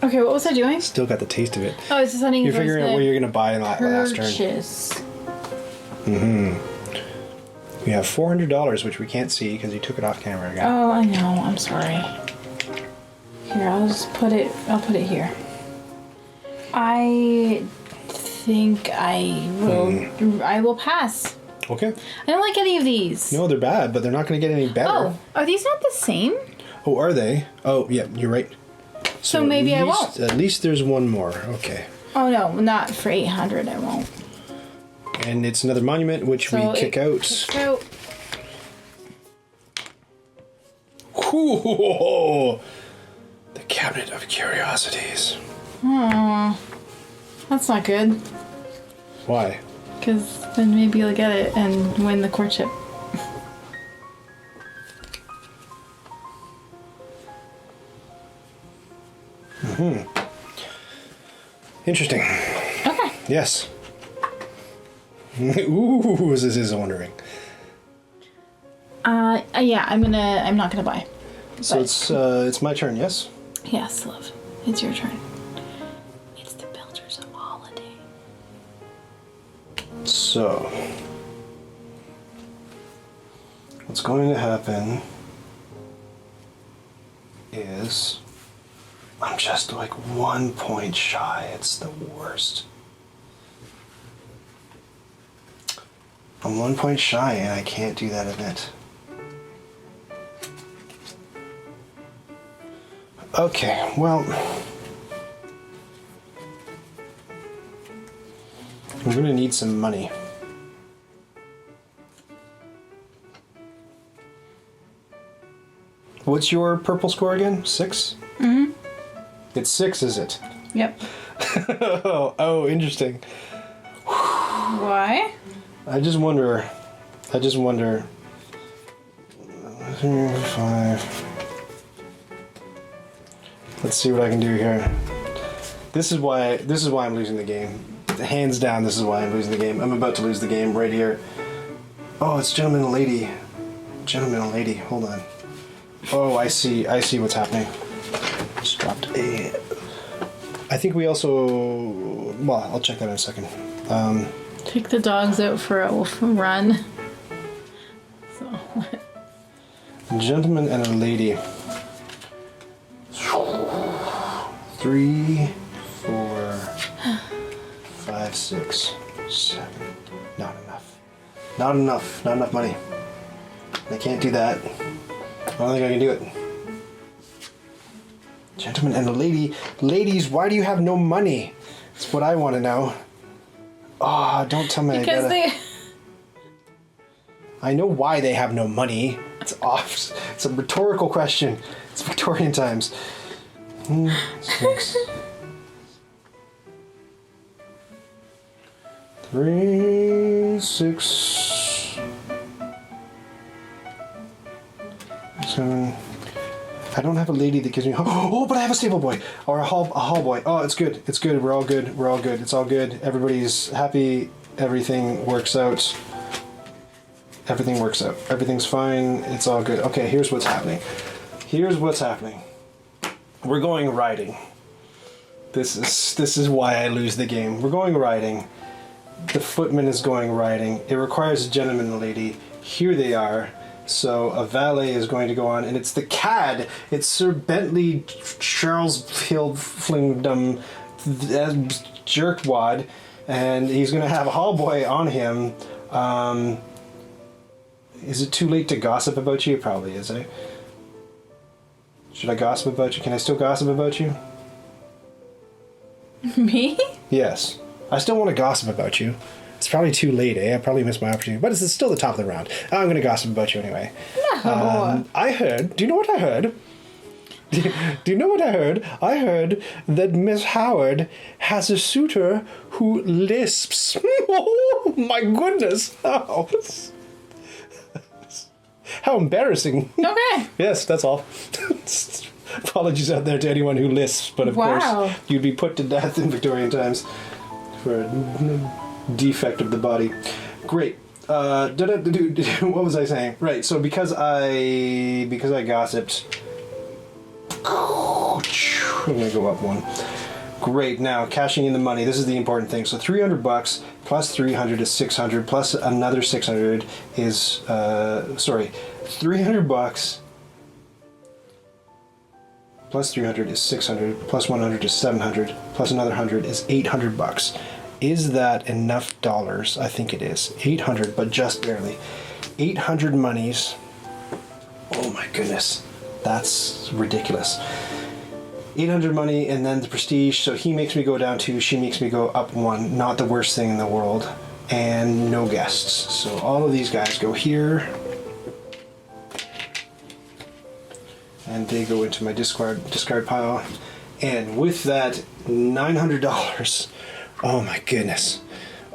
Okay, what was I doing? Still got the taste of it. Oh, I was deciding You're figuring out what you're going to buy in the last turn. Purchase. Mm-hmm. We have $400, which we can't see because you took it off camera again. Oh, I know. I'm sorry. Here, I'll just put it. I'll put it here. I think I will. I will pass. Okay. I don't like any of these. No, they're bad, but they're not going to get any better. Oh, are these not the same? Oh, are they? Oh, yeah, you're right. So maybe I at least, won't. At least there's one more. Okay. Oh no, not for 800. I won't. And it's another monument, which So we kick out. Kick out. Ooh, the Cabinet of Curiosities. Oh, that's not good. Why? Because then maybe you'll get it and win the courtship. Interesting. Okay. Yes. Ooh, this is wondering. Yeah, I'm not gonna buy. So But- it's my turn, yes? Yes, love. It's your turn. It's the builder's holiday. So, what's going to happen is I'm just like 1 point shy. It's the worst. I'm 1 point shy and I can't do that event. Okay, well, I'm gonna need some money. What's your purple score again? 6? Mm-hmm. It's 6, is it? Yep. Oh, interesting. Why? I just wonder. 2, 5. Let's see what I can do here. This is why I'm losing the game. Hands down, this is why I'm losing the game. I'm about to lose the game right here. Oh, it's gentleman and lady. Gentleman and lady. Hold on. Oh, I see what's happening. Just dropped a. I think we also. Well, I'll check that in a second. Take the dogs out for a run. So. Gentleman and a lady. 3, 4, 5, 6, 7. Not enough. Not enough. Not enough money. I can't do that. I don't think I can do it. Gentleman and a lady. Ladies, why do you have no money? That's what I want to know. Oh, don't tell me because I know why they have no money. It's off. It's a rhetorical question. It's Victorian times. 6. 3, 6, 7. I don't have a lady that gives me. Oh, but I have a stable boy or a hall boy. Oh, it's good. It's good. We're all good. We're all good. It's all good. Everybody's happy. Everything works out. Everything works out. Everything's fine. It's all good. Okay, here's what's happening. Here's what's happening. We're going riding. This is why I lose the game. We're going riding. The footman is going riding. It requires a gentleman and a lady. Here they are. So a valet is going to go on, and it's the cad. It's Sir Bentley Charles Flingdom Jerkwad, and he's going to have a hall boy on him. Is it too late to gossip about you? It probably is, eh? Should I gossip about you? Can I still gossip about you? Me? Yes. I still want to gossip about you. It's probably too late, eh? I probably missed my opportunity. But it's still the top of the round. I'm going to gossip about you anyway. No. I heard... Do you know what I heard? Do you know what I heard? I heard that Miss Howard has a suitor who lisps. Oh, my goodness. Oh. How embarrassing. Okay. Yes, that's all. Apologies out there to anyone who lisps, but of course you'd be put to death in Victorian times for a defect of the body. Great. What was I saying? Right, so because I gossiped, I'm gonna go up one. Great, now cashing in the money. This is the important thing. So $300 plus 300 is 600 plus another 600 is 300 bucks plus 300 is 600 plus 100 is 700 plus another 100 is 800 bucks. Is that enough dollars? I think it is. 800, but just barely. 800 monies. Oh my goodness. That's ridiculous. 800 money and then the prestige. So he makes me go down 2, she makes me go up 1. Not the worst thing in the world. And no guests. So all of these guys go here. And they go into my discard pile. And with that $900. Oh my goodness.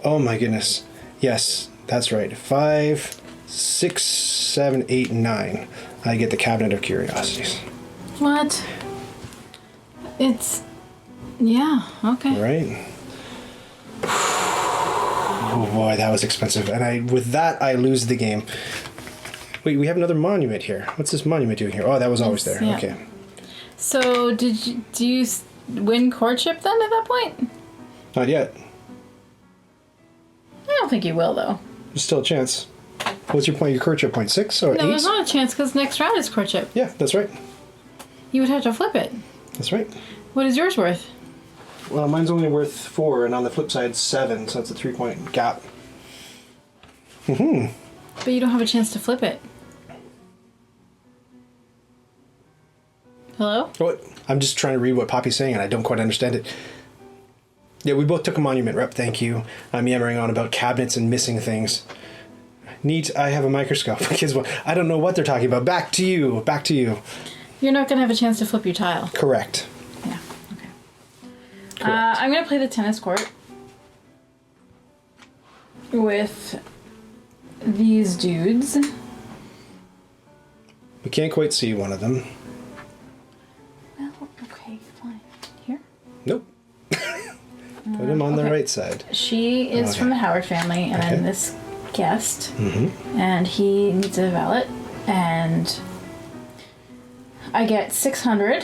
Oh my goodness. Yes, that's right. 5, 6, 7, 8, 9. I get the Cabinet of Curiosities. What? It's... Yeah, okay. Right? Oh boy, that was expensive. And with that, I lose the game. Wait, we have another monument here. What's this monument doing here? Oh, that was always there. Yeah. Okay. So, do you win courtship then at that point? Not yet. I don't think you will, though. There's still a chance. What's your point? Your courtship point? 6 or 8? No, there's not a chance because next round is courtship. Yeah, that's right. You would have to flip it. That's right. What is yours worth? Well, mine's only worth 4, and on the flip side, 7, so it's a 3-point gap. Mm-hmm. But you don't have a chance to flip it. Hello? Oh, I'm just trying to read what Poppy's saying, and I don't quite understand it. Yeah, we both took a monument rep, thank you. I'm yammering on about cabinets and missing things. Neat, I have a microscope. Kids, I don't know what they're talking about. Back to you. Back to you. You're not going to have a chance to flip your tile. Correct. Yeah, okay. I'm going to play the tennis court with these dudes. can't quite see one of them. Well, okay, fine. Here? Nope. Put him on the right side. She is from the Howard family, and I'm this guest. And he needs a valet, and I get 600.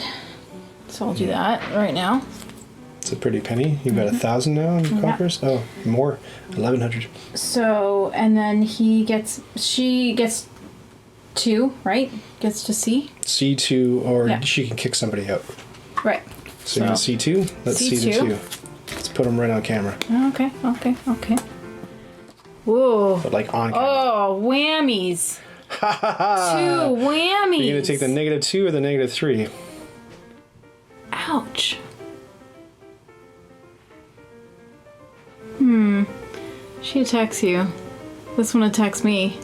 So I'll do that right now. It's a pretty penny. You've got 1,000 now in coppers? Oh, more. 1,100. So, and then she gets 2, right? Gets to C? C2, or she can kick somebody out. Right. So you can C2? Let's see the 2. Let's put them right on camera. Okay. Whoa. But like on camera. Oh, whammies. 2 whammies. You're going to take the -2 or the -3? Ouch. She attacks you. This one attacks me.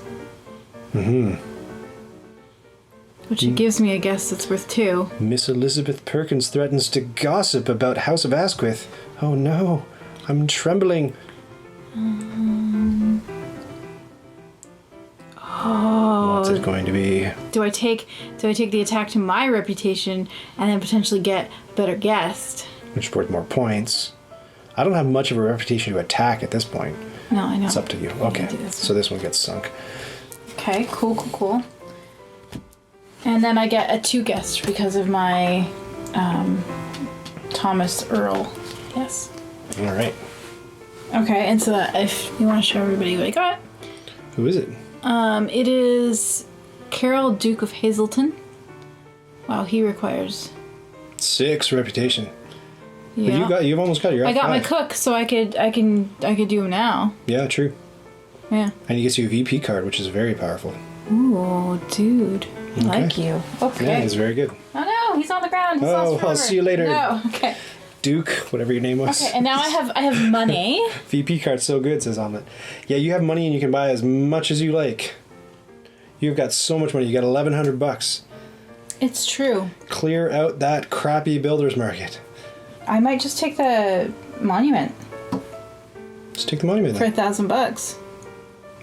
Which it gives me a guess that's worth 2. Miss Elizabeth Perkins threatens to gossip about House of Asquith. Oh no, I'm trembling. What's it going to be? Do I take the attack to my reputation and then potentially get better guessed? Which is worth more points. I don't have much of a reputation to attack at this point. No, I know. It's up to you. Okay, so this one gets sunk. Okay, cool. And then I get a 2 guessed because of my Thomas Earl. Yes. All right. Okay, and so that if you want to show everybody what I got. Who is it? It is Carol, Duke of Hazelton. Wow, he requires 6 reputation. Yeah. But you've almost got your F5. I got my cook, so I could do him now. Yeah, true. Yeah. And he gets you a VP card, which is very powerful. Ooh, dude. I like you. Okay. Yeah, he's very good. Oh no, he's on the ground. He's lost forever. I'll see you later. No, okay. Duke, whatever your name was. Okay, and now I have money. VP card's so good, says Omelette. Yeah, you have money and you can buy as much as you like. You've got so much money. You got $1,100. It's true. Clear out that crappy builder's market. I might just take the monument. Just take the monument for then. $1,000.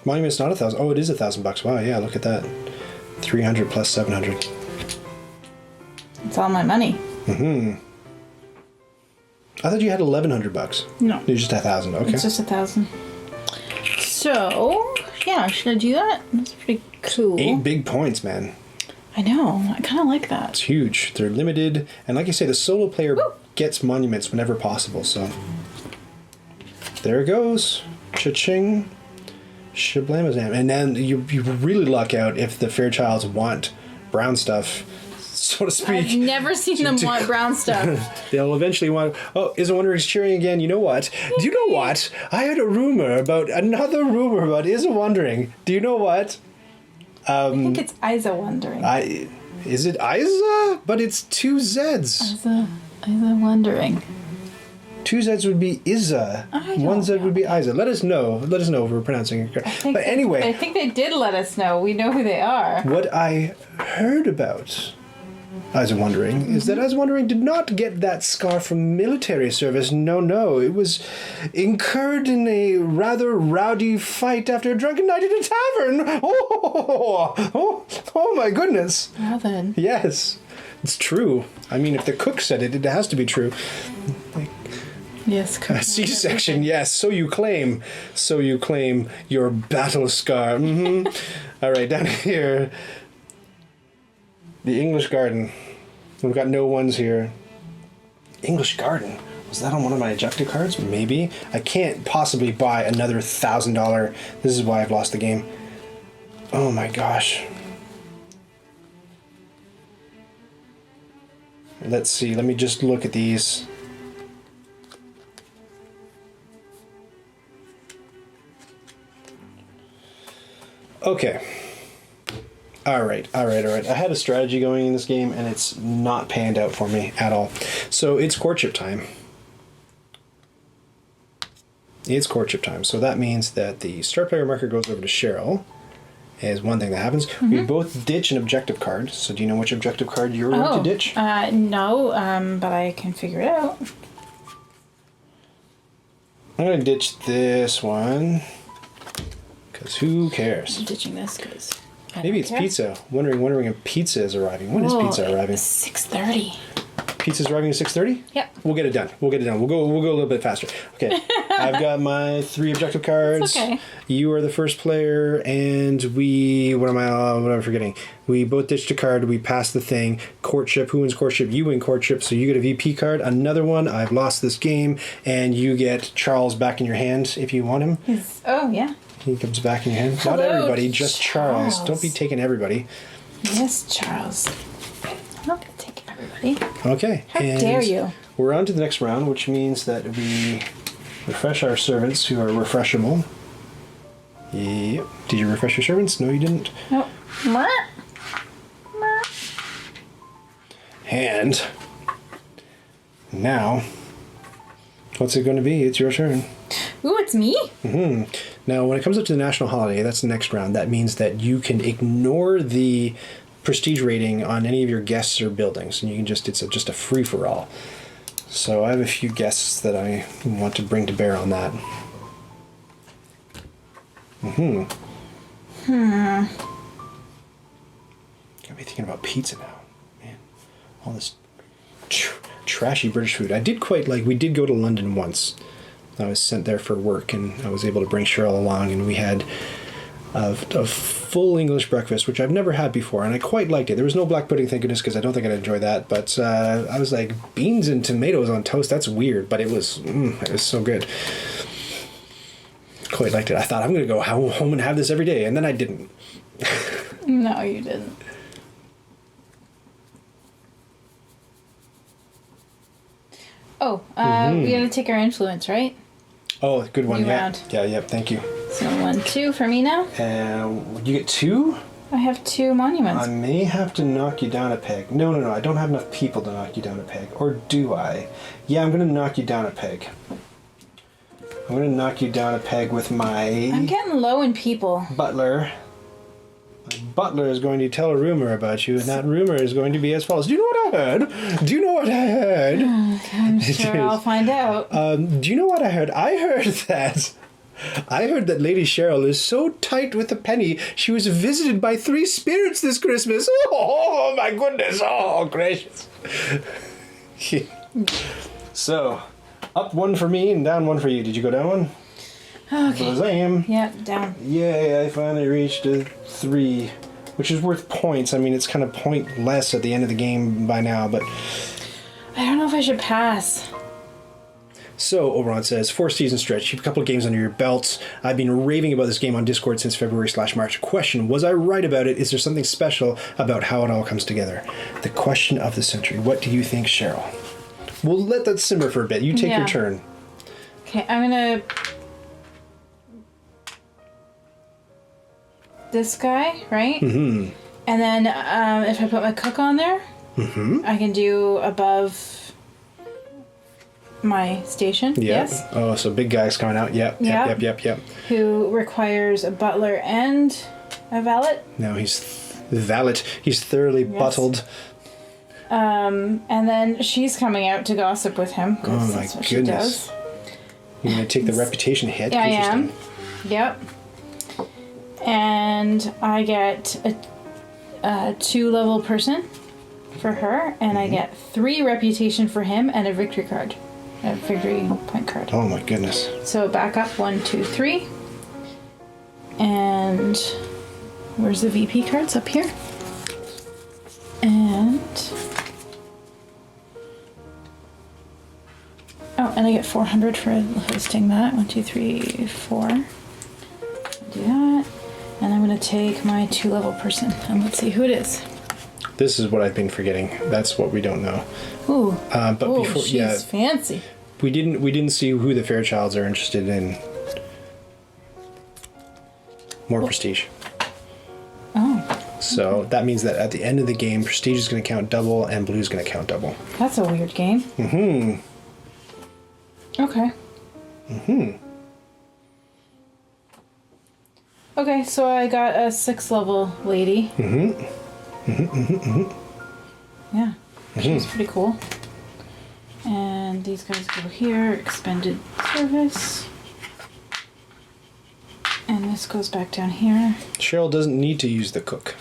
Monument's not 1,000. Oh, it is $1,000. Wow, yeah, look at that. 300 plus 700. It's all my money. I thought you had $1,100. No. You're just 1,000. Okay. It's just 1,000. So yeah, should I do that? That's pretty cool. 8 big points, man. I know. I kind of like that. It's huge. They're limited, and like you say, the solo player gets monuments whenever possible. So there it goes. Cha-ching. Shablamazam. And then you really luck out if the Fairchilds want brown stuff, so to speak. I've never seen them want brown stuff. They'll eventually want... Oh, Is a Wonder is cheering again. You know what? Do you know what? I heard another rumor about Is a Wondering. Do you know what? I think it's Isa Wondering. Is it Isa? But it's 2 Zs. Isa Wondering. 2 Zs would be Isa. 1 Z would be Isa. Let us know if we're pronouncing it correct. But anyway... I think they did let us know. We know who they are. What I heard about Isa Wondering is that Isa Wondering did not get that scar from military service. No. It was incurred in a rather rowdy fight after a drunken night at a tavern. Oh my goodness. Well then. Yes, it's true. I mean, if the cook said it, it has to be true. Yes, a C-section, yes. So you claim your battle scar. All right, down here, the English Garden. We've got no ones here. English Garden. Was that on one of my objective cards? Maybe. I can't possibly buy another $1,000. This is why I've lost the game. Oh my gosh. Let's see. Let me just look at these. Okay. All right. I had a strategy going in this game, and it's not panned out for me at all. So it's courtship time. So that means that the star player marker goes over to Cheryl, is one thing that happens. We both ditch an objective card. So do you know which objective card you're going to ditch? No, but I can figure it out. I'm going to ditch this one. Because who cares? I'm ditching this because Maybe it's pizza. Wondering if pizza is arriving. When is pizza arriving? 6:30. Pizza's arriving at 6:30? Yep. We'll get it done. We'll go a little bit faster. Okay. I've got my 3 objective cards. It's okay. You are the first player, and what am I forgetting? We both ditched a card. We passed the thing. Courtship. Who wins courtship? You win courtship, so you get a VP card. Another one. I've lost this game, and you get Charles back in your hand if you want him. Oh, yeah. He comes back in your hand. Hello, not everybody, just Charles. Don't be taking everybody. Yes, Charles. I'm not going to take everybody. Okay. How dare you? We're on to the next round, which means that we refresh our servants who are refreshable. Yep. Did you refresh your servants? No, you didn't. Nope. And now, what's it going to be? It's your turn. Ooh, it's me? Mm-hmm. Now, when it comes up to the national holiday, that's the next round. That means that you can ignore the prestige rating on any of your guests or buildings, and you can just a free-for-all. So I have a few guests that I want to bring to bear on that. Got me thinking about pizza now. Man, all this trashy British food. We did go to London once. I was sent there for work, and I was able to bring Cheryl along, and we had a full English breakfast, which I've never had before, and I quite liked it. There was no black pudding, thank goodness, because I don't think I'd enjoy that, but I was like, beans and tomatoes on toast, that's weird, but it was so good. Quite liked it. I thought, I'm going to go home and have this every day, and then I didn't. No, you didn't. Oh, we gotta take our influence, right? Oh, good one. New Yeah. round. Yeah, thank you. So 1, 2 for me now. You get 2? I have 2 monuments. I may have to knock you down a peg. No. I don't have enough people to knock you down a peg. Or do I? Yeah, I'm going to knock you down a peg. I'm going to knock you down a peg with my... I'm getting low in people. Butler. My butler is going to tell a rumor about you, and that rumor is going to be as follows. Do you know what I heard? I'm sure I'll find out. Do you know what I heard? I heard that Lady Cheryl is so tight with the penny, she was visited by 3 spirits this Christmas. Oh my goodness. Oh, gracious. So, up 1 for me and down 1 for you. Did you go down 1? Okay. Shazam. Yep, down. Yay, I finally reached a 3, which is worth points. I mean, it's kind of pointless at the end of the game by now, but... I don't know if I should pass. So, Oberon says, 4 season stretch, you have a couple of games under your belts. I've been raving about this game on Discord since February/March. Question, was I right about it? Is there something special about how it all comes together? The question of the century. What do you think, Cheryl? We'll let that simmer for a bit. You take your turn. Okay, I'm gonna... This guy, right? Mm-hmm. And then if I put my cook on there, I can do above my station. Yep. Yes. Oh, so big guy's coming out. Yep. Who requires a butler and a valet. No, he's valet. He's thoroughly buttled. And then she's coming out to gossip with him. Oh my goodness. She does. You're going to take the reputation hit? Yeah, I am. Yep. And I get a 2-level person for her, and I get 3 reputation for him and a victory card. A victory point card. Oh my goodness. So back up 1, 2, 3. And where's the VP cards? Up here. And... oh, and I get 400 for hosting that. 1, 2, 3, 4. Do that. And I'm going to take my 2-level person. And let's see who it is. This is what I've been forgetting. That's what we don't know. Ooh. But before, she's fancy. We didn't see who the Fairchilds are interested in. More prestige. Oh. So that means that at the end of the game, prestige is going to count double and blue is going to count double. That's a weird game. Mm-hmm. Okay. Mm-hmm. Okay, so I got a 6-level lady. Mm-hmm. Yeah, she's pretty cool. And these guys go here, expended service. And this goes back down here. Cheryl doesn't need to use the cook.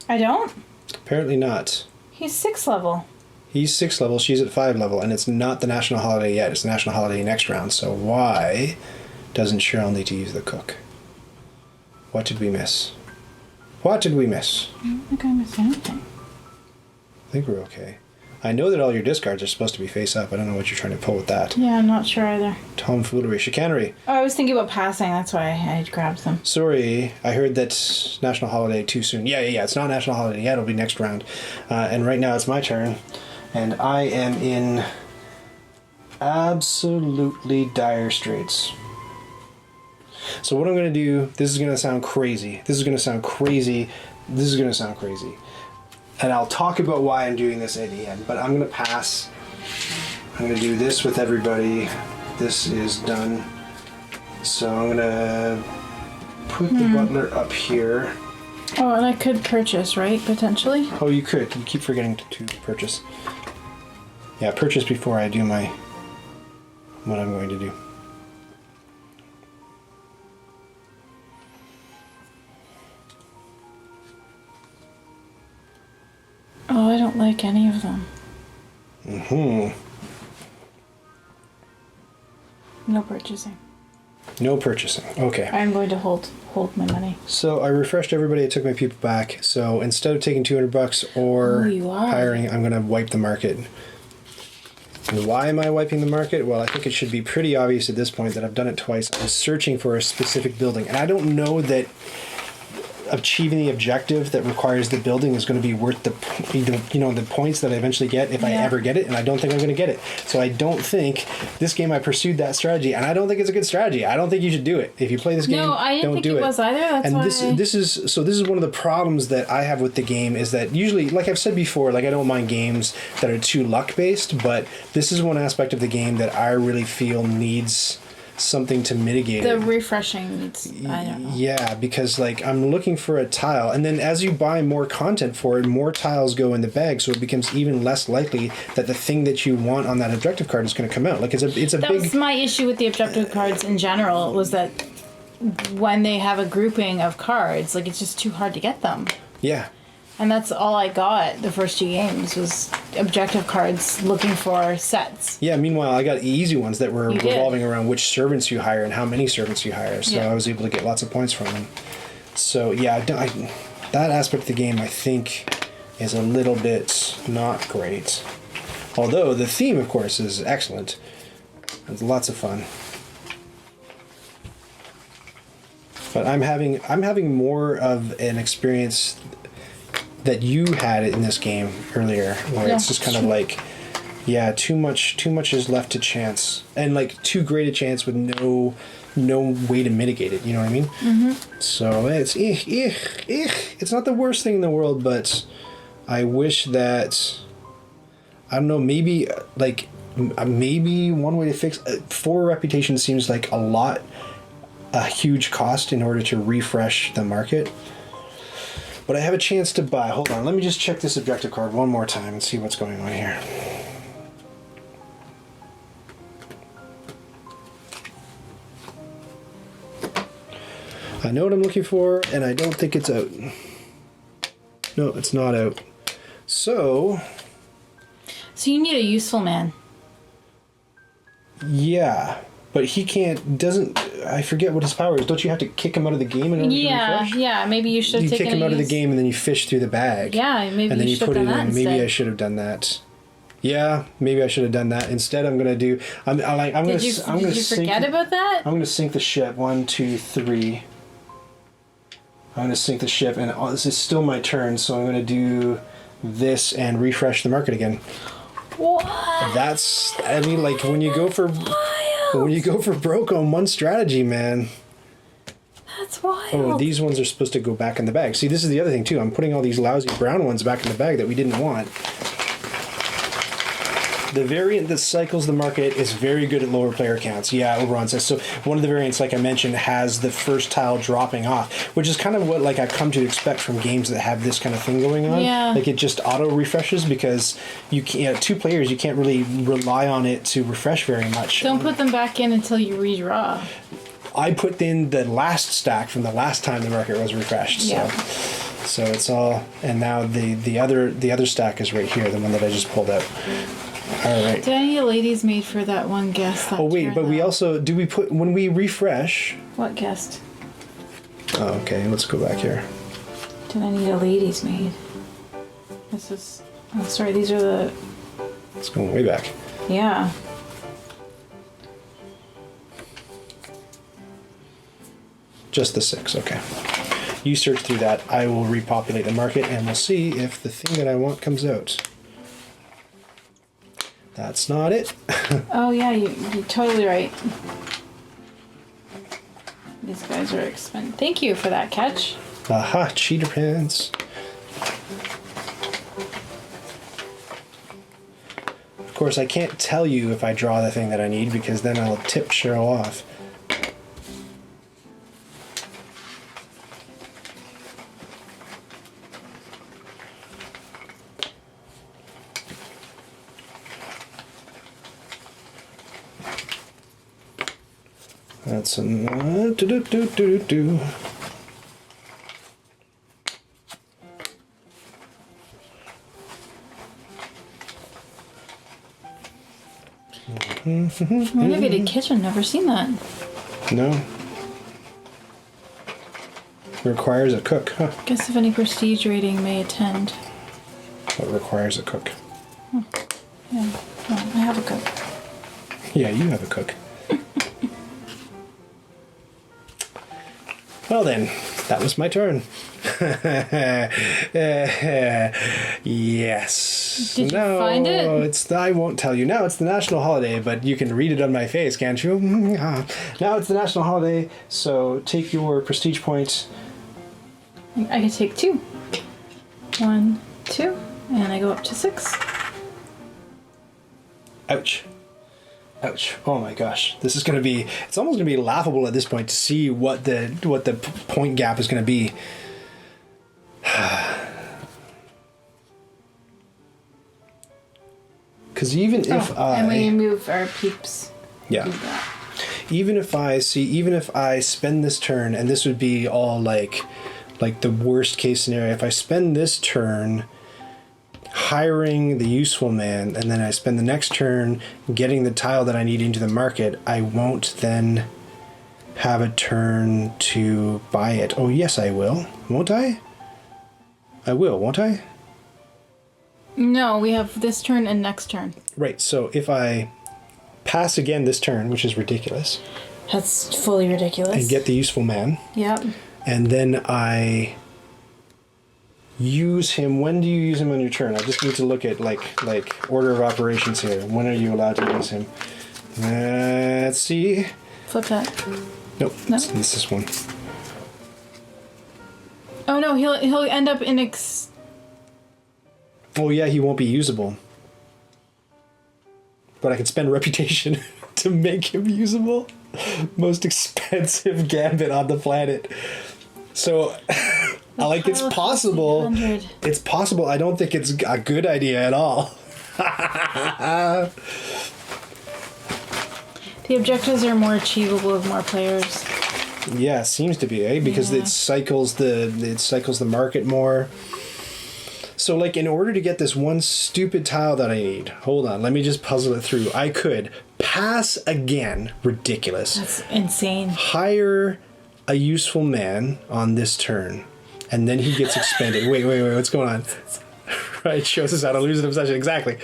I don't? Apparently not. He's 6 level. He's 6 level, she's at 5 level, and it's not the national holiday yet. It's the national holiday next round. So why doesn't Cheryl need to use the cook? What did we miss? What did we miss? I don't think I missed anything. I think we're okay. I know that all your discards are supposed to be face up. I don't know what you're trying to pull with that. Yeah, I'm not sure either. Tomfoolery, chicanery. Oh, I was thinking about passing. That's why I grabbed them. Sorry, I heard that's national holiday too soon. Yeah. It's not national holiday yet. It'll be next round. And right now it's my turn. And I am in absolutely dire straits. So what I'm going to do, this is going to sound crazy. And I'll talk about why I'm doing this at the end, but I'm going to pass. I'm going to do this with everybody. This is done. So I'm going to put the butler up here. Oh, and I could purchase, right? Potentially? Oh, you could. You keep forgetting to purchase. Yeah, purchase before I do what I'm going to do. Oh, I don't like any of them. No purchasing. No purchasing. Okay. I'm going to hold my money. So I refreshed everybody. I took my people back. So instead of taking $200 or hiring, I'm going to wipe the market. And why am I wiping the market? Well, I think it should be pretty obvious at this point that I've done it twice. I'm searching for a specific building, and I don't know that achieving the objective that requires the building is going to be worth the points that I eventually get if I ever get it, and I don't think I'm going to get it. So I don't think this game I pursued that strategy, and I don't think it's a good strategy. I don't think you should do it. If you play this game, no, I didn't don't think do it it. was either. That's and why. This is one of the problems that I have with the game is that usually, like I've said before, like I don't mind games that are too luck based, but this is one aspect of the game that I really feel needs something to mitigate the it. Refreshing needs, I don't know. Yeah, because like I'm looking for a tile, and then as you buy more content for it, more tiles go in the bag, so it becomes even less likely that the thing that you want on that objective card is going to come out. Like it's a that big. Was my issue with the objective cards in general was that when they have a grouping of cards, like it's just too hard to get them. Yeah. And that's all I got the first 2 games was objective cards looking for sets. Yeah, meanwhile, I got easy ones that were revolving around which servants you hire and how many servants you hire. So I was able to get lots of points from them. So yeah, that aspect of the game I think is a little bit not great. Although the theme, of course, is excellent. It's lots of fun. But I'm having more of an experience that you had in this game earlier, where it's just kind of like, too much is left to chance, and like too great a chance with no way to mitigate it. You know what I mean? Mm-hmm. So it's not the worst thing in the world, but I wish that I don't know. Maybe one way to fix 4 reputation seems like a huge cost in order to refresh the market. But I have a chance to buy. Hold on, let me just check this objective card one more time and see what's going on here. I know what I'm looking for, and I don't think it's out. No, it's not out. So you need a useful man. Yeah, but he doesn't, I forget what his power is. Don't you have to kick him out of the game in order to refresh? Yeah, maybe you should have taken You kick him out of the game and then you fish through the bag. Yeah, maybe and then you should have done that instead. Maybe I should have done that. Yeah, maybe I should have done that. Instead, I'm going to do, Did you forget about that? I'm going to sink the ship. 1, 2, 3. I'm going to sink the ship, and this is still my turn, so I'm going to do this and refresh the market again. What? When you go for broke on one strategy, man. That's wild. Oh, these ones are supposed to go back in the bag. See, this is the other thing too. I'm putting all these lousy brown ones back in the bag that we didn't want. The variant that cycles the market is very good at lower player counts. Yeah, Oberon says. So one of the variants, like I mentioned, has the first tile dropping off, which is kind of what I've come to expect from games that have this kind of thing going on. Yeah. Like it just auto refreshes because you can't, 2 players, you can't really rely on it to refresh very much. Don't put them back in until you redraw. I put in the last stack from the last time the market was refreshed. Yeah. So it's all, and now the other stack is right here, the one that I just pulled out. All right. Did I need a ladies' maid for that one guest? Oh wait, but we also when we refresh. What guest? Oh, okay. Let's go back here. Did I need a ladies' maid? This is. Oh, sorry. These are the. It's going way back. Yeah. Just the 6. Okay. You search through that. I will repopulate the market, and we'll see if the thing that I want comes out. That's not it. Oh yeah, you're totally right. These guys are expensive. Thank you for that catch. Aha, cheater pants. Of course, I can't tell you if I draw the thing that I need because then I'll tip Cheryl off. That's a do. Renovated kitchen. Never seen that. No. Requires a cook, huh? Guess if any prestige rating may attend. What requires a cook? Yeah. Well, I have a cook. Yeah, you have a cook. Well then, that was my turn. Yes. Did you find it? I won't tell you now. It's the national holiday, but you can read it on my face, can't you? Now it's the national holiday, so take your prestige points. I can take 2. 1, 2, and I go up to 6. Ouch. Ouch. Oh my gosh. This is going to be, it's almost going to be laughable at this point to see what the point gap is going to be. Because even if and we move our peeps. Yeah. Even if I spend this turn, and this would be all like the worst case scenario, if I spend this turn hiring the useful man, and then I spend the next turn getting the tile that I need into the market, I won't then have a turn to buy it. Oh yes, I will. Won't I? I will, won't I? No, we have this turn and next turn. Right, so if I pass again this turn, which is ridiculous. That's fully ridiculous. And get the useful man. Yep. And then I use him. When do you use him on your turn? I just need to look at like order of operations here. When are you allowed to use him? Let's see. Flip that. Nope. No? It's this one. Oh no, he'll end up in Oh yeah, he won't be usable. But I can spend reputation to make him usable. Most expensive gambit on the planet. So it's possible. It's possible. I don't think it's a good idea at all. The objectives are more achievable with more players. Yeah, seems to be, eh? Because it cycles the market more. So, like, in order to get this one stupid tile that I need, hold on, let me just puzzle it through. I could pass again, ridiculous. That's insane. Hire a useful man on this turn, and then he gets expended. Wait, what's going on? Right, shows us how to lose an obsession. Exactly.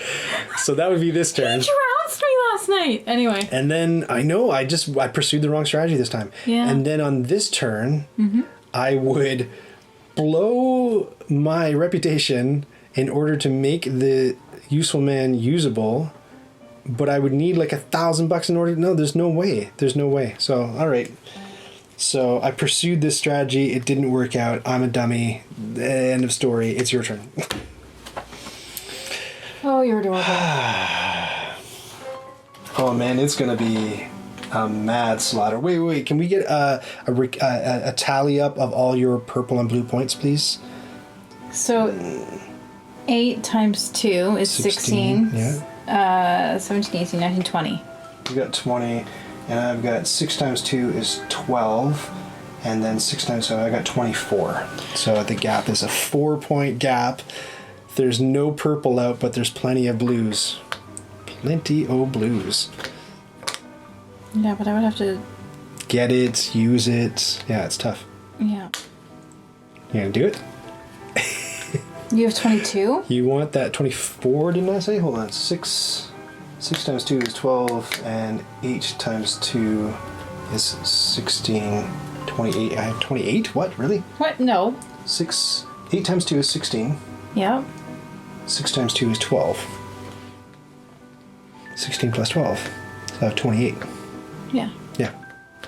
So that would be this turn. You trounced me last night. Anyway. And then, I know, I pursued the wrong strategy this time. Yeah. And then on this turn, I would blow my reputation in order to make the useful man usable, but I would need like $1,000 in order. No, there's no way. So, all right. So I pursued this strategy. It didn't work out. I'm a dummy. End of story. It's your turn. Oh, you're adorable. Oh man, it's gonna be a mad slaughter. Wait. Can we get a tally up of all your purple and blue points, please? So 8 times 2 is 16. Yeah. 17, 18, 19, 20. You got 20. And I've got 6 times 2 is 12. And then 6 times, so I got 24. So the gap is a 4-point gap. There's no purple out, but there's plenty of blues. Plenty of blues. Yeah, but I would have to... Get it, use it. Yeah, it's tough. Yeah. You gonna do it? You have 22? You want that 24, didn't I say? Hold on. 6 times 2 is 12, and 8 times 2 is 16. 28. I have 28? What? Really? What? No. 8 times 2 is 16. Yep. 6 times 2 is 12. 16 plus 12. So I have 28. Yeah. Yeah.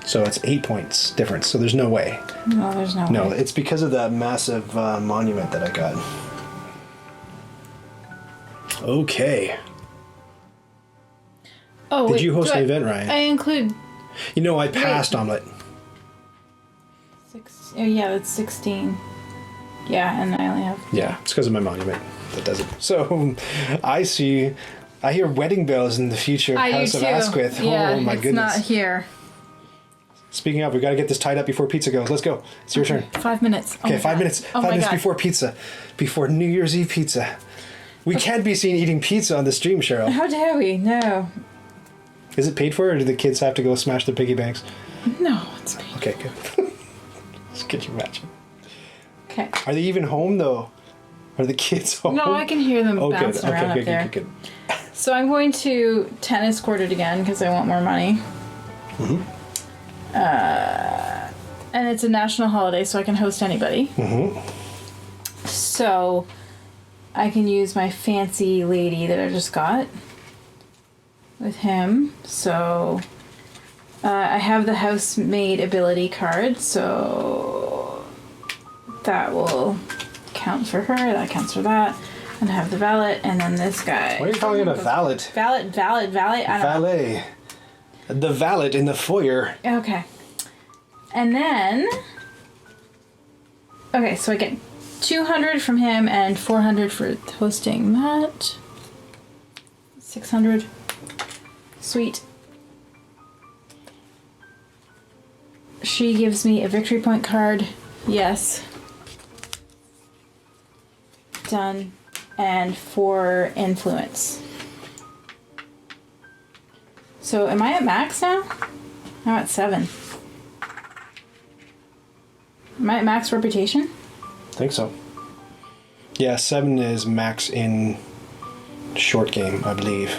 So it's 8 points difference. So there's no way. No, there's no way. No, it's because of that massive monument that I got. Okay. Oh, Did you host an event, Ryan? I include... You know, I passed Omelette. Oh, yeah, that's 16. Yeah, and I only have... Yeah, it's because of my monument that does it. So, I hear wedding bells in the future House of Asquith. Yeah, oh my it's goodness. not here. Speaking of, we got to get this tied up before pizza goes. Let's go. It's your turn. 5 minutes. Okay, 5 minutes. Oh 5 my minutes God. before pizza. Before New Year's Eve pizza. We can't be seen eating pizza on the stream, Cheryl. How dare we? No. Is it paid for, or do the kids have to go smash their piggy banks? No, it's paid. Okay, good. Could you imagine? Okay. Are they even home, though? Are the kids home? No, I can hear them bouncing around up there. Good. So I'm going to tennis court it again because I want more money. Mm-hmm. And it's a national holiday, so I can host anybody. Mm-hmm. So I can use my fancy lady that I just got with him. So I have the housemaid ability card, so that will count for her. That counts for that. And I have the valet, and then this guy. Why are you calling it a valet? Valet. I don't know. Valet. The valet in the foyer. Okay. And then... Okay, so I get 200 from him and 400 for hosting that. 600. Sweet. She gives me a victory point card. Yes. Done. And 4 influence. So am I at max now? I'm at 7. Am I at max reputation? I think so. Yeah, 7 is max in short game, I believe.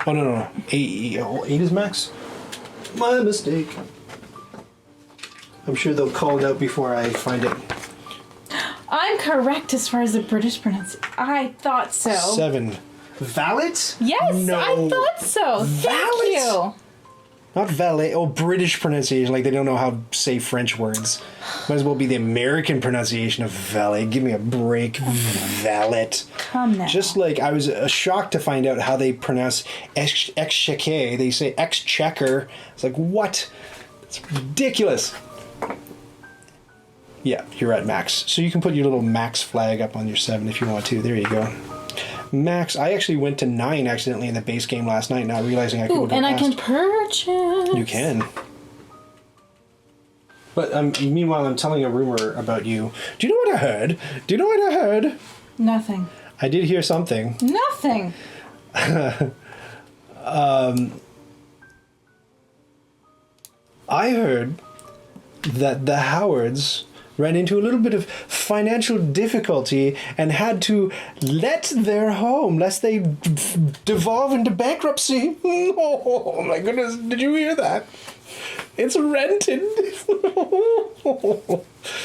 Oh, no. 8 is max? My mistake. I'm sure they'll call it out before I find it. I'm correct as far as the British pronunciation. I thought so. 7. Valet? Yes, No. I thought so. Thank you. Not valet. Oh, British pronunciation. Like they don't know how to say French words. Might as well be the American pronunciation of valet. Give me a break. Valet. Come now. Just like I was shocked to find out how they pronounce exchequer. They say exchequer. It's like, what? It's ridiculous. Yeah, you're at max. So you can put your little max flag up on your 7 if you want to. There you go. Max. I actually went to 9 accidentally in the base game last night, not realizing I could go and past. I can purchase. You can. But meanwhile, I'm telling a rumor about you. Do you know what I heard? Nothing. I did hear something. Nothing. I heard that the Howards ran into a little bit of financial difficulty and had to let their home lest they devolve into bankruptcy. Oh my goodness, did you hear that? It's rented.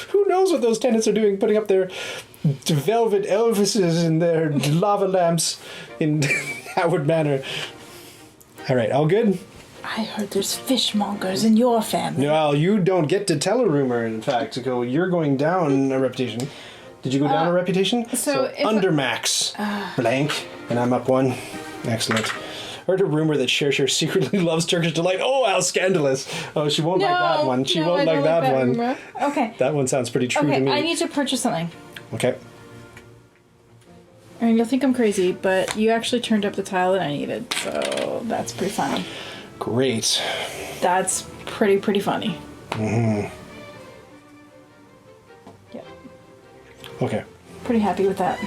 Who knows what those tenants are doing, putting up their velvet Elvises and their lava lamps in Howard Manor. All right, all good? I heard there's fishmongers in your family. Well, you don't get to tell a rumor, in fact. To go, you're going down a reputation. Did you go down a reputation? So under max. Blank. And I'm up 1. Excellent. Heard a rumor that Cher secretly loves Turkish Delight. Oh, how scandalous. Oh, she won't like that one. She won't like that one. Rumor. Okay. That one sounds pretty true to me. I need to purchase something. Okay. I mean, you'll think I'm crazy, but you actually turned up the tile that I needed, so that's pretty funny. Great. That's pretty funny. Mm-hmm. Yeah. Okay. Pretty happy with that.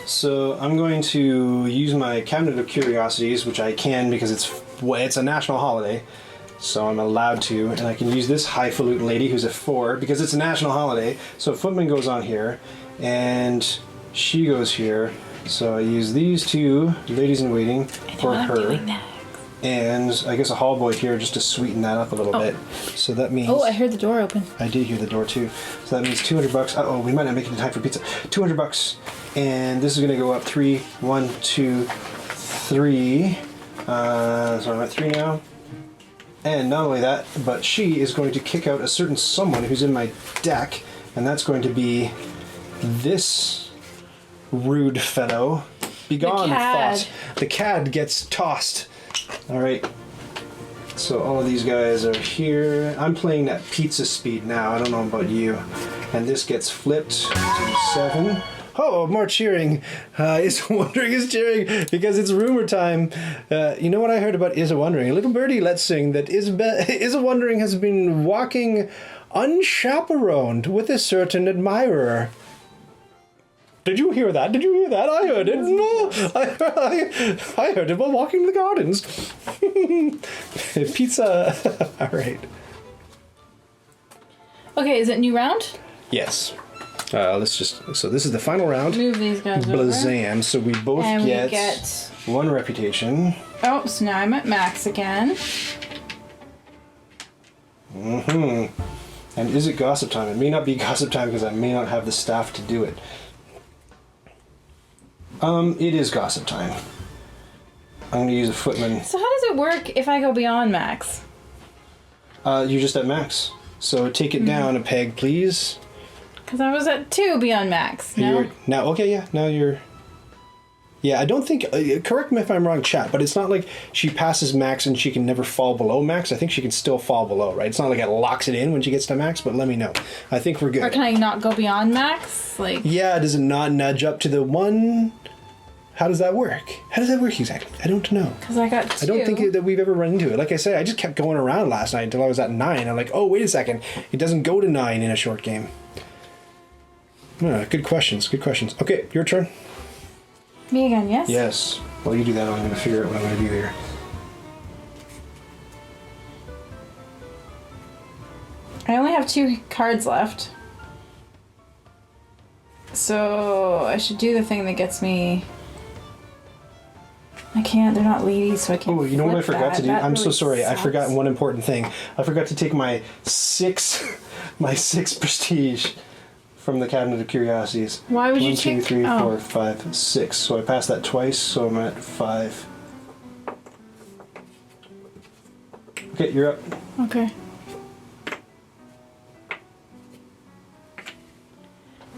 So I'm going to use my cabinet of curiosities, which I can because it's a national holiday, so I'm allowed to, and I can use this highfalutin lady who's a 4 because it's a national holiday. So Footman goes on here, and she goes here. So I use these two ladies in waiting for her. And I guess a hall boy here just to sweeten that up a little bit. So that means... Oh, I heard the door open. I did hear the door too. So that means $200. Uh-oh, we might not make it in time for pizza. $200. And this is going to go up 3, 1, 2, 3. So I'm at 3 now. And not only that, but she is going to kick out a certain someone who's in my deck. And that's going to be this rude fellow. Begone, thought. The cad gets tossed. All right, so all of these guys are here. I'm playing at pizza speed now. I don't know about you. And this gets flipped to 7. Oh, more cheering. Is Wondering is cheering because it's rumor time. You know what I heard about Is Wondering? A little birdie let's sing that Is Wondering has been walking unchaperoned with a certain admirer. Did you hear that? Did you hear that? I heard it. No, I heard it while walking the gardens. Pizza. All right. Okay, is it new round? Yes. Let's just. So this is the final round. Move these guys Blazam. over. So we both get 1 reputation. Oh, so now I'm at max again. Mm-hmm. And is it gossip time? It may not be gossip time because I may not have the staff to do it. It is gossip time. I'm going to use a footman. So how does it work if I go beyond max? You're just at max. So take it down a peg, please. Because I was at 2 beyond max. No? Now, okay, yeah. Now you're... Yeah, I don't think... correct me if I'm wrong, chat, but it's not like she passes max and she can never fall below max. I think she can still fall below, right? It's not like it locks it in when she gets to max, but let me know. I think we're good. Or can I not go beyond max? Like... Yeah, does it not nudge up to the 1... How does that work? How does that work exactly? I don't know. Because I got 2. I don't think that we've ever run into it. Like I say, I just kept going around last night until I was at 9. I'm like, oh, wait a second. It doesn't go to 9 in a short game. Good questions. Good questions. Okay, your turn. Me again, yes? Yes. While you do that, I'm going to figure out what I'm going to do here. I only have 2 cards left. So I should do the thing that gets me... I can't, they're not ladies, so I can't. Oh, you know what I forgot to do? I'm really so sorry. sucks. I forgot one important thing. I forgot to take my 6 prestige from the Cabinet of Curiosities. Why would you 1, 2, take... 3, 4, 5, 6. So I passed that twice, so I'm at 5. Okay, you're up. Okay.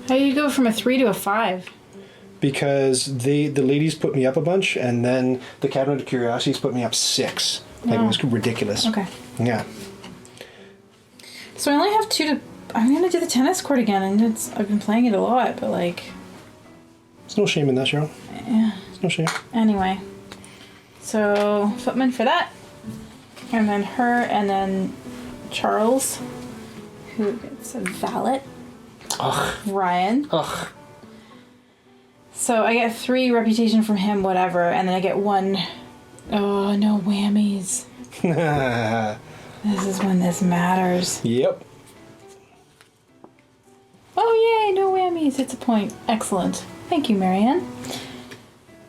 How do you go from a 3 to a 5? Because the ladies put me up a bunch, and then the Cabinet of Curiosities put me up 6. Like, it was ridiculous. Okay. Yeah. So I only have 2 to... I'm gonna do the tennis court again, and I've been playing it a lot, but like... There's no shame in that, Cheryl. Yeah. There's no shame. Anyway. So, footman for that. And then her, and then Charles, who gets a valet. Ugh. Ryan. Ugh. So I get 3 reputation from him, whatever, and then I get 1... Oh, no whammies. This is when this matters. Yep. Oh, yay, no whammies. It's a point. Excellent. Thank you, Marianne.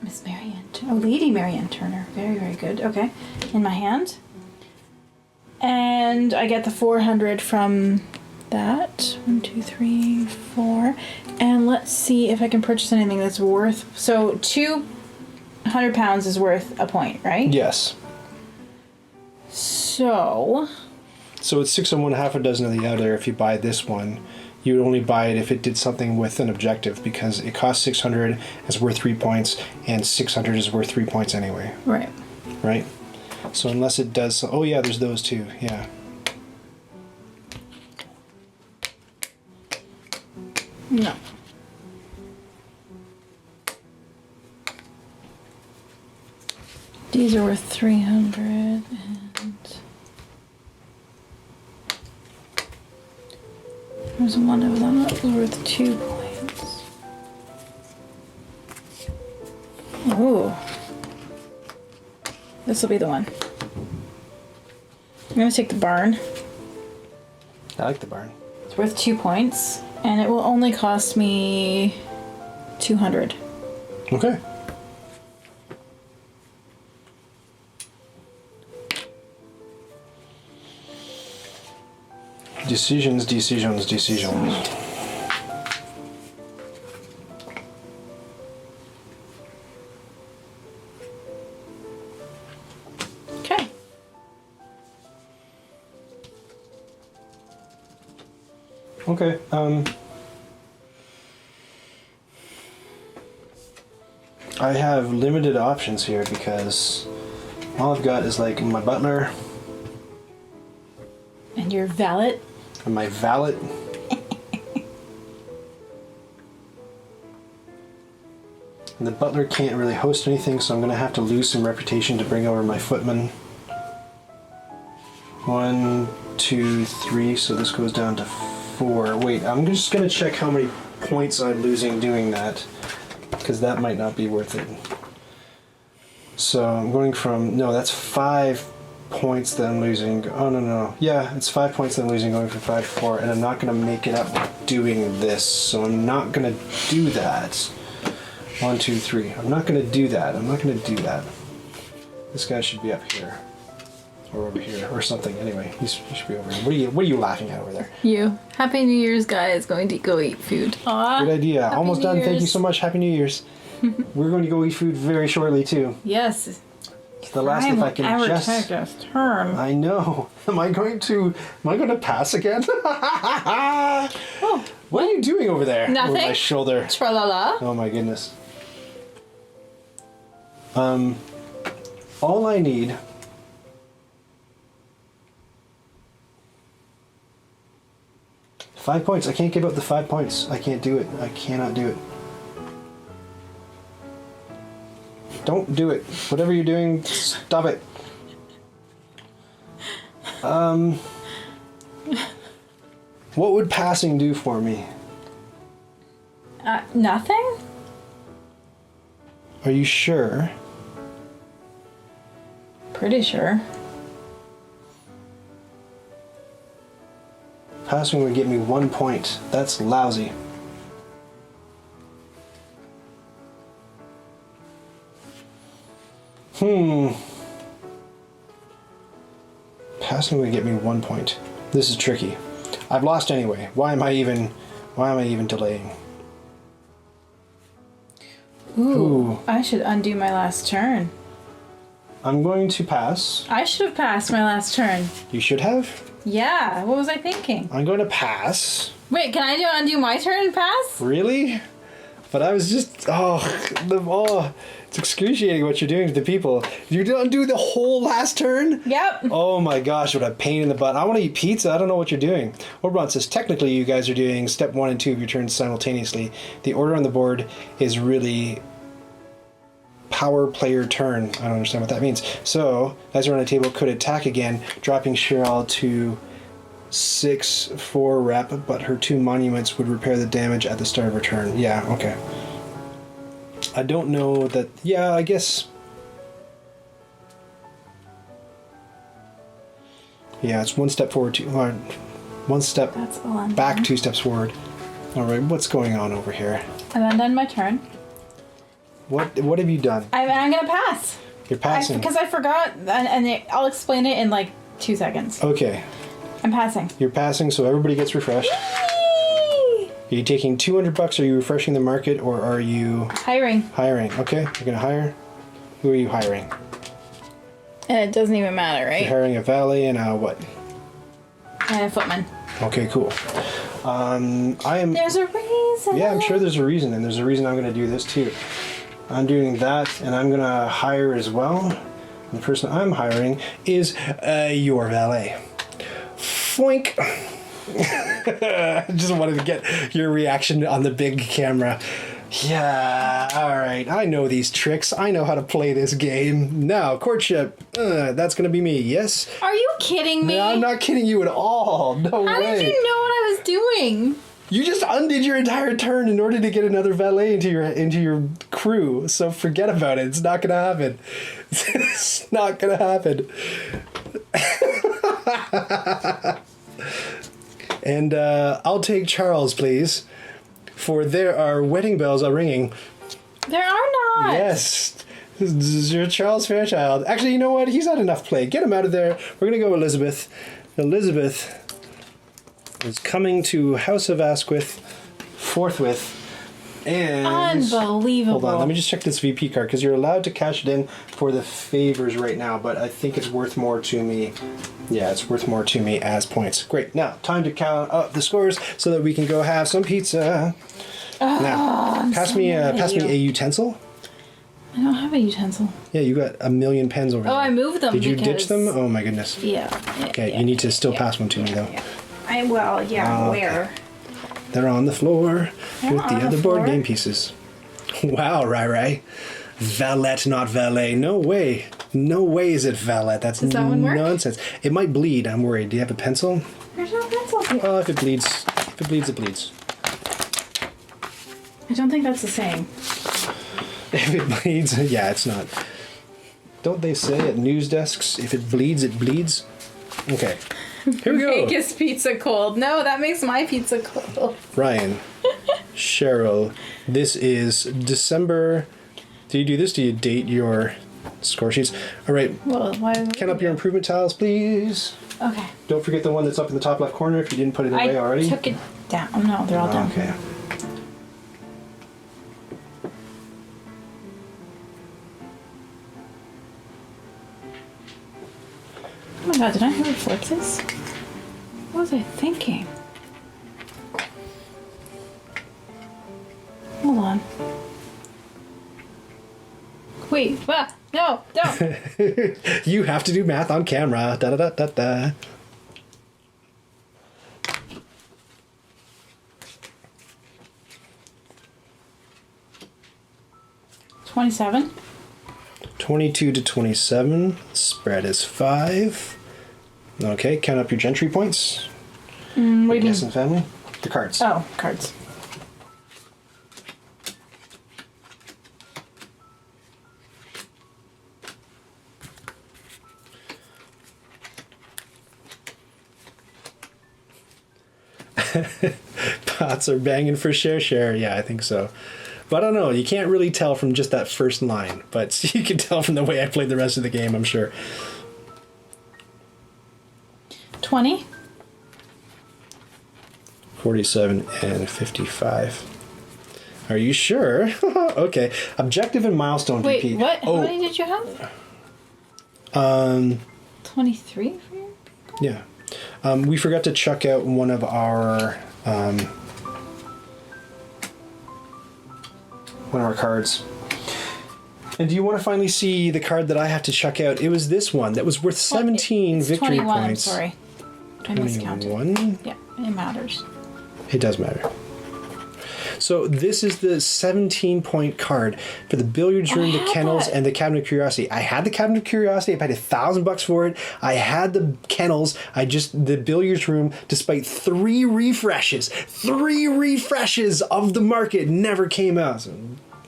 Miss Marianne. Oh, Lady Marianne Turner. Very, very good. Okay. In my hand. And I get the 400 from that. 1, 2, 3, 4. And let's see if I can purchase anything that's worth... So, 200 pounds is worth a point, right? Yes. So it's 6 on one, half a dozen of the other. If you buy this one, you would only buy it if it did something with an objective, because it costs 600, it's worth 3 points, and 600 is worth 3 points anyway. Right. Right? So unless it does... Oh yeah, there's those too, yeah. No. These are worth 300 and... There's one of them that was worth 2 points. Ooh. This will be the one. I'm gonna take the barn. I like the barn. It's worth 2 points, and it will only cost me 200. Okay. Decisions. Okay. Okay. I have limited options here because all I've got is like my butler And your valet? and my valet. And the butler can't really host anything, so I'm gonna have to lose some reputation to bring over my footman. 1, 2, 3, so this goes down to 4. Wait, I'm just gonna check how many points I'm losing doing that, because that might not be worth it. So I'm going from, no, that's 5 points that I'm losing. Oh, no. Yeah, it's 5 points that I'm losing going from 5 to 4, and I'm not gonna make it up doing this, so I'm not gonna do that. 1, 2, 3. I'm not gonna do that. This guy should be up here. Or over here, or something. Anyway, he should be over here. What are you laughing at over there? You. Happy New Year's, guys. Going to go eat food. Aww. Good idea. Happy Almost New done. Thank you Year's. so much. Happy New Year's. We're going to go eat food very shortly too. Yes. It's the last if I can just. Take us turn. I know. Am I going to pass again? Oh, What are you doing over there? Nothing. Over my shoulder. tra-la-la. Oh my goodness. All I need. Five points. I can't give up the 5 points. I can't do it. I cannot do it. Don't do it. Whatever you're doing, stop it. What would passing do for me? Nothing? Are you sure? Pretty sure. Passing would get me 1 point. That's lousy. Passing would get me 1 point. This is tricky. I've lost anyway. Why am I even delaying? Ooh. I should undo my last turn. I'm going to pass. I should have passed my last turn. You should have. Yeah, what was I thinking? I'm going to pass. Wait, can I undo my turn and pass? Really? But I was just it's excruciating what you're doing to the people. You undo the whole last turn? Yep. Oh my gosh, what a pain in the butt. I want to eat pizza. I don't know what you're doing. Oberon says, technically you guys are doing step 1 and 2 of your turns simultaneously. The order on the board is really power player turn. I don't understand what that means. So, as we're on the table, could attack again, dropping Cheryl to 6/4 rep, but her 2 monuments would repair the damage at the start of her turn. Yeah, okay. I don't know that. Yeah, I guess. Yeah, it's 1 step forward, 1 step That's all I'm back, doing. 2 steps forward. All right, what's going on over here? I've undone my turn. What have you done? I'm gonna pass. You're passing. Because I forgot, I'll explain it in like 2 seconds. Okay, I'm passing. you're passing, so everybody gets refreshed. Whee! Are you taking $200? Are you refreshing the market, or are you Hiring. hiring? Okay, you're gonna hire. Who are you hiring? And it doesn't even matter, You're right? hiring a valet and a what? And a footman. Okay, cool. I am. There's a reason. Yeah, I'm sure there's a reason, and there's a reason I'm going to do this too. I'm doing that, and I'm going to hire as well. And the person I'm hiring is your valet. Foink! I just wanted to get your reaction on the big camera. Yeah, alright. I know these tricks. I know how to play this game. Now, courtship. That's gonna be me, yes? Are you kidding me? No, I'm not kidding you at all. No How way. did you know what I was doing? You just undid your entire turn in order to get another valet into your crew. So forget about it. It's not gonna happen. It's not gonna happen. And I'll take Charles, please. For there are wedding bells are ringing. There are not. Yes. This is your Charles Fairchild. Actually, you know what? He's had enough play. Get him out of there. We're going to go Elizabeth. Elizabeth is coming to House of Asquith forthwith. And unbelievable. Hold on. Let me just check this VP card because you're allowed to cash it in for the favors right now, but I think it's worth more to me. Yeah, it's worth more to me as points. Great. Now, time to count up the scores so that we can go have some pizza. Now, pass me a utensil. I don't have a utensil. Yeah, you got a million pens over there. Oh, I moved them. Did you ditch them? Oh my goodness. Yeah. Okay, you need to still pass one to me though. Yeah. Where? Okay. They're on the floor with the other board game pieces. Wow, Rai. Valet, not valet. No way. No way is it valet. That's Does that one work? Nonsense. It might bleed. I'm worried. Do you have a pencil? There's no pencil here. Oh, if it bleeds, it bleeds. I don't think that's the same. If it bleeds, yeah, it's not. Don't they say at news desks, if it bleeds, it bleeds? Okay. Here we go. Make his pizza cold. No, that makes my pizza cold. Ryan, Cheryl, this is December. Do you do this? Do you date your score sheets? All right. Well, why? Count up your improvement tiles, please. Okay. Don't forget the one that's up in the top left corner if you didn't put it away already. I took it down. Oh, no, they're all down. Okay. Oh my god, did I ever flip this? What was I thinking? Hold on. Wait, no, don't. You have to do math on camera. Da da da da da. $27. 22 to 27. Spread is 5. Okay, count up your gentry points. What do you mean? Guess and family. The cards. Oh, cards. Pots are banging for share. Yeah, I think so. But I don't know. You can't really tell from just that first line. But you can tell from the way I played the rest of the game, I'm sure. 20. 47 and 55. Are you sure? Okay. Objective and milestone Wait, VP. what? Oh, How many did you have? 23 for you? Yeah. We forgot to chuck out one of our cards. And do you want to finally see the card that I have to chuck out? It was this one that was worth 17 it's victory 21, points. I'm sorry. I miscounted. 21? Yeah, it matters. It does matter. So this is the 17-point card for the billiards room, the kennels, and the cabinet of curiosity. I had the cabinet of curiosity. I paid $1,000 for it. I had the kennels. The billiards room, despite 3 refreshes of the market, never came out. So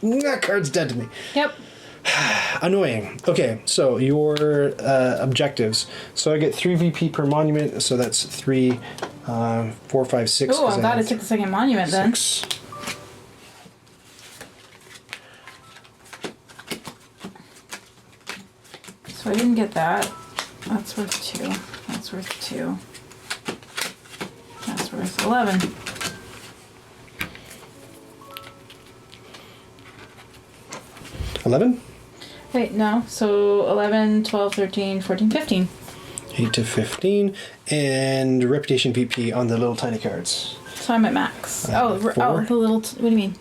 that card's dead to me. Yep. Annoying. Okay, so your objectives. So I get 3 VP per monument. So that's 3, 4, 5, 6. Oh, I'm glad I took the second monument then. 6. So I didn't get that. That's worth 2. That's worth 2. That's worth 11. $11? Wait, no. So 11, 12, 13, 14, 15. 8 to 15. And reputation VP on the little tiny cards. So I'm at max. Oh, the little... what do you mean?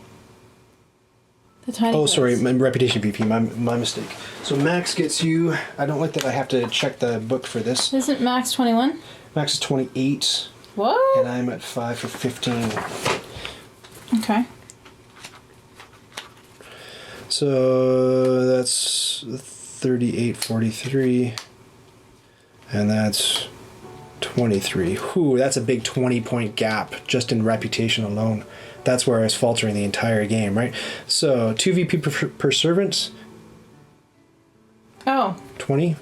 The tiny cards. Sorry, my reputation VP, my mistake. So max gets you... I don't like that I have to check the book for this. Isn't max 21? Max is 28. What? And I'm at 5 for 15. Okay. So that's 38.43. And that's 23. Whew, that's a big 20-point gap just in reputation alone. That's where I was faltering the entire game, right? So 2 VP per servant. Oh. 20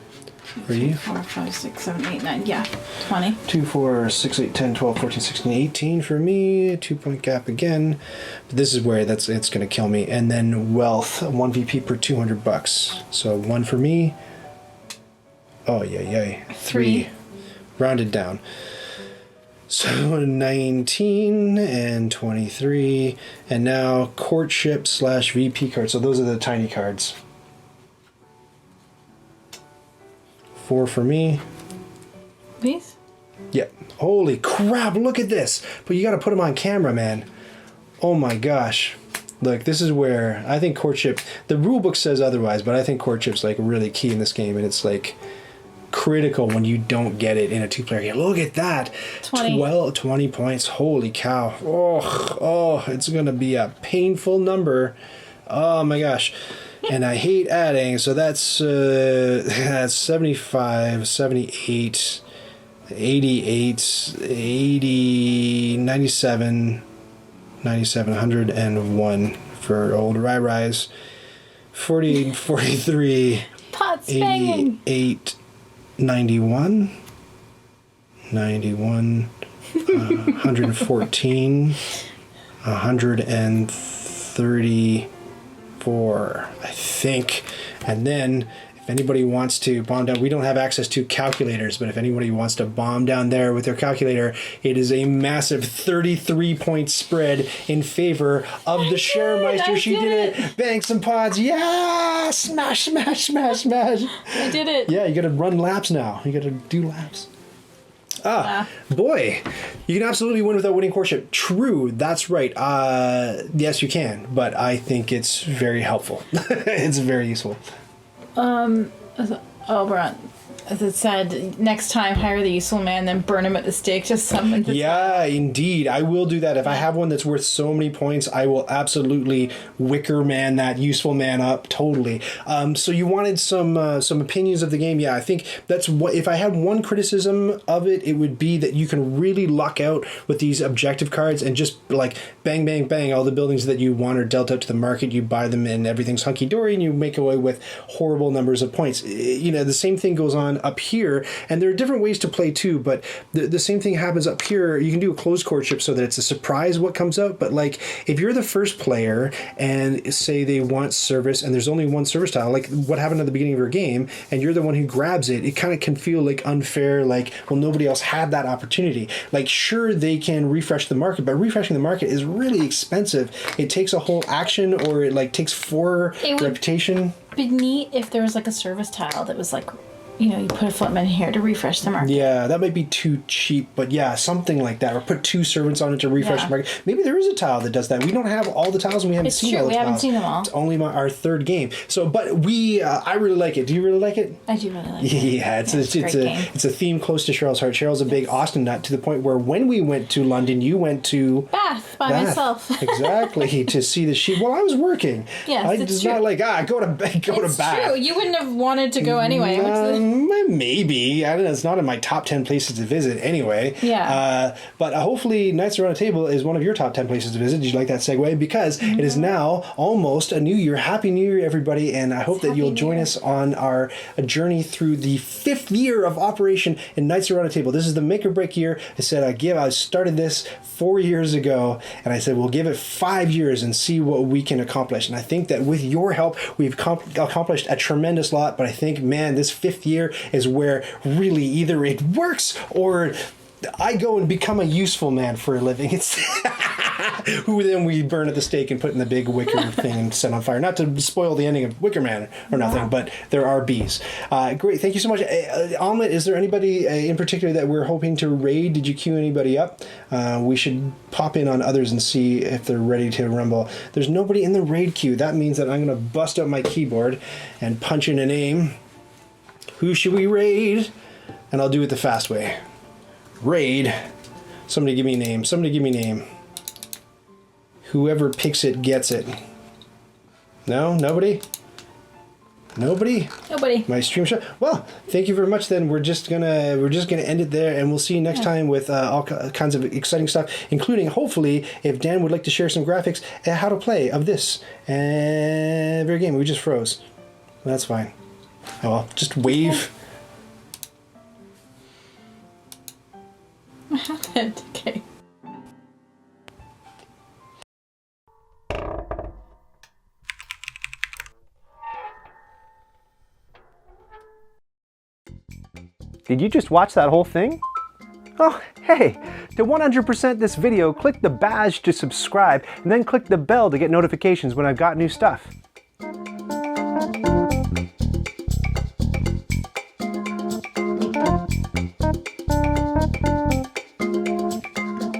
for you. 4, 5, 6, 7, 8, 9. Yeah, 20. 2, 4, 6, 8, 10, 12, 14, 16, 18 for me. 2-point gap again. But this is where it's going to kill me. And then wealth, 1 VP per $200. So 1 for me. Oh, yay. 3. Rounded down. So 19 and 23. And now courtship / VP cards. So those are the tiny cards. 4 for me. These? Yep. Holy crap, look at this. But you got to put them on camera, man. Oh my gosh. Look, this is where I think courtship, the rule book says otherwise, but I think courtship's like really key in this game, and it's like critical when you don't get it in a 2-player game. Look at that. 20 points. Holy cow. Oh, it's going to be a painful number. Oh my gosh. And I hate adding, so that's 75, 78, 88, 80, 97, 101 for old Rise. 48, 43, Pot's banging. 88, 91, 114, 134, I think. And then if anybody wants to bomb down, we don't have access to calculators, but if anybody wants to bomb down there with their calculator, it is a massive 33-point spread in favor of the Sharemeister. She did it. Bang some pods. Yeah. Smash. I did it. Yeah, you got to run laps now. You got to do laps. Boy, you can absolutely win without winning courtship. True, that's right. Yes, you can, but I think it's very helpful. It's very useful. Brent, as it said, next time hire the useful man, then burn him at the stake. Just summon. Yeah, indeed. I will do that. If I have one that's worth so many points, I will absolutely wicker man that useful man up. Totally. So you wanted some opinions of the game. Yeah, I think that's what, if I had one criticism of it, it would be that you can really luck out with these objective cards and just like bang, bang, bang, all the buildings that you want are dealt out to the market. You buy them and everything's hunky-dory and you make away with horrible numbers of points. You know, the same thing goes on up here, and there are different ways to play too, but the same thing happens up here. You can do a closed courtship so that it's a surprise what comes out, but like if you're the first player and say they want service and there's only one service tile, like what happened at the beginning of your game, and you're the one who grabs it, it kind of can feel like unfair, like, well, nobody else had that opportunity. Like, sure, they can refresh the market, but refreshing the market is really expensive. It takes a whole action, or it like takes 4 reputation. It'd be neat if there was like a service tile that was like, you know, you put a footman here to refresh the market. Yeah, that might be too cheap, but yeah, something like that. Or put 2 servants on it to refresh the market. Maybe there is a tile that does that. We don't have all the tiles, and we haven't seen all the tiles. We haven't seen them all. It's only our 3rd game. So, but I really like it. Do you really like it? I do really like it. Yeah, it's a theme close to Cheryl's heart. Cheryl's a big Austin nut, to the point where when we went to London, you went to Bath by myself. Exactly, to see the sheep. Well, I was working. Yes, it's just true. Not like go to Bath. It's true. You wouldn't have wanted to go anyway. Maybe. I don't know. It's not in my top 10 places to visit anyway. Yeah. But hopefully Nights Around a Table is one of your top 10 places to visit. Did you like that segue? Because it is now almost a new year. Happy New Year, everybody. And I hope that you'll join us on our journey through the 5th year of operation in Nights Around a Table. This is the make or break year. I said I started this 4 years ago, and I said we'll give it 5 years and see what we can accomplish. And I think that with your help, we've accomplished a tremendous lot. But I think, man, this 5th year is where really either it works or I go and become a useful man for a living. It's who then we burn at the stake and put in the big wicker thing and set on fire. Not to spoil the ending of Wicker Man or nothing, but there are bees. Great, thank you so much. Omelet, is there anybody in particular that we're hoping to raid? Did you queue anybody up? We should pop in on others and see if they're ready to rumble. There's nobody in the raid queue. That means that I'm going to bust out my keyboard and punch in a name. Who should we raid? And I'll do it the fast way. Raid. Somebody give me a name. Whoever picks it gets it. No? Nobody? Nobody? Nobody. My stream shot. Well, thank you very much. Then we're just gonna end it there, and we'll see you next time with all kinds of exciting stuff, including hopefully if Dan would like to share some graphics and how to play of this very game. We just froze. That's fine. Oh well, just wave. What happened? Okay. Did you just watch that whole thing? Oh, hey, to 100% this video, click the badge to subscribe and then click the bell to get notifications when I've got new stuff.